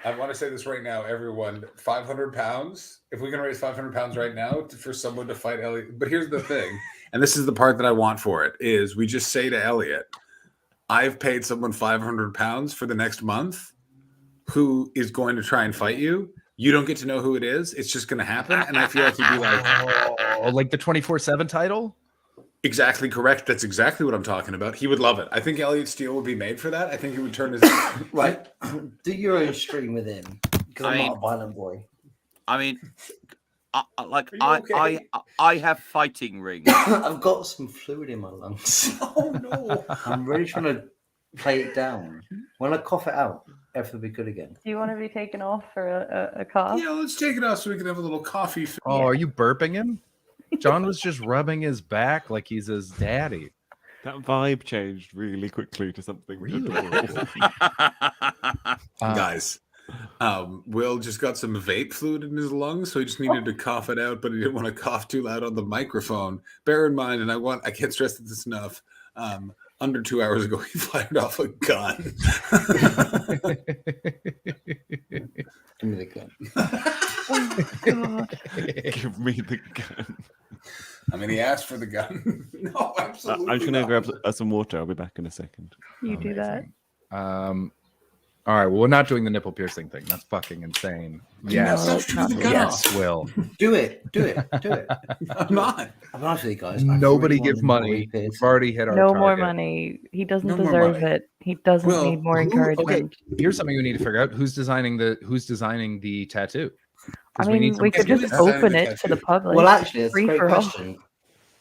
I want to say this right now, everyone. £500. If we can raise £500 right now for someone to fight Elliot, but here's the thing, and this is the part that I want for it: is we just say to Elliot, "I've paid someone £500 for the next month, who is going to try and fight you. You don't get to know who it is. It's just going to happen." And I feel like he'd be like, Oh, like the 24/7 title? "Exactly correct. That's exactly what I'm talking about." He would love it. I think Elliot Steele would be made for that. I think he would turn his Right. Do your own stream with him. Because I I'm mean- not a violent boy. I mean, I okay? I have fighting rings. I've got some fluid in my lungs. Oh no! I'm really trying to play it down. When I cough it out, everything will be good again. Do you want to be taken off for a cough? Yeah, let's take it off so we can have a little coffee. Oh, are you burping him? John was just rubbing his back like he's his daddy. That vibe changed really quickly to something Really? adorable. Guys, Will just got some vape fluid in his lungs, so he just needed to cough it out, but he didn't want to cough too loud on the microphone. Bear in mind, and I can't stress this enough. Under 2 hours ago, he fired off a gun. Give me the gun. Give me the gun. I mean, he asked for the gun. No, absolutely. I'm just gonna not. grab some water. I'll be back in a second. You do that. All right, well, we're not doing the nipple piercing thing. That's fucking insane. Yes, No, it's not. yes, Will. Do it. Do it. Do it. I'm not. I'm honest with you guys. I Nobody really give want money. boy piercing. We've already hit our No target. more money. He doesn't No more deserve money. it. He doesn't Well, need more encouragement. Okay, here's something we need to figure out: who's designing the tattoo? I 'Cause mean, we could just open it to the public. Well, actually, that's a Free great for all. question.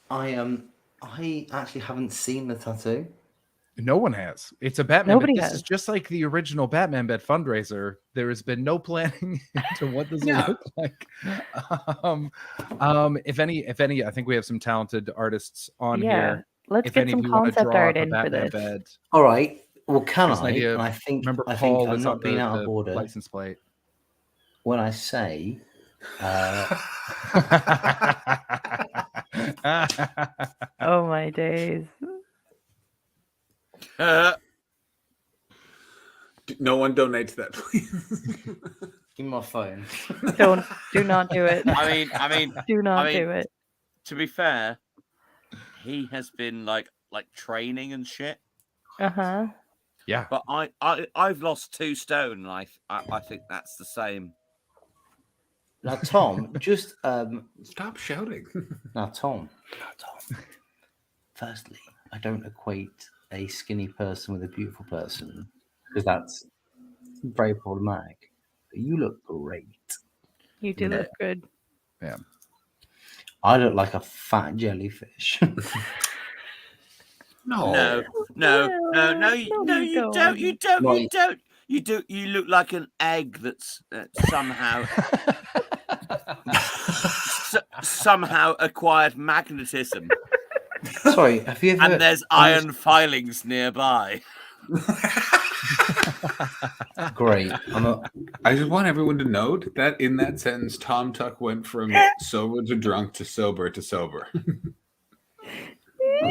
I actually haven't seen the tattoo. No one has. It's a Batman. Nobody but this has. is just like the original Batman Bet fundraiser. There has been no planning into what this will look like. If any, I think we have some talented artists on Yeah, here. let's If get any some of you wanna concept draw art up a in for Batman this. bed, All right. Well, can here's an I? idea. And I think Remember I Paul think I'm that's not on being out the of order license plate. when I say. Oh my days. No one donates that, please. Give me my phone. Do not do it. I mean, Do not do it. To be fair, he has been like training and shit. Uh-huh. Yeah. But I've lost 2 stone, and I think that's the same. Now, Tom, just Stop shouting. now, Tom. Firstly, I don't equate a skinny person with a beautiful person because very problematic. But you look great. You do look good. Yeah. I look like a fat jellyfish. No, you don't. You don't. Well, You don't. You do. You look like an egg that's somehow somehow acquired magnetism. Sorry, have you ever? And there's iron filings nearby. Great. I just want everyone to note that in that sentence, Tom Tuck went from sober to drunk to sober to sober. I'm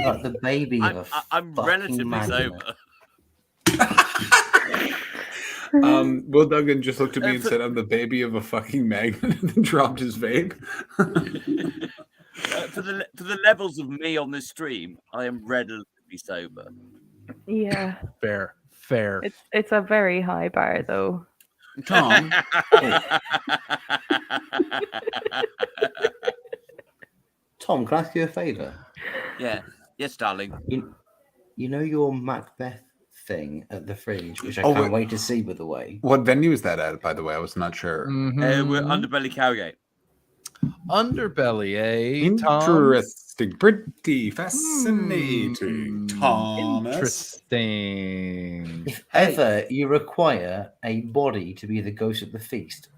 like the baby of a I'm fucking relatively magnet. sober. Will Duggan just looked at me and said, "I'm the baby of a fucking magnet," and then dropped his vape. For the levels of me on this stream, I am relatively sober. Yeah. Fair. It's a very high bar, though. Tom. Tom, can I ask you a favour? Yeah. Yes, darling. You know your Macbeth thing at the Fringe, which I can't wait to see, by the way. What venue is that at, by the way? I was not sure. We're Underbelly Cowgate. Underbelly, eh? Tom? Interesting. Pretty fascinating. Thomas. Interesting. If ever you require a body to be the ghost at the feast,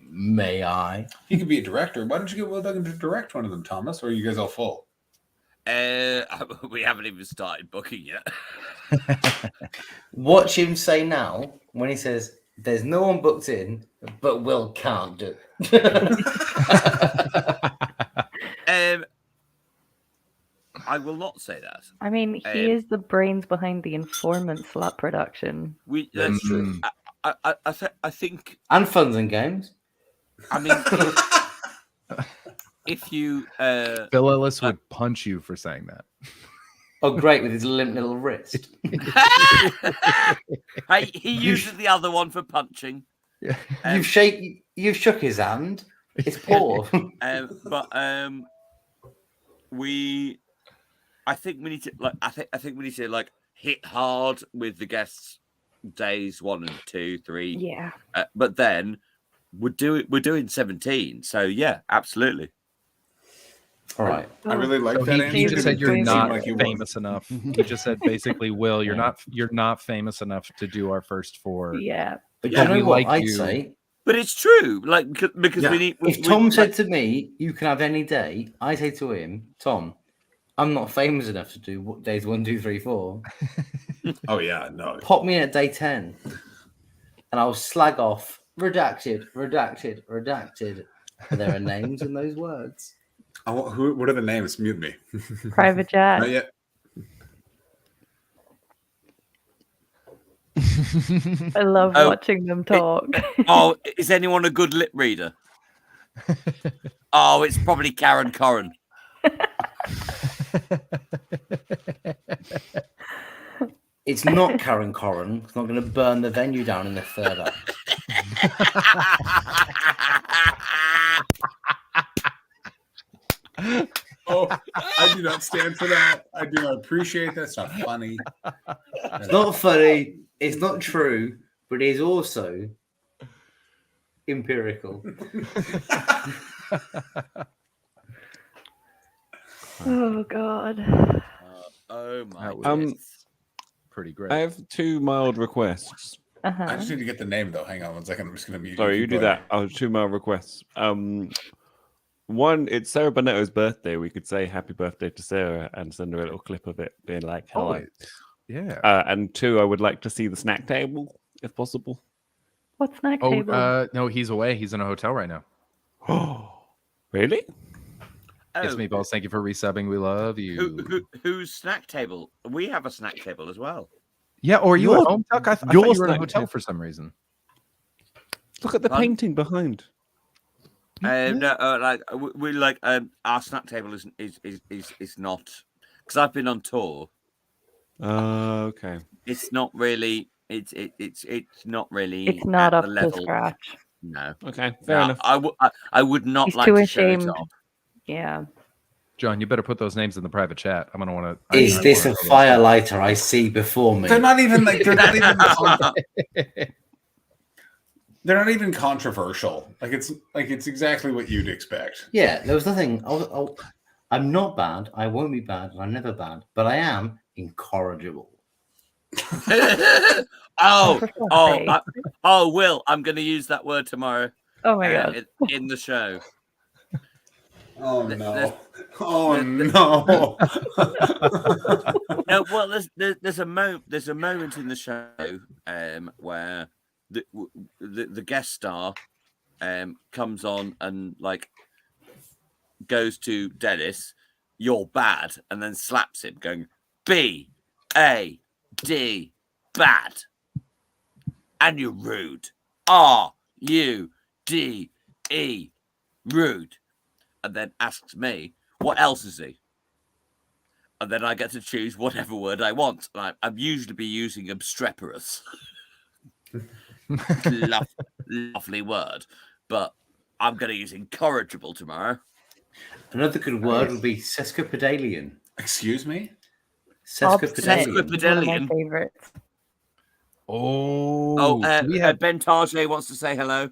may I? He could be a director. Why don't you get Will Duggan to direct one of them, Thomas? Or are you guys all full? We haven't even started booking yet. Watch him say now when he says, "There's no one booked in, but Will can't do it." I will not say that. I mean, he is the brains behind the Informant slap production. That's true. I think. And Funds and Games. I mean, if you Phil Ellis would punch you for saying that. Oh, great, with his limp little wrist. Hey, he uses the other one for punching. Yeah. You've shook his hand. It's poor. I think we need to hit hard with the guests days 1 and 2, 3. Yeah. But then we're doing 17. So yeah, absolutely. All right. I really like So that. he just said you're not like you famous enough. He just said basically, Will, you're not famous enough to do our first 4. Yeah. But Yeah, you know we what like I'd you. say? But it's true, like because we need. If Tom said to me, "You can have any day," I say to him, "Tom, I'm not famous enough to do days 1, 2, 3, 4. Oh yeah, no. Pop me in at day 10, and I'll slag off redacted. But there are names in those words. Oh, what are the names? Mute me. Private Jack. Not yet. I love watching them talk. Is anyone a good lip reader? Oh, it's probably Karen Corran. It's not Karen Corran. It's not going to burn the venue down in the third act. Oh, I do not stand for that. I do not appreciate that. It's not funny. It's not funny. It's not true, but it is also empirical. Oh God. Oh my. Pretty great. I have 2 mild requests. I just need to get the name though. Hang on 1 second. I'm just going to mute. Sorry, you do that. I have 2 mild requests. One, it's Sarah Bonetto's birthday. We could say happy birthday to Sarah and send her a little clip of it being like, hello. Yeah. And 2, I would like to see the snack table, if possible. What snack table? No, he's away. He's in a hotel right now. Oh, really? It's Meatballs. Thank you for resubbing. We love you. Whose snack table? We have a snack table as well. Yeah, or are you at home, Tuck? I thought you were in a snack hotel table. for some reason. Look at the painting behind. We like our snack table is not, because I've been on tour. Okay. It's not really. It's not really. It's not at up the to level. scratch. No. Okay. Fair enough. I would not He's like too to show it ashamed. off. Yeah. John, you better put those names in the private chat. I'm gonna want to. Is this a firelighter I see before me? They're not even like. They're not even. They're not even controversial. It's exactly what you'd expect. Yeah, there was nothing. I'm not bad. I won't be bad. And I'm never bad. But I am incorrigible. Will, I'm going to use that word tomorrow. Oh my god! In the show. Oh no! No. No. Well, there's a moment in the show where the guest star comes on and goes to Dennis, "You're bad," and then slaps him, going B-A-D, bad, and you're rude. R-U-D-E, rude. And then asks me, what else is he? And then I get to choose whatever word I want. And I'm usually be using obstreperous. Lovely word. But I'm going to use incorrigible tomorrow. Another good word would be sesquipedalian. Excuse me? Sesquipedalian. One of my favorites. Ben Target wants to say hello.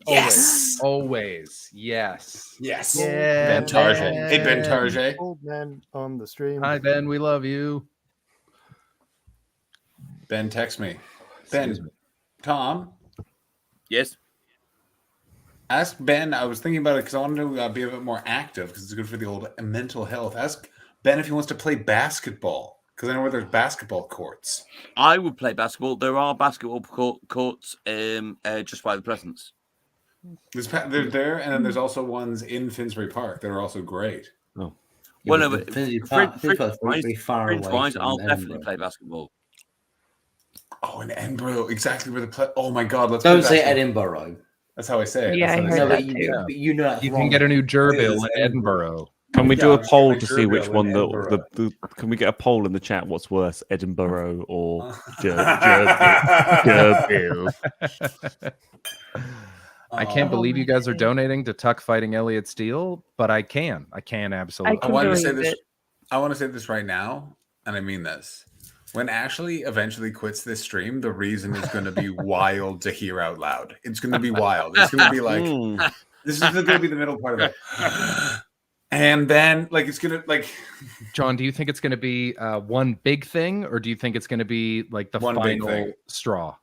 Yes. Always. Yes. Yes. Yeah, Ben Target. Hey, Ben Target. Old man on the stream. Hi, Ben. We love you. Ben, text me. Ben, Tom. Yes. Ask Ben. I was thinking about it because I wanted to be a bit more active because it's good for the old mental health. Ask Ben if he wants to play basketball because I know where there's basketball courts. I would play basketball. There are basketball courts just by the Pleasance. They're there, and then there's also ones in Finsbury Park that are also great. Oh, well, no, but Fringe-wise, I'll definitely play basketball. Oh, in Edinburgh, exactly where oh my God, let's don't say Edinburgh. That's how I say it. Yeah, I heard that too. But you know, you can get a new gerbil in Edinburgh. Can we do a poll to see which one can we get a poll in the chat? What's worse, Edinburgh or gerbil? I can't believe you guys are donating to Tuck fighting Elliot Steele, but I can absolutely. I want to say this. I want to say this right now, and I mean this. When Ashley eventually quits this stream, the reason is going to be wild to hear out loud. It's going to be wild. It's going to be like this is going to be the middle part of it, and then it's going to John, do you think it's going to be one big thing, or do you think it's going to be like the final straw?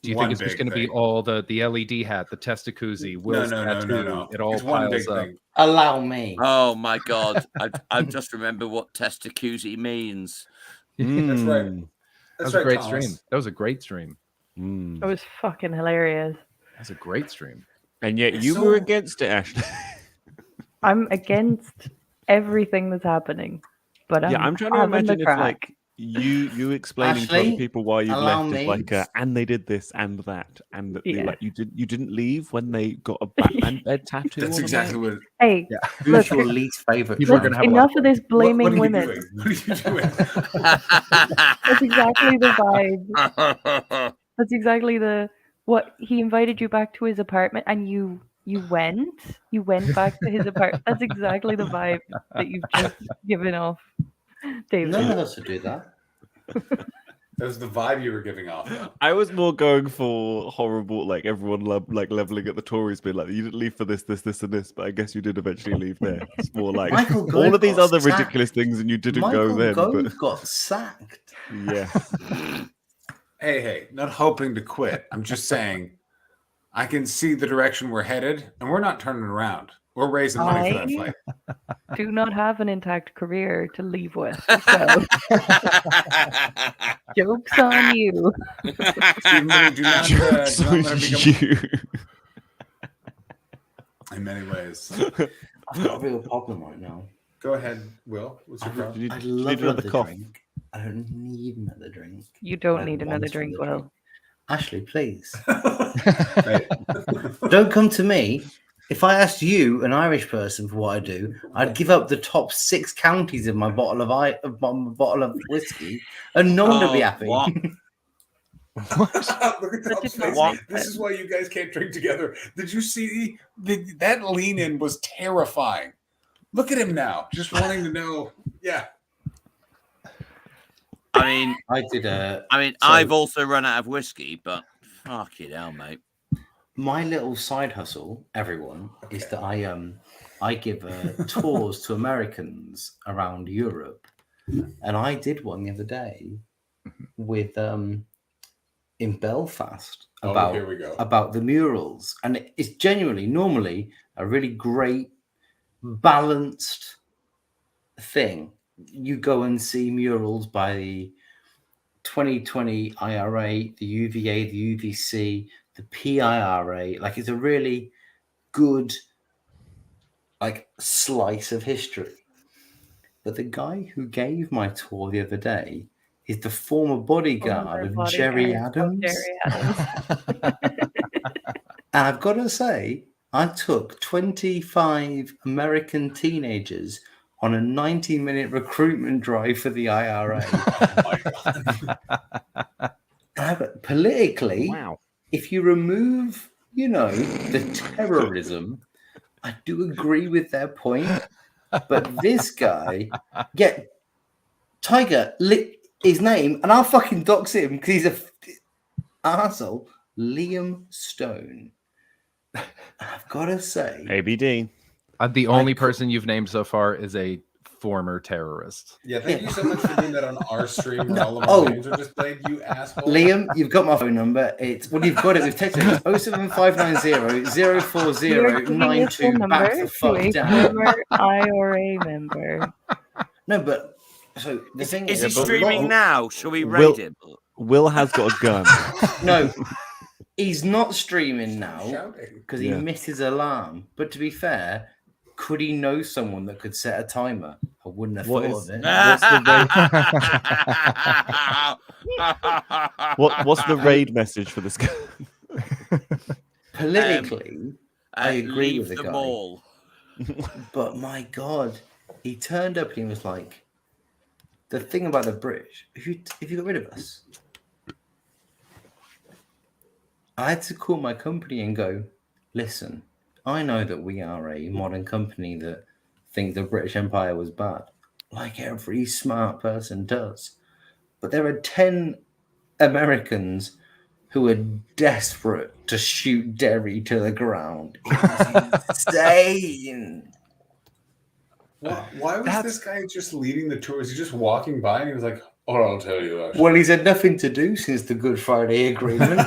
Do you think it's just going to be all the LED hat, the testacuzzi, Will's tattoo? No. It all it's one piles big up. thing. Allow me. Oh my God! I just remember what testacuzzi means. That's right. That was a great stream. That was a great stream. It was fucking hilarious. That's a great stream. And yet you were against it, Ashley. I'm against everything that's happening, but I'm trying to imagine if you explaining to other people why you left is and they did this and that and you didn't leave when they got a Batman bed tattoo. That's exactly what. Hey, who's your least favorite? Enough of this blaming women. What are you doing? That's exactly the vibe. That's exactly what he invited you back to his apartment and you went back to his apartment. That's exactly the vibe that you've just given off. David. None of us would do that. That was the vibe you were giving off. I was more going for horrible, everyone leveling at the Tories, being like, you didn't leave for this, and this, but I guess you did eventually leave there. It's more like all of these other ridiculous things, and you didn't go then. But got sacked. Yeah. Hey, not hoping to quit. I'm just saying, I can see the direction we're headed, and we're not turning around. We're raising money for that fight. Do not have an intact career to leave with. So. Joke's on you. Joke's on you. In many ways. I've got a real problem right now. Go ahead, Will. What's your problem? I'd love another drink. I don't need another drink. You don't need another drink, Will. Ashley, please. Don't come to me. If I asked you, an Irish person, for what I do, I'd give up the top 6 counties of my bottle of whiskey, and no one would be happy. What? Look at that. This is why you guys can't drink together. Did you see that lean-in was terrifying? Look at him now, just wanting to know. Yeah. I mean, I did. I've also run out of whiskey, but fuck it hell, mate. my little side hustle, everyone, is that I give tours to Americans around Europe, and I did one the other day with in Belfast about here we go. about the murals, and it's genuinely normally a really great balanced thing. You go and see murals by the 2020 IRA, the UVA, the UVC, the PIRA. Like it's a really good like slice of history. But the guy who gave my tour the other day is the former bodyguard of Jerry Adams. And I've got to say, I took 25 American teenagers on a 90-minute recruitment drive for the IRA. Politically, if you remove, the terrorism, I do agree with their point. But this guy, Tiger, his name, and I'll fucking dox him because he's a arsehole, Liam Stone. I've got to say, ABD. The only person you've named so far is a former terrorist. Yeah, thank you so much for doing that on our stream where all of our names are displayed, you asshole. Liam, you've got my phone number. You've got it. We've texted it. 07590 040 92. Back the fuck down. Former IRA member. No, but so the thing Is is, he streaming now? Shall we raid him? Will has got a gun. No, he's not streaming now because he missed his alarm. But to be fair, could he know someone that could set a timer? I wouldn't have thought of it. What's the raid message for this guy? Politically, I agree leave with the the guy. ball. But my God, he turned up and he was like, the thing about the British, if you got rid of us, I had to call my company and go, listen, I know that we are a modern company that think the British Empire was bad, like every smart person does. But there are 10 Americans who are desperate to shoot Derry to the ground. It's insane. Why was this guy just leading the tour? Was he just walking by and he was like, "Oh, I'll tell you that." Well, he's had nothing to do since the Good Friday Agreement.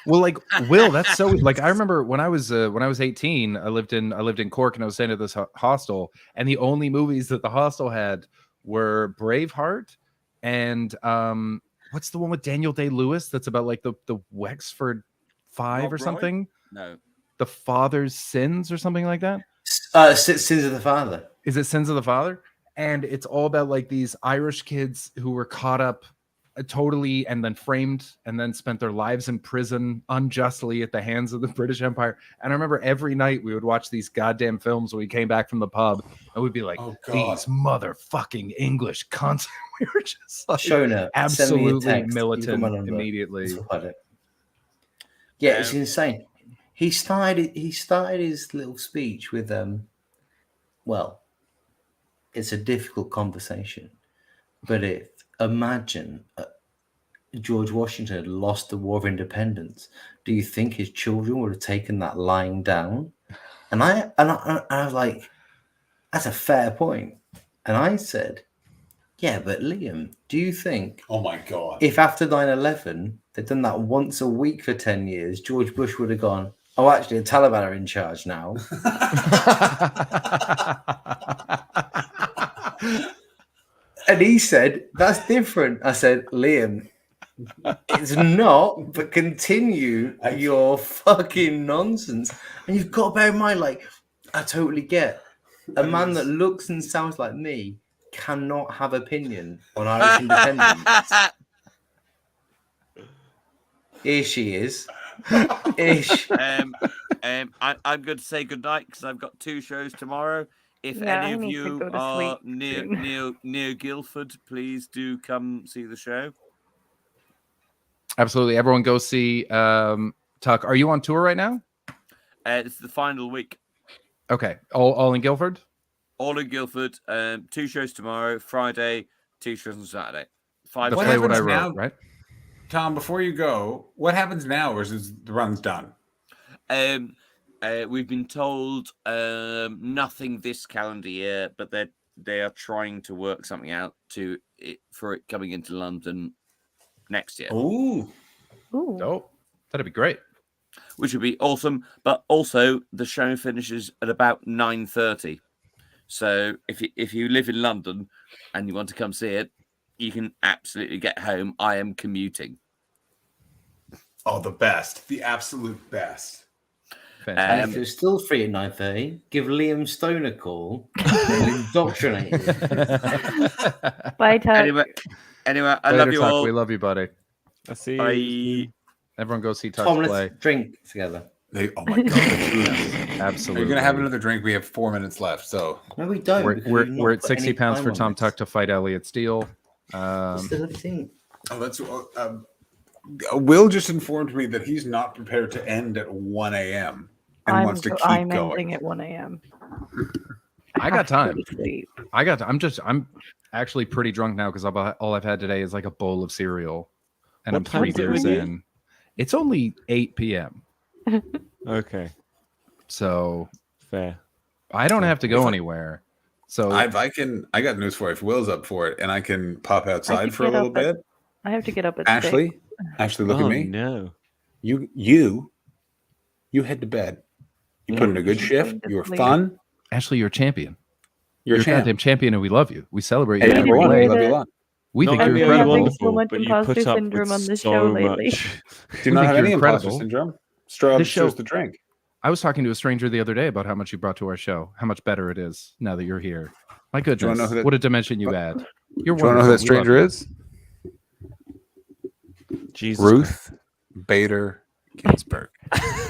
Well, like Will, that's so like I remember when I was 18, I lived in Cork and I was staying at this hostel, and the only movies that the hostel had were Braveheart and what's the one with Daniel Day-Lewis that's about like the Wexford Five or something? No. The Father's Sins or something like that? Sins of the Father. Is it Sins of the Father? And it's all about like these Irish kids who were caught up totally and then framed and then spent their lives in prison unjustly at the hands of the British Empire. And I remember every night we would watch these goddamn films when we came back from the pub and we'd be like, these motherfucking English cunts. We were just like Shona, absolutely militant immediately. Yeah, it's insane. He started his little speech with well, it's a difficult conversation, but imagine George Washington had lost the War of Independence. Do you think his children would have taken that lying down? And I was like, that's a fair point. And I said, yeah, but Liam, do you think? Oh my God! If after 9/11 they'd done that once a week for 10 years, George Bush would have gone, oh, actually, the Taliban are in charge now. And he said, that's different. I said, Liam, it's not, but continue your fucking nonsense. And you've got to bear in mind, like, I totally get a man that looks and sounds like me cannot have opinion on Irish independence. Here she is. Ish. I'm going to say goodnight because I've got 2 shows tomorrow. If any of you are near Guildford, please do come see the show. Absolutely. Everyone go see Tuck. Are you on tour right now? It's the final week. Okay. All in Guildford? All in Guildford. 2 shows tomorrow, Friday, 2 shows on Saturday. The Play What I Wrote, right? Tom, before you go, what happens now, or is the run's done? We've been told nothing this calendar year, but they are trying to work something out for it coming into London next year. Ooh. Oh, that'd be great. Which would be awesome. But also, the show finishes at about 9:30. So if you live in London and you want to come see it, you can absolutely get home. I am commuting. Oh, the best. The absolute best. And if you're still free at 9:30, give Liam Stone a call and indoctrinate him. Bye, Tuck. Anyway, I Later, love you Tuck. all. We love you, buddy. I see. Bye. Everyone go see Tuck Tom, play. let's drink together. Oh my god! Absolutely. Are you gonna have another drink? We have 4 minutes left. So no, we don't. We're at 60 pounds for Tom Tuck to fight Elliot Steele. Still a thing. Oh, that's. Will just informed me that he's not prepared to end at 1 a.m. and wants to keep I'm going. ending at 1 a.m. I got time. Sleep. I'm actually pretty drunk now because all I've had today is like a bowl of cereal, and What I'm time 3 is it beers with you? in. It's only 8 p.m. Okay. So fair. I don't have to go anywhere. So I got news for you. If Will's up for it, and I can pop outside for a little bit. I have to get up at Ashley, 6. Ashley, look at me. No. You head to bed. You put in a good shift. You were fun. Ashley, you're a champion. You're a a champ. goddamn champion, and we love you. We celebrate you. Hey, every everyone, day. we love you a lot. We Not think only you're are you incredible. wonderful, so much but you imposter put up syndrome with on this so show lately. much. Do you not think have you're any imposter incredible. syndrome? Straw This show- the drink. I was talking to a stranger the other day about how much you brought to our show, how much better it is now that you're here. My Do you wanna goodness, know who that- what a dimension you add. You're Do you want to know who that wonderful. We love stranger you. is? Jesus Ruth Bader Ginsburg.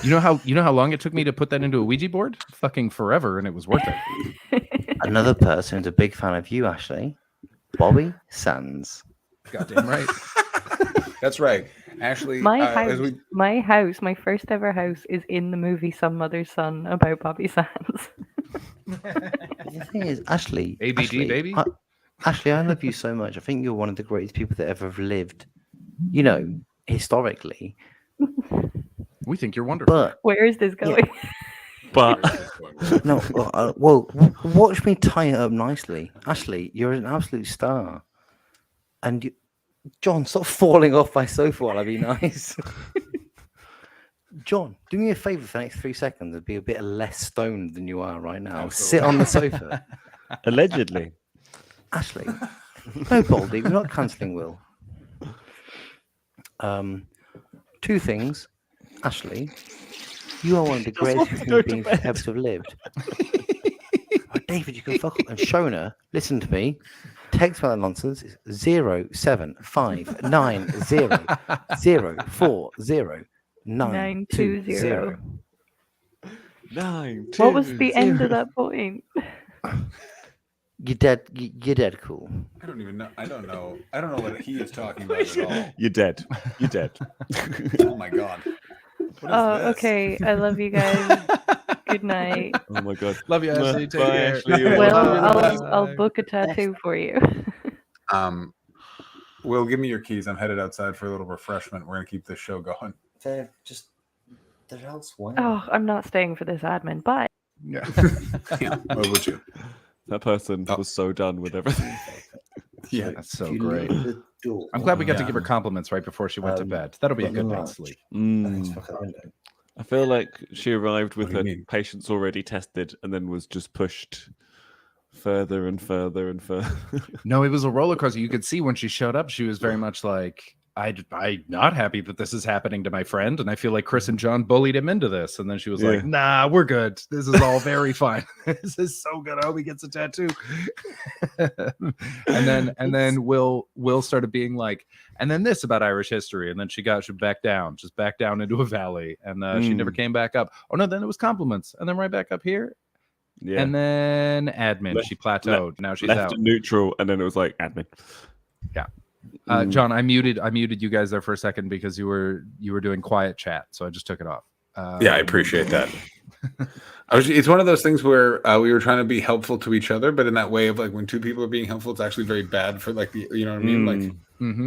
You know how long it took me to put that into a Ouija board? Fucking forever, and it was worth it. Another person who's a big fan of you, Ashley, Bobby Sands. Goddamn right. That's right. Ashley, My as house, my first ever house is in the movie Some Mother's Son about Bobby Sands. The thing is, Ashley, ABD, Ashley, baby. Ashley, I love you so much. I think you're one of the greatest people that ever have lived. You know, historically. We think you're wonderful. But Where is this going? But no, well, watch me tie it up nicely. Ashley, you're an absolute star. And you, John, stop falling off my sofa while I be nice. John, do me a favor for the next 3 seconds and be a bit less stoned than you are right now. Sit on the sofa. Allegedly. Ashley. No, Baldy, we're not cancelling Will. 2 things. Ashley, you are one of the greatest human beings ever to have lived. Oh, David, you can fuck up. And Shona, listen to me. Text about that nonsense is 07590040920. 920. What was the end of that point? You're dead. You're dead cool. I don't even know. I don't know what he is talking about at all. You're dead. You're dead. Oh my god. What is Oh, this? okay. I love you guys. Good night. Oh my god. Love you, Ashley. Take Bye, care. Ashley. Well, I'll book a tattoo for you. Will, give me your keys. I'm headed outside for a little refreshment. We're gonna keep this show going. They're elsewhere. Oh, I'm not staying for this admin. Bye. Yeah. Yeah, what would you? That person was so done with everything. Yeah, That's so You great. leave the door. I'm glad we got to Yeah. give her compliments right before she went to bed. That'll be a good night's sleep. Thanks for coming. I feel like she arrived with What do her you mean? patients already tested and then was just pushed further and further and further. No, it was a roller coaster. You could see when she showed up, she was very much like, I'm not happy that this is happening to my friend. And I feel like Chris and John bullied him into this. And then she was Yeah. like, nah, we're good. This is all very fine. This is so good. I hope he gets a tattoo. and then Will started being like, and then this about Irish history. And then she back down, just back down into a valley. And she never came back up. Oh no, then it was compliments. And then right back up here. Yeah. And then admin. She plateaued. Now she's left out. to neutral, and then it was like admin. Yeah. John, I muted you guys there for a second because you were doing quiet chat, so I just took it off. Yeah, I appreciate that. It's one of those things where we were trying to be helpful to each other, but in that way of like when two people are being helpful, it's actually very bad for like the, you know what I mean? Like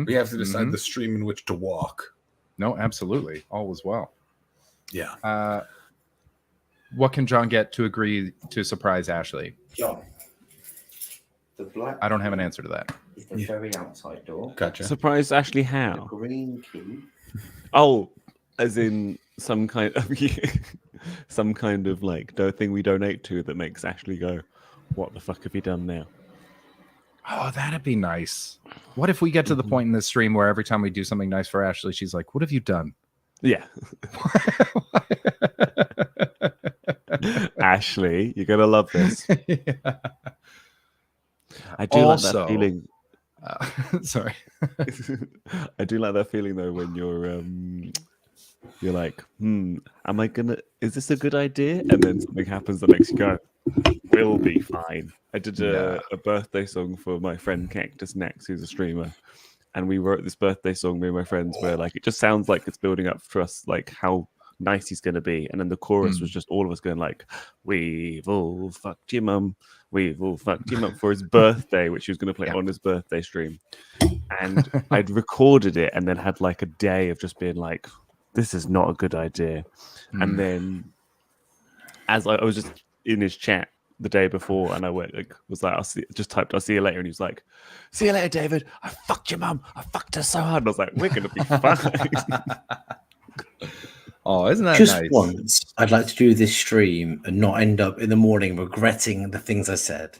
we have to decide the stream in which to walk. No, absolutely. All is well. Yeah. What can John get to agree to surprise Ashley? John, the black. I don't have an answer to that. Is the very outside door. Gotcha. Surprise Ashley The how? green key. Oh, as in some kind of some kind of like thing we donate to that makes Ashley go, "What the fuck have you done now?" Oh, that'd be nice. What if we get to the point in this stream where every time we do something nice for Ashley, she's like, "What have you done?" Yeah. Ashley, you're gonna love this. I do like that feeling. Sorry. I do like that feeling though when you're like, am I gonna? Is this a good idea? And then something happens that makes you go, "We'll be fine." I did a birthday song for my friend Cactus Nex, who's a streamer, and we wrote this birthday song, me and my friends, where like it just sounds like it's building up for us, like how nice he's gonna be, and then the chorus was just all of us going like, "We've all fucked your mum, we've all fucked your mum," for his birthday, which he was gonna play on his birthday stream. And I'd recorded it and then had like a day of just being like, "This is not a good idea." And then as I was just in his chat the day before, and I went like, "I'll see," just typed, "I'll see you later," and he was like, "See you later, David. I fucked your mum. I fucked her so hard." And I was like, "We're gonna be fine." Oh, isn't that Just nice? once, I'd like to do this stream and not end up in the morning regretting the things I said.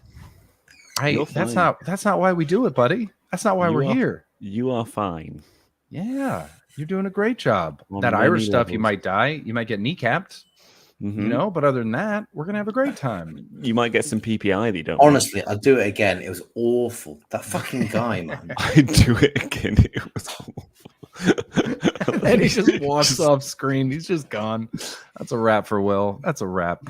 Hey, that's not why we do it, buddy. That's not why we're here. You are fine. Yeah, you're doing a great job. On That many Irish stuff, you levels. might die, you might get kneecapped, you know. But other than that, we're gonna have a great time. You might get some PPI that you don't. Honestly, I'd do it again. It was awful. That fucking guy, man. I'd do it again. It was awful. And he just walks off screen. He's just gone. That's a wrap for Will. That's a wrap.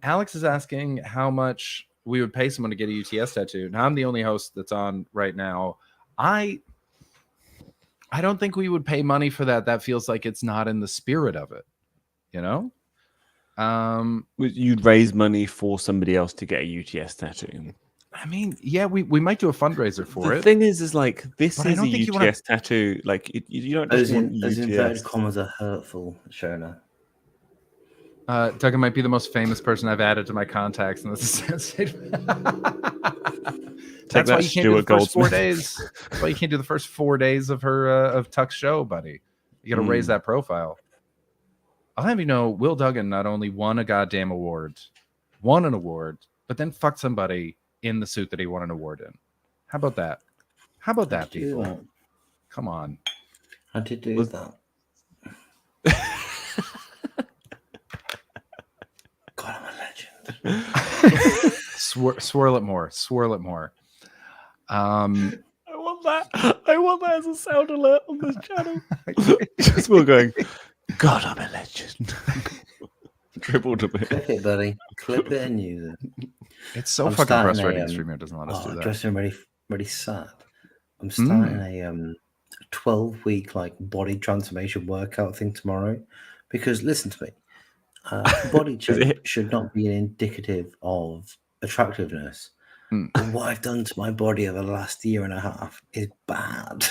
Alex is asking how much we would pay someone to get a UTS tattoo. Now I'm the only host that's on right now. I don't think we would pay money for that. That feels like it's not in the spirit of it, you know? You'd raise money for somebody else to get a UTS tattoo. I mean, yeah, we might do a fundraiser for it. The thing is like, this But I is don't a think UTS tattoo. Like, you don't just want Those inverted UTS. commas are hurtful, Shona. Duggan might be the most famous person I've added to my contacts, and that's that's why you can't do the first 4 days. That's why you can't do the first 4 days of her of Tuck's show, buddy. You got to raise that profile. I'll have you know, Will Duggan not only won an award, but then fucked somebody in the suit that he won an award in. How about that? How about that, people? That? Come on. I did do that. God, I'm a legend. Swirl it more. Swirl it more. I want that as a sound alert on this channel. Just Will going, "God, I'm a legend." Dribbled a bit. Clip it, buddy. Clip it and use it. It's so I'm fucking starting frustrating. a, Streamer doesn't let us do that. Dressing really sad. I'm starting a 12-week like body transformation workout thing tomorrow. Because listen to me, body shape should not be indicative of attractiveness. But what I've done to my body over the last year and a half is bad.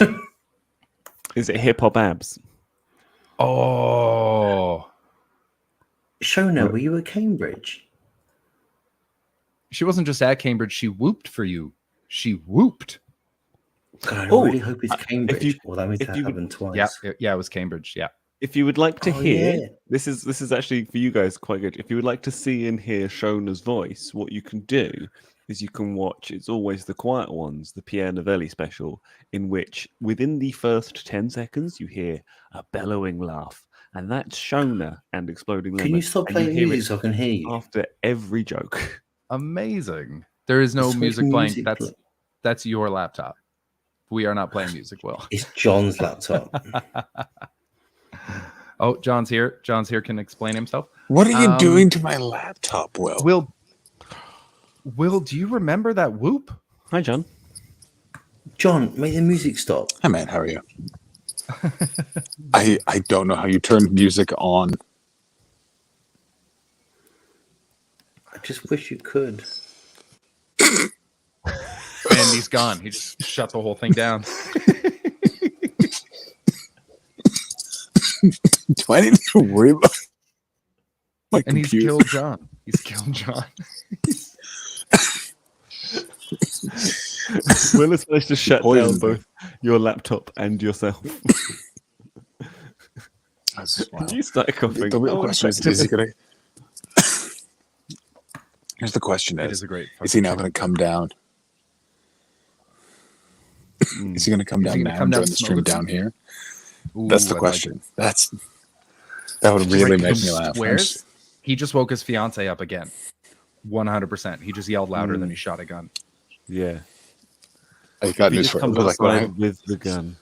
Is it hip hop abs? Oh, Shona, were you at Cambridge? She wasn't just at Cambridge. She whooped for you. She whooped. God, I really hope it's Cambridge. Well, that means that happened twice. Yeah, it was Cambridge. Yeah. If you would like to hear, yeah. this is actually for you guys quite good. If you would like to see and hear Shona's voice, what you can do is you can watch It's Always the Quiet Ones, the Pierre Novelli special, in which within the first 10 seconds you hear a bellowing laugh. And that's Shona and Exploding Lemon. Can you stop And playing hear music it so I can hear you? after every joke. Amazing. There is no There's music fucking playing. music That's your laptop. We are not playing music, Will. It's John's laptop. Oh, John's here. John's here. Can explain himself. What are you doing to my laptop, Will? Will, do you remember that whoop? Hi, John. John, make the music stop. Hi, man. How are you? I don't know how you turn music on. I just wish you could. And he's gone. He just shut the whole thing down. Do I need to worry about my And computer? he's killed John. He's killed John. Will has managed to shut down Poison both your laptop and yourself. You started coughing. The real Oh, question is he gonna? Here's the question: It is a great is he now going to come down? Is he going to come Is he down gonna now come and down join the stream smoke down with here? Ooh, That's the I like question. it. That would really Right, make he me laugh. I'm swears just- he just woke his fiance up again. 100%. He just yelled louder than he shot a gun. Yeah. I got He news just for comes him. Like, when outside with the gun.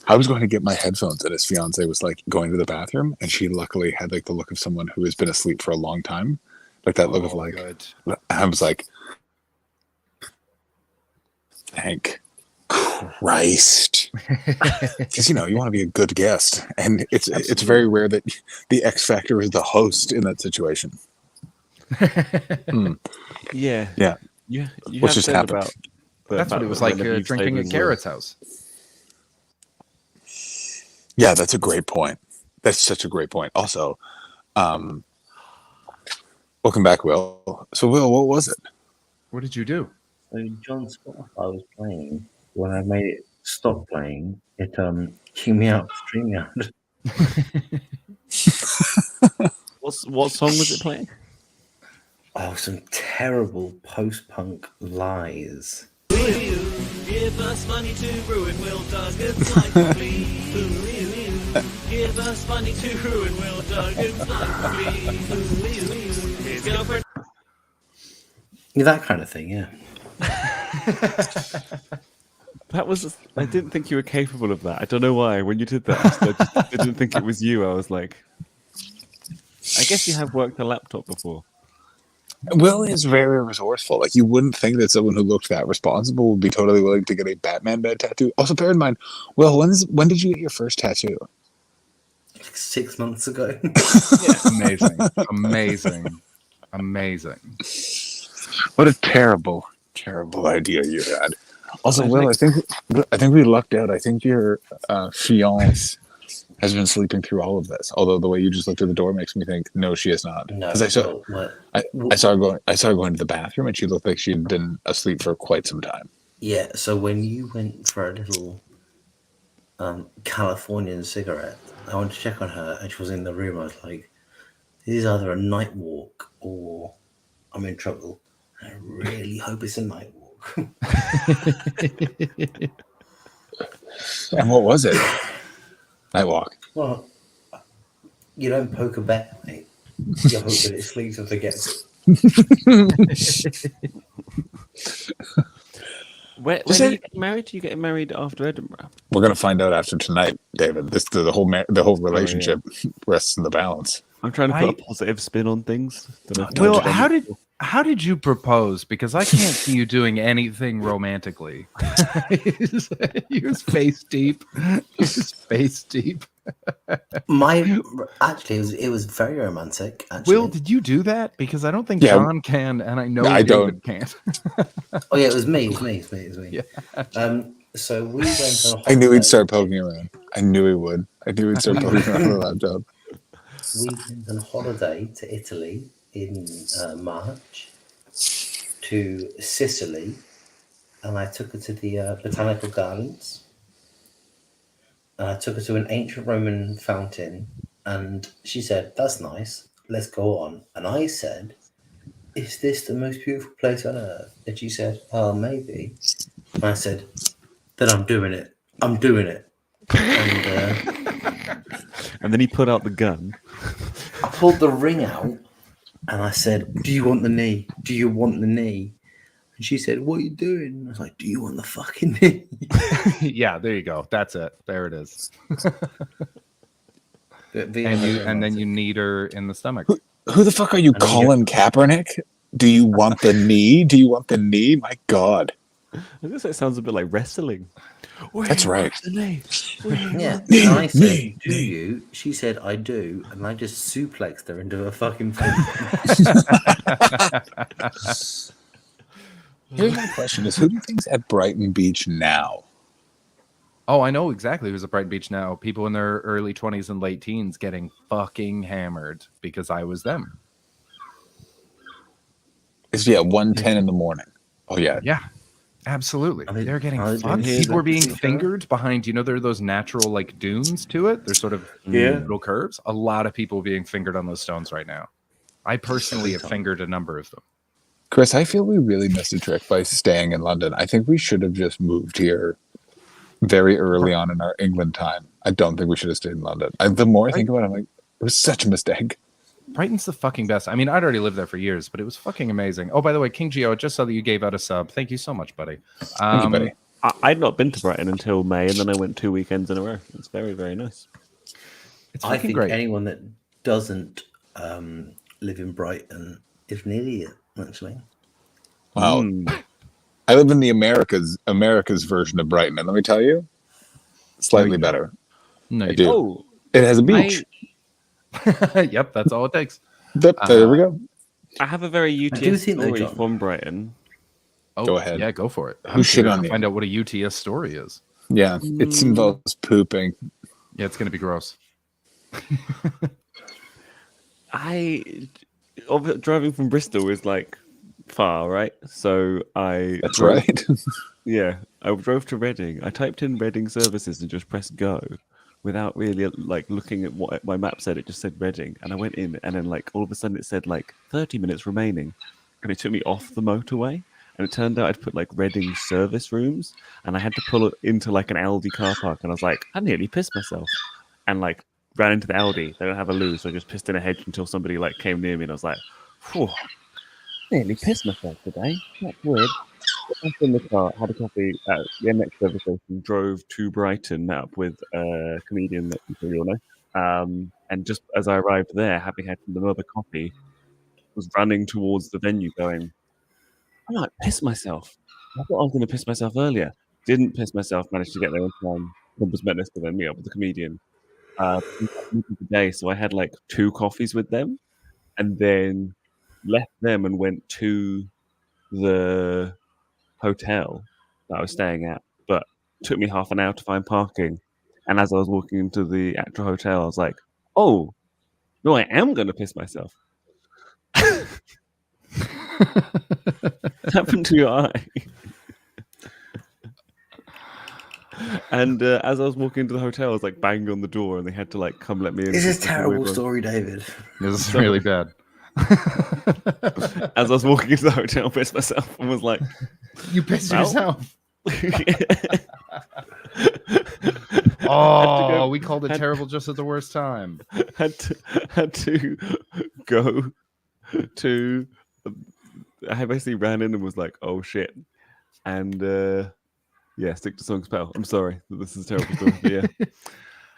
I was going to get my headphones, and his fiance was like going to the bathroom, and she luckily had like the look of someone who has been asleep for a long time, like that look of like. Good. I was like, thank Christ, because you want to be a good guest, and it's very rare that the X factor is the host in that situation. Yeah. Yeah. You What's have just said happened? about the That's what fact it was that like whenever you've drinking stayed at in Garrett's house. Yeah, that's a great point. That's such a great point. Also, welcome back, Will. So, Will, what was it? What did you do? So John's Spotify was playing. When I made it stop playing, it kicked me out of StreamYard. What song was it playing? Oh, some terrible post-punk lies. Give us money to ruin Will Duggan's life, please. Give us money to ruin Will Duggan's life, please. His girlfriend. Yeah, that kind of thing, yeah. That was. I didn't think you were capable of that. I don't know why. When you did that, I didn't think it was you. I was like, I guess you have worked a laptop before. Will is very resourceful. Like, you wouldn't think that someone who looked that responsible would be totally willing to get a Batman bed tattoo. Also, bear in mind, Will, when did you get your first tattoo? Like 6 months ago. Amazing. What a terrible idea you had. Also, Will, I think we lucked out. I think your fiance has been sleeping through all of this. Although the way you just looked at the door makes me think, no, she is not. No, Because I saw her going to the bathroom, and she looked like she'd been asleep for quite some time. Yeah, so when you went for a little Californian cigarette, I went to check on her, and she was in the room. I was like, this is either a night walk or I'm in trouble. I really hope it's a night walk. And what was it? Night walk. Well, you don't poke a bear, mate. You hope that it sleeps and forgets. When are you getting married? Do you get married after Edinburgh? We're gonna find out after tonight, David. The whole relationship rests in the balance. I'm trying to put a positive spin on things. Will, how did you propose? Because I can't see you doing anything romantically. He was face deep. Actually, it was very romantic. Actually. Will, did you do that? Because I don't think Yeah. John can, and I know I David don't. can't. Oh yeah, it was me. It was me. Yeah. So we went on a I knew holiday. he'd start poking around. I knew he would. I knew he'd start poking around the laptop. We went on holiday to Italy in March, to Sicily, and I took her to the botanical gardens. And I took her to an ancient Roman fountain, and she said, "That's nice. Let's go on." And I said, "Is this the most beautiful place on earth?" And she said, "Oh, maybe." And I said, "Then I'm doing it. I'm doing it." And then he put out the gun. I pulled the ring out and I said, "Do you want the knee? Do you want the knee?" And she said, "What are you doing?" And I was like, "Do you want the fucking knee?" Yeah, there you go. That's it. There it is. And then you need her in the stomach. Who the fuck are you, Colin Kaepernick? Do you want the knee? Do you want the knee? My God. I guess that sounds a bit like wrestling. That's right. Yeah, and I said, "Do you?" She said, "I do," and I just suplexed her into her fucking face. Here's my question: Is who do you think's at Brighton Beach now? Oh, I know exactly who's at Brighton Beach now. People in their early 20s and late teens getting fucking hammered because I was them. It's 1:10 in the morning. Oh yeah. Yeah. Absolutely. They're getting I fucked. didn't People are being see that. fingered behind, there are those natural like dunes to it. There's sort of little curves. A lot of people being fingered on those stones right now. I personally have fingered a number of them. Chris, I feel we really missed a trick by staying in London. I think we should have just moved here very early on in our England time. I don't think we should have stayed in London. The more I think about it, I'm like, it was such a mistake. Brighton's the fucking best. I mean, I'd already lived there for years, but it was fucking amazing. Oh, by the way, King Geo, I just saw that you gave out a sub. Thank you so much, buddy. Thank you, buddy. I'd not been to Brighton until May, and then I went 2 weekends in a row. It's very, very nice. It's I think great. anyone that doesn't live in Brighton is an idiot, actually. Wow. I live in the America's version of Brighton, and let me tell you, slightly better. No, I do. Oh, it has a beach. Yep, that's all it takes. Yep, there we go. I have a very UTS story from Brighton. Oh, Go ahead. Yeah, go for it. Who shit on you? Find out what a UTS story is. Yeah, it involves pooping. Yeah, it's going to be gross. Driving from Bristol is like far, right? So That's right. Yeah, I drove to Reading. I typed in Reading services and just pressed go without really like looking at what my map said. It just said Reading, and I went in, and then like all of a sudden it said like 30 minutes remaining, and it took me off the motorway. And it turned out I'd put like Reading service rooms, and I had to pull it into like an Aldi car park, and I was like, I nearly pissed myself, and like ran into the Aldi. They don't have a loo, so I just pissed in a hedge until somebody like came near me, and I was like, whew, nearly pissed myself today. That's weird. Got back in the car, had a coffee at the next service station, drove to Brighton, met up with a comedian that I'm sure you'll know. And just as I arrived there, having had another coffee, was running towards the venue going, I might piss myself. I thought I was going to piss myself earlier. Didn't piss myself, managed to get there in time. Was met next to them, meet up with the comedian. Today, so I had like 2 coffees with them, and then left them and went to the hotel that I was staying at. But it took me half an hour to find parking. And as I was walking into the actual hotel, I was like, "Oh, no, I am going to piss myself." Happened to your eye. And as I was walking into the hotel, I was like banging on the door, and they had to like come let me in. This is a terrible story, David. This is really bad. As I was walking into the hotel, I pissed myself and was like, "You pissed well." yourself." Oh, we called it terrible just at the worst time. Had to go to. I basically ran in and was like, "Oh shit," and yeah, stick to songs, pal. I'm sorry that this is a terrible story, but yeah,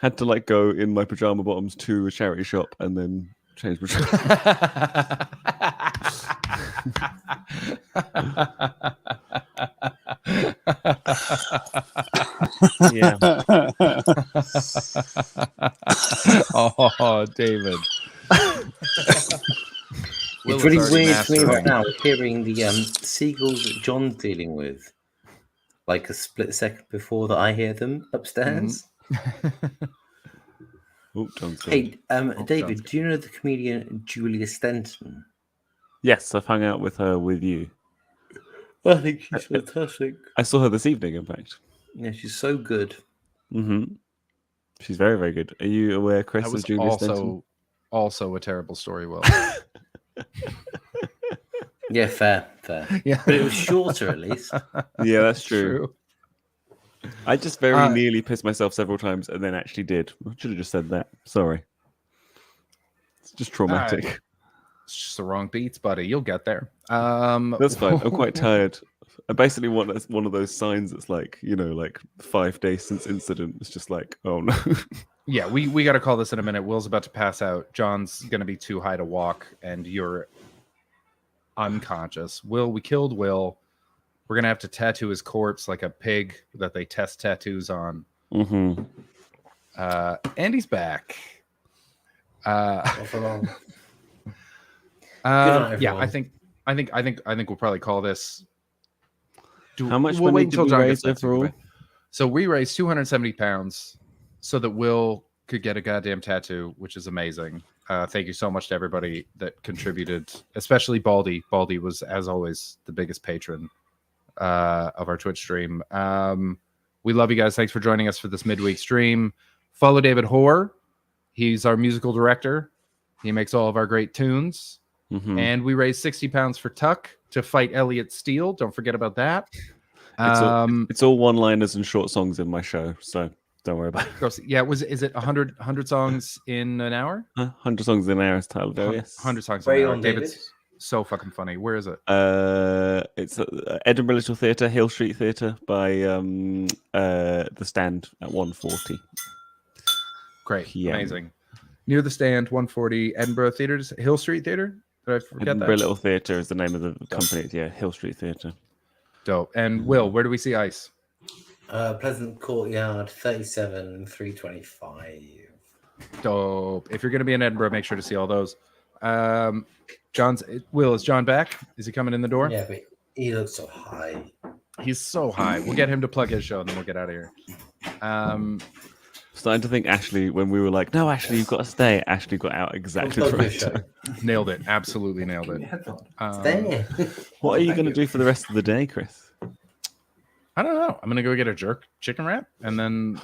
had to like go in my pajama bottoms to a charity shop and then change my. Yeah. Oh, David. It's really weird to me right now hearing the seagulls that John's dealing with, like a split second before that I hear them upstairs. Oh, John's gone. Hey, David, do you know the comedian Julia Stenton? Yes, I've hung out with her with you. I think she's fantastic. I saw her this evening, in fact. Yeah, she's so good. Mm-hmm. She's very, very good. Are you aware, Chris, That was of Julia Stenton? also a terrible story, Will. Yeah, fair. Yeah. But it was shorter, at least. Yeah, that's true. I just very nearly pissed myself several times and then actually did. I should have just said that. Sorry. It's just traumatic. Right. It's just the wrong beats, buddy. You'll get there. That's fine. I'm quite tired. I basically want one of those signs that's like, like 5 days since incident. It's just like, oh no. Yeah, we got to call this in a minute. Will's about to pass out. John's going to be too high to walk, and you're unconscious. Will, we killed Will. We're gonna have to tattoo his corpse like a pig that they test tattoos on. Mm-hmm. Andy's back. on, yeah, I think we'll probably call this. How much we'll money wait did until we John raise gets back. overall? So we raised £270 so that Will could get a goddamn tattoo, which is amazing. Thank you so much to everybody that contributed, especially Baldy. Baldy was, as always, the biggest patron of our Twitch stream. We love you guys. Thanks for joining us for this midweek stream. Follow David Hoare. He's our musical director. He makes all of our great tunes. Mm-hmm. And we raised £60 for Tuck to fight Elliot Steele. Don't forget about that. It's all one-liners and short songs in my show, so don't worry about it. Yeah, is it 100 songs in an hour? 100 songs in an hour is titled, yes. 100 songs Where in are an you hour. on, David's so fucking funny. Where is it? It's Edinburgh Little Theatre, Hill Street Theatre by The Stand at 1:40. Great, Yeah. amazing. Near the Stand, 140 Edinburgh Theatres, Hill Street Theatre. Did I forget Edinburgh that? Little Theatre is the name of the company. Yeah, Hill Street Theatre. Dope. And Will, where do we see Ice? Pleasant Courtyard, 37, 325. Dope. If you're going to be in Edinburgh, make sure to see all those. Will, is John back? Is he coming in the door? Yeah, but he looks so high. He's so high. We'll get him to plug his show, and then we'll get out of here. Starting to think Ashley, when we were like, no, Ashley, you've got to stay. Ashley got out exactly the right time. Nailed it. Absolutely nailed it. What are you going to do for the rest of the day, Chris? I don't know. I'm going to go get a jerk chicken wrap and then,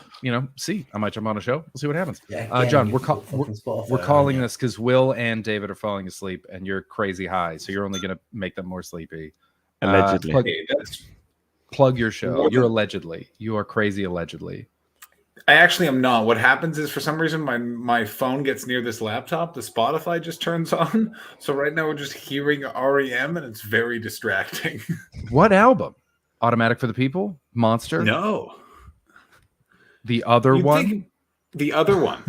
see. I might jump on a show. We'll see what happens. Yeah, John, you we're calling this because Will and David are falling asleep and you're crazy high. So you're only going to make them more sleepy. Allegedly. Plug your show. You are crazy allegedly. I actually am not. What happens is, for some reason, my phone gets near this laptop. The Spotify just turns on. So right now we're just hearing REM, and it's very distracting. What album? Automatic for the People? Monster? No. The other one? The other one.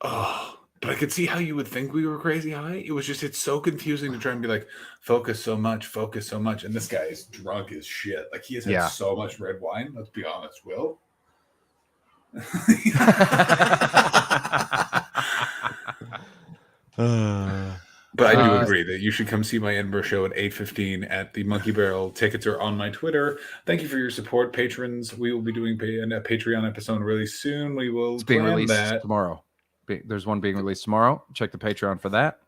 Oh, but I could see how you would think we were crazy high. It was just, it's so confusing to try and be like, focus so much. And this guy is drunk as shit. Like, he has had so much red wine. Let's be honest, Will. But I do agree that you should come see my Edinburgh show at 8:15 at the Monkey Barrel. Tickets are on my Twitter. Thank you for your support, patrons. We will be doing a Patreon episode really soon. We will. It's being released tomorrow. There's one being released tomorrow. Check the Patreon for that.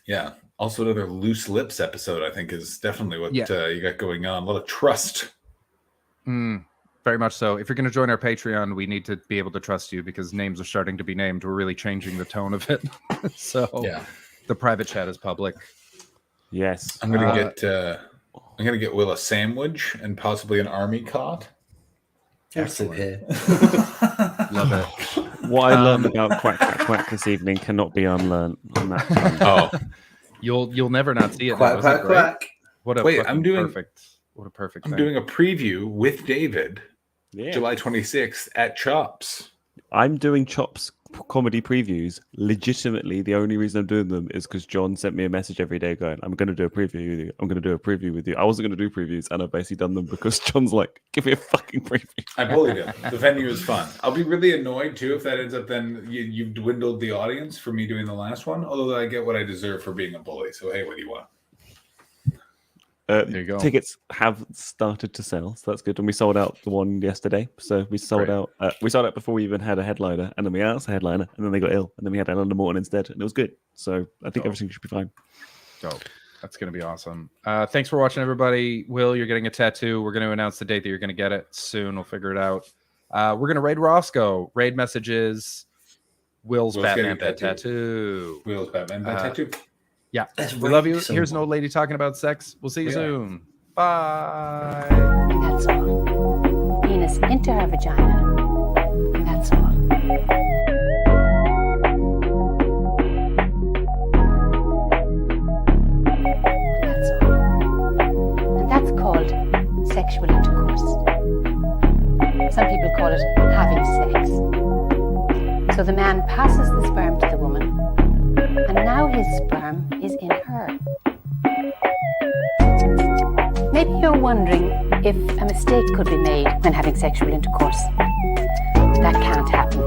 Yeah. Also, another Loose Lips episode, I think, is definitely what you got going on. A lot of trust. Very much so. If you're going to join our Patreon, we need to be able to trust you because names are starting to be named. We're really changing the tone of it. So the private chat is public. Yes. I'm gonna get Will a sandwich and possibly an army cot. Excellent. Love it. What I learned about Quack Quack Quack this evening cannot be unlearned on that time. Oh, you'll never not see it. Quack quack quack. What a perfect I'm thing. doing a preview with David. Yeah. July 26th at Chops. I'm doing Chops comedy previews. Legitimately, the only reason I'm doing them is because John sent me a message every day going, I'm going to do a preview with you. I'm going to do a preview with you. I wasn't going to do previews, and I've basically done them because John's like, give me a fucking preview. I bullied him. The venue is fun. I'll be really annoyed, too, if that ends up then you've dwindled the audience for me doing the last one, although I get what I deserve for being a bully. So, hey, what do you want? There you go. Tickets have started to sell, so that's good. And we sold out the one yesterday. So we sold out. We sold out before we even had a headliner, and then we asked a headliner, and then they got ill, and then we had Alan Morton instead, and it was good. So I think everything should be fine. Dope. That's going to be awesome. Thanks for watching, everybody. Will, you're getting a tattoo. We're going to announce the date that you're going to get it soon. We'll figure it out. We're going to raid Roscoe. Raid messages. Will's Batman Bed Tattoo. Will's Batman Bed Tattoo. Yeah. That's We love you. right. Here's an old lady talking about sex. We'll see you soon. Bye. And that's all. Penis into her vagina. And that's all. And that's all. And that's called sexual intercourse. Some people call it having sex. So the man passes the sperm to the woman, and now his sperm is in her. wondering if a mistake could be made when having sexual intercourse. That can't happen.